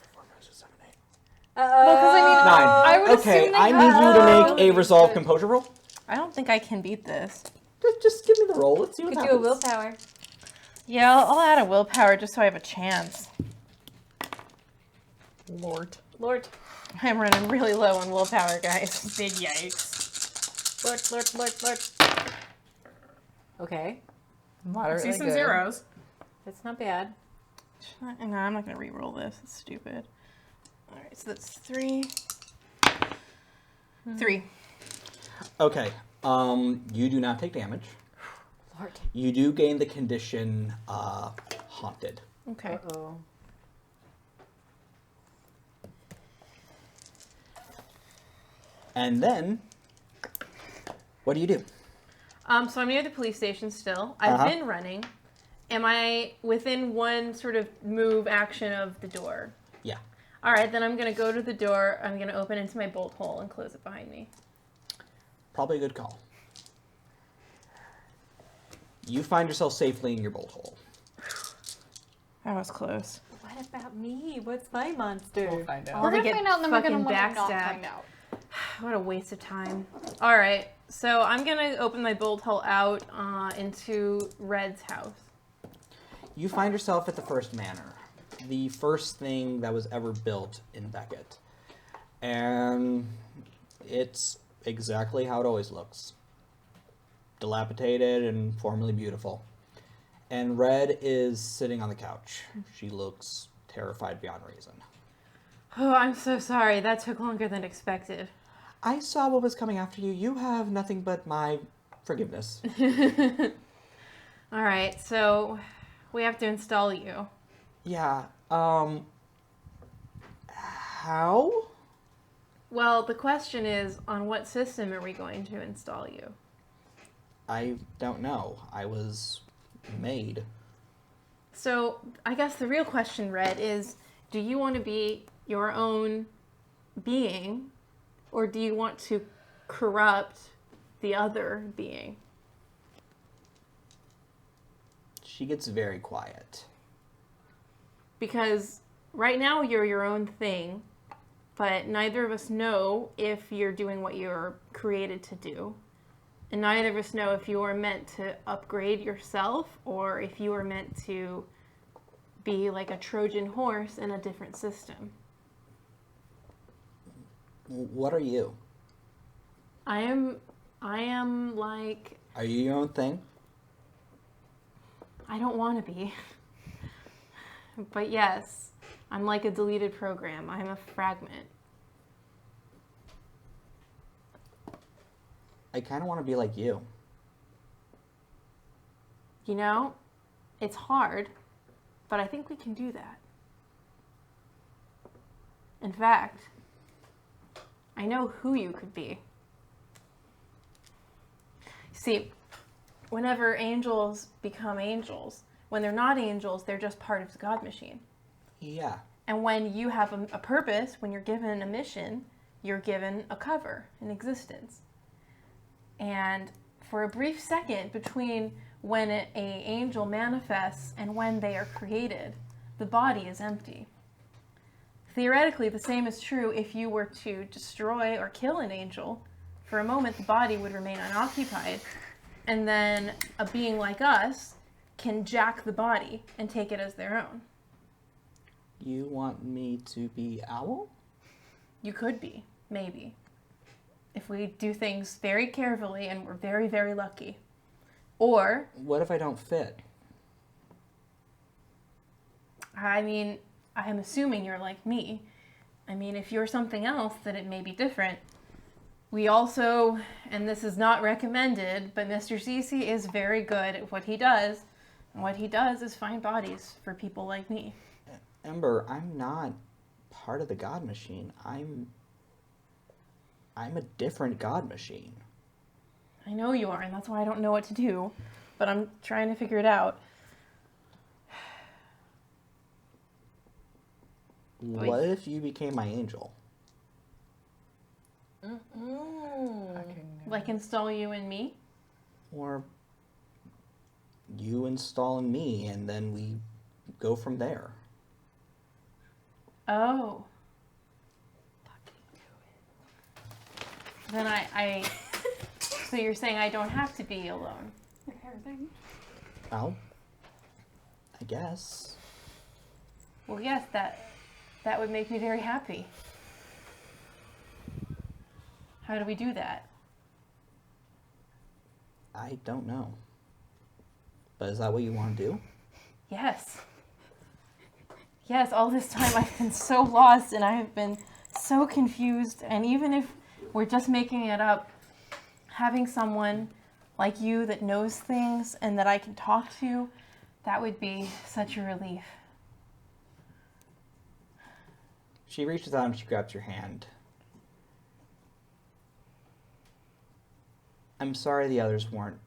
Uh-oh. 'cause I mean, Nine. I would Okay, assume they I need you to make a resolve composure roll. I don't think I can beat this. Just give me the roll. Let's see what Could do happens. a willpower. Yeah, I'll add a willpower just so I have a chance. Lord. Lord. I'm running really low on willpower, guys. Big yikes. Lord. Okay. I Moderately see some good. zeros. That's not bad. No, I'm not gonna re-roll this. It's stupid. Alright, so that's 3. 3. Okay. You do not take damage. Lord. You do gain the condition haunted. Okay. Uh-oh. And then, what do you do? So I'm near the police station still. I've Uh-huh. been running. Am I within one sort of move action of the door? Yeah. Alright, then I'm gonna go to the door, I'm gonna open into my bolt hole and close it behind me. Probably a good call. You find yourself safely in your bolt hole. That was close. What about me? What's my monster? We'll find out. Oh. We're they gonna get find out, and then we're gonna fucking want to not backstabbed. find out. What a waste of time. Alright, so I'm gonna open my bolt hole out into Red's house. You find yourself at the First Manor, the first thing that was ever built in Beckett. And it's exactly how it always looks. Dilapidated and formerly beautiful. And Red is sitting on the couch. She looks terrified beyond reason. Oh, I'm so sorry. That took longer than expected. I saw what was coming after you. You have nothing but my forgiveness. Alright, so we have to install you. Yeah, how? Well, the question is, on what system are we going to install you? I don't know. I was made. So, I guess the real question, Red, is do you want to be your own being, or do you want to corrupt the other being? She gets very quiet. Because right now you're your own thing, but neither of us know if you're doing what you're created to do. And neither of us know if you are meant to upgrade yourself or if you are meant to be like a Trojan horse in a different system. What are you? I am like, Are you your own thing? I don't want to be. But yes, I'm like a deleted program. I'm a fragment. I kind of want to be like you. You know, it's hard, but I think we can do that. In fact, I know who you could be. See, whenever angels become angels, when they're not angels, they're just part of the God machine. Yeah. And when you have a purpose, when you're given a mission, you're given a cover, an existence. And for a brief second between when an angel manifests and when they are created, the body is empty. Theoretically, the same is true if you were to destroy or kill an angel. For a moment, the body would remain unoccupied, and then a being like us can jack the body and take it as their own. You want me to be Owl? You could be, maybe. If we do things very carefully and we're very, very lucky. Or, What if I don't fit? I mean, I'm assuming you're like me. I mean, if you're something else, then it may be different. We also, and this is not recommended, but Mr. Cece is very good at what he does. And what he does is find bodies for people like me. Ember, I'm not part of the God machine. I'm a different God machine. I know you are, and that's why I don't know what to do. But I'm trying to figure it out. What if you became my angel? Like install you in me? Or you install in me, and then we go from there. Oh. Then I so you're saying I don't have to be alone? Well, I guess. Well, yes, that would make me very happy. How do we do that? I don't know. But is that what you want to do? Yes. Yes, all this time I've been so lost and I have been so confused. And even if we're just making it up, having someone like you that knows things and that I can talk to, that would be such a relief. She reaches out and she grabs your hand. I'm sorry the others weren't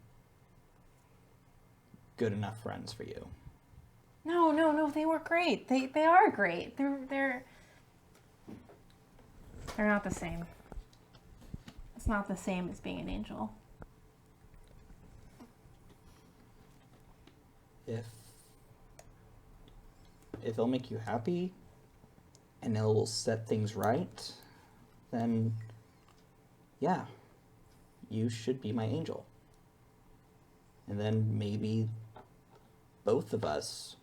good enough friends for you. No, they were great. They are great. They're not the same. It's not the same as being an angel. If it'll make you happy and it'll set things right, then yeah, you should be my angel. And then maybe both of us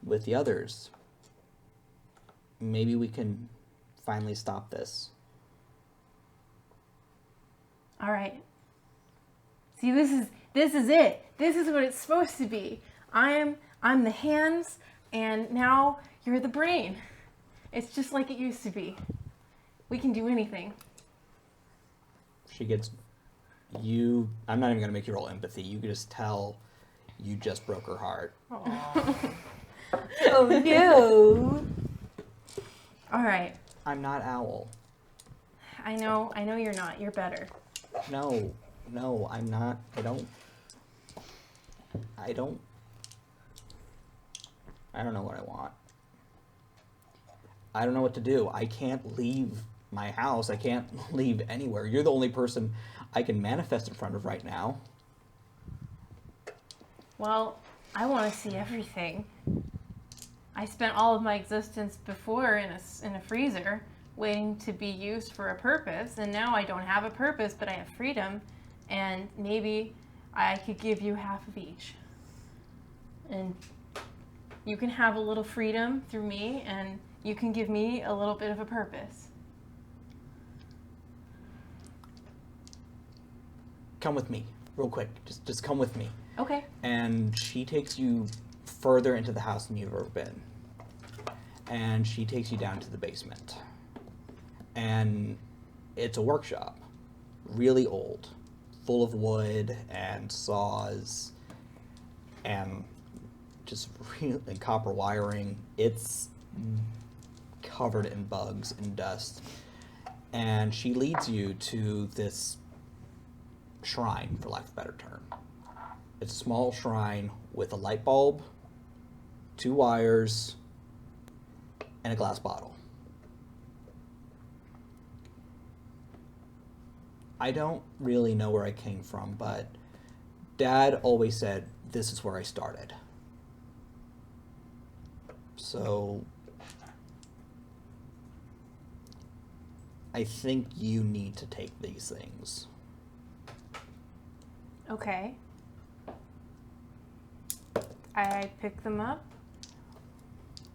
with the others, maybe we can finally stop this. All right. See, this is it. This is what it's supposed to be. I'm the hands, and now you're the brain. It's just like it used to be. We can do anything. She gets you. I'm not even gonna make you roll empathy. You can just tell you just broke her heart. Oh no. All right. I'm not Owl. I know you're not. You're better. No, I'm not. I don't know what I want. I don't know what to do. I can't leave my house. I can't leave anywhere. You're the only person I can manifest in front of right now. Well, I want to see everything. I spent all of my existence before in a freezer, waiting to be used for a purpose, and now I don't have a purpose, but I have freedom, and maybe I could give you half of each. And you can have a little freedom through me, and you can give me a little bit of a purpose. Come with me, real quick. Just come with me. Okay. And she takes you further into the house than you've ever been. And she takes you down to the basement. And it's a workshop, really old, full of wood and saws and just real and copper wiring. It's covered in bugs and dust. And she leads you to this shrine, for lack of a better term. It's a small shrine with a light bulb, 2 wires, and a glass bottle. I don't really know where I came from, but Dad always said this is where I started. So I think you need to take these things. Okay. I pick them up.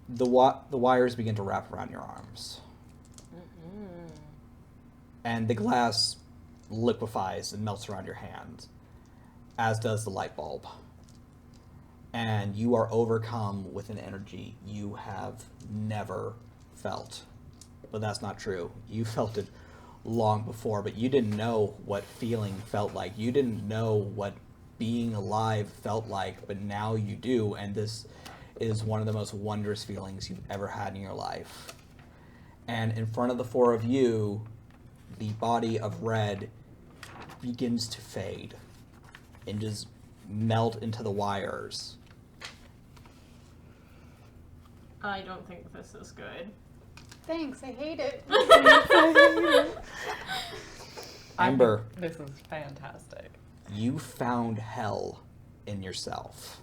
The wires begin to wrap around your arms. And the glass liquefies and melts around your hand, as does the light bulb. And you are overcome with an energy you have never felt. But that's not true. You felt it long before, but you didn't know what feeling felt like. You didn't know what being alive felt like, but now you do, and this is one of the most wondrous feelings you've ever had in your life. And in front of the 4 of you, the body of Red begins to fade and just melt into the wires. I don't think this is good. Thanks, I hate it. Amber, This is fantastic. you found hell in yourself.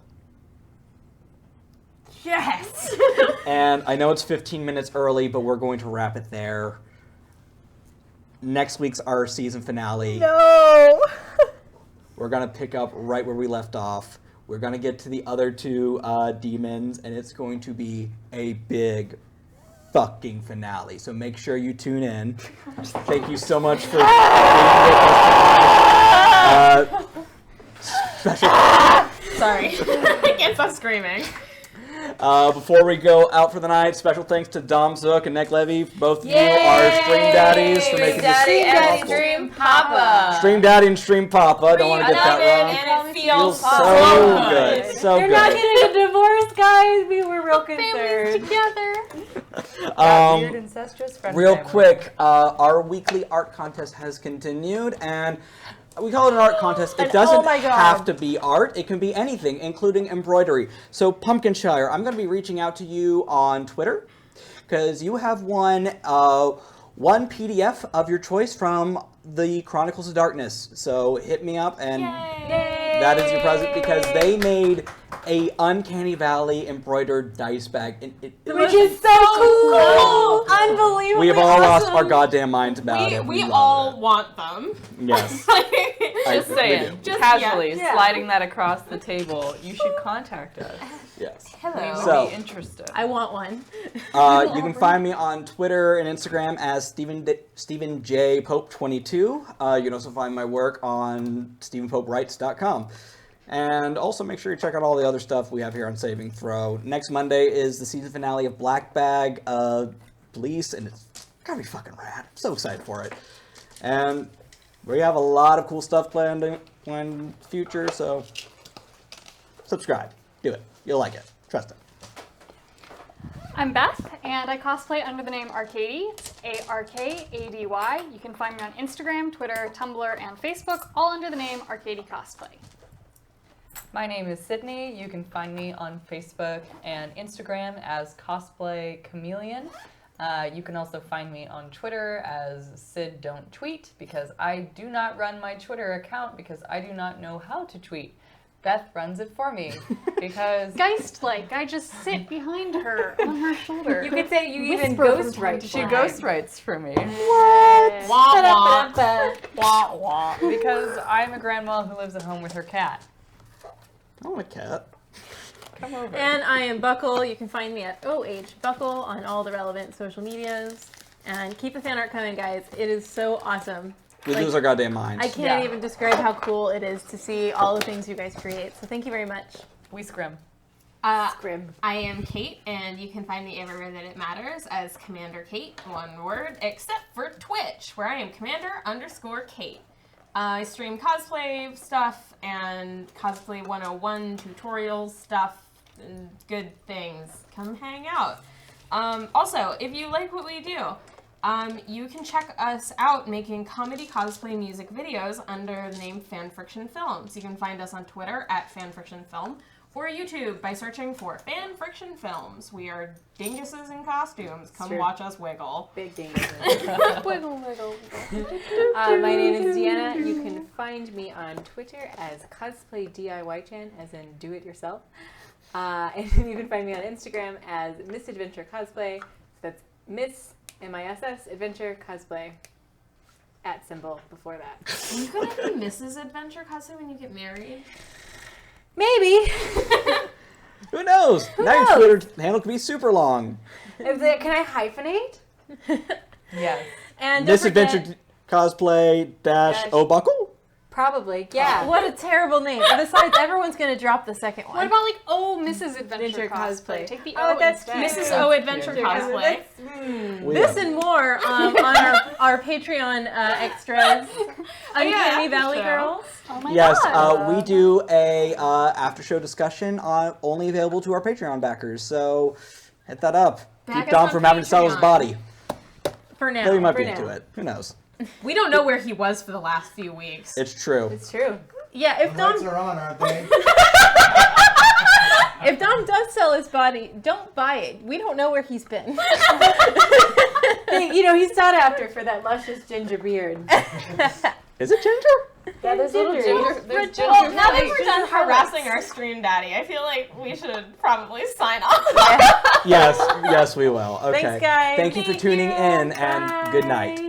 Yes. And I know it's 15 minutes early, but we're going to wrap it there. Next week's our season finale. No. We're going to pick up right where we left off. We're going to get to the other two demons, and it's going to be a big fucking finale. So make sure you tune in. Thank you so much for being with us tonight. Special Sorry. I can't stop screaming. before we go out for the night, special thanks to Dom Zook and Nick Levy. Both of you are Stream Daddies for making this possible. Stream Papa. Stream Daddy and Stream Papa. Don't want to get that wrong. And it Feels feels so good. So They're good. not getting a divorce, guys. We were real Families concerned. together. Weird incestuous friend Real family. quick, our weekly art contest has continued, and we call it an art contest. It And doesn't oh my God. have to be art. It can be anything, including embroidery. So, Pumpkinshire, I'm going to be reaching out to you on Twitter because you have won one PDF of your choice from the Chronicles of Darkness. So, hit me up, and that is your present because they made a Uncanny Valley embroidered dice bag. Which is so cool. Unbelievable. We have all lost our goddamn minds about it. We love all it. want them. Yes. Just we saying, do. Just- casually yeah. sliding that across the table. You should contact us. Yes. We Hello. would So- be interested. I want one. You can find me on Twitter and Instagram as Stephen J. Pope 22. You can also find my work on StephenPopeWrites.com. And also make sure you check out all the other stuff we have here on Saving Throw. Next Monday is the season finale of Black Bag Police, and it's gonna be fucking rad. I'm so excited for it. And we have a lot of cool stuff planned in the future, so subscribe. Do it. You'll like it. Trust it. I'm Beth, and I cosplay under the name Arcady, Arkady. You can find me on Instagram, Twitter, Tumblr, and Facebook, all under the name Arcady Cosplay. My name is Sydney. You can find me on Facebook and Instagram as Cosplay Chameleon. You can also find me on Twitter as Sid Don't Tweet because I do not run my Twitter account because I do not know how to tweet. Beth runs it for me because Geist-like, I just sit behind her on her shoulder. You could say you even Whisper from ghostwrite. she ghostwrites for me. Wah, wah. Wah, wah. Because I'm a grandma who lives at home with her cat. I want a cat. Come over. And I am Buckle. You can find me at OH Buckle on all the relevant social medias. And keep the fan art coming, guys. It is so awesome. We Like, lose our goddamn minds. I can't Yeah. even describe how cool it is to see all the things you guys create. So thank you very much. We scrim. Scrim. I am Kate, and you can find me everywhere that it matters as Commander Kate, one word, except for Twitch, where I am Commander_Kate. I stream cosplay stuff and Cosplay 101 tutorials stuff and good things. Come hang out. Also, if you like what we do, you can check us out making comedy cosplay music videos under the name Fanfiction Films. You can find us on Twitter at Fanfiction Film or YouTube by searching for Fanfiction Films. We are dinguses in costumes. Come Sure. watch us wiggle. Big ding. Wiggle, wiggle, wiggle. My name is Deanna. You can find me on Twitter as Cosplay DIY-chan, as in do it yourself. And you can find me on Instagram as Miss Adventure Cosplay. That's Miss MISS Adventure Cosplay. At symbol before that. Are you gonna be Mrs. Adventure Cosplay when you get married? Maybe. Who knows? Now your knows? Twitter handle could be super long. Can I hyphenate? Yes. And don't Misadventure forget- cosplay dash O'Buckle? Probably. Yeah. What a terrible name. Besides, everyone's going to drop the second one. What about like Mrs. Adventure Adventure Cosplay? Cosplay. Take the Oh, O that's instead. cute. Mrs. O Adventure cute. Cosplay. We This have- and more on our Patreon extras. Uncanny Valley show. Girls. Oh my Yes, god. we do a after show discussion only available to our Patreon backers. So hit that up. Back Keep us Dom on from having to sell his Patreon. body. For now. Though he might for be now. into it. Who knows? We don't know where he was for the last few weeks. It's true. It's true. Yeah, if The lights Dom are on, aren't they? if Dom does sell his body, don't buy it. We don't know where he's been. He's sought after for that luscious ginger beard. Is it ginger? Yeah, there's little ginger. There's Well, ginger now that flakes. we're done harassing our stream daddy, I feel like we should probably sign off. Yes, we will. Okay. Thanks, guys. Thank you for tuning in, and good night.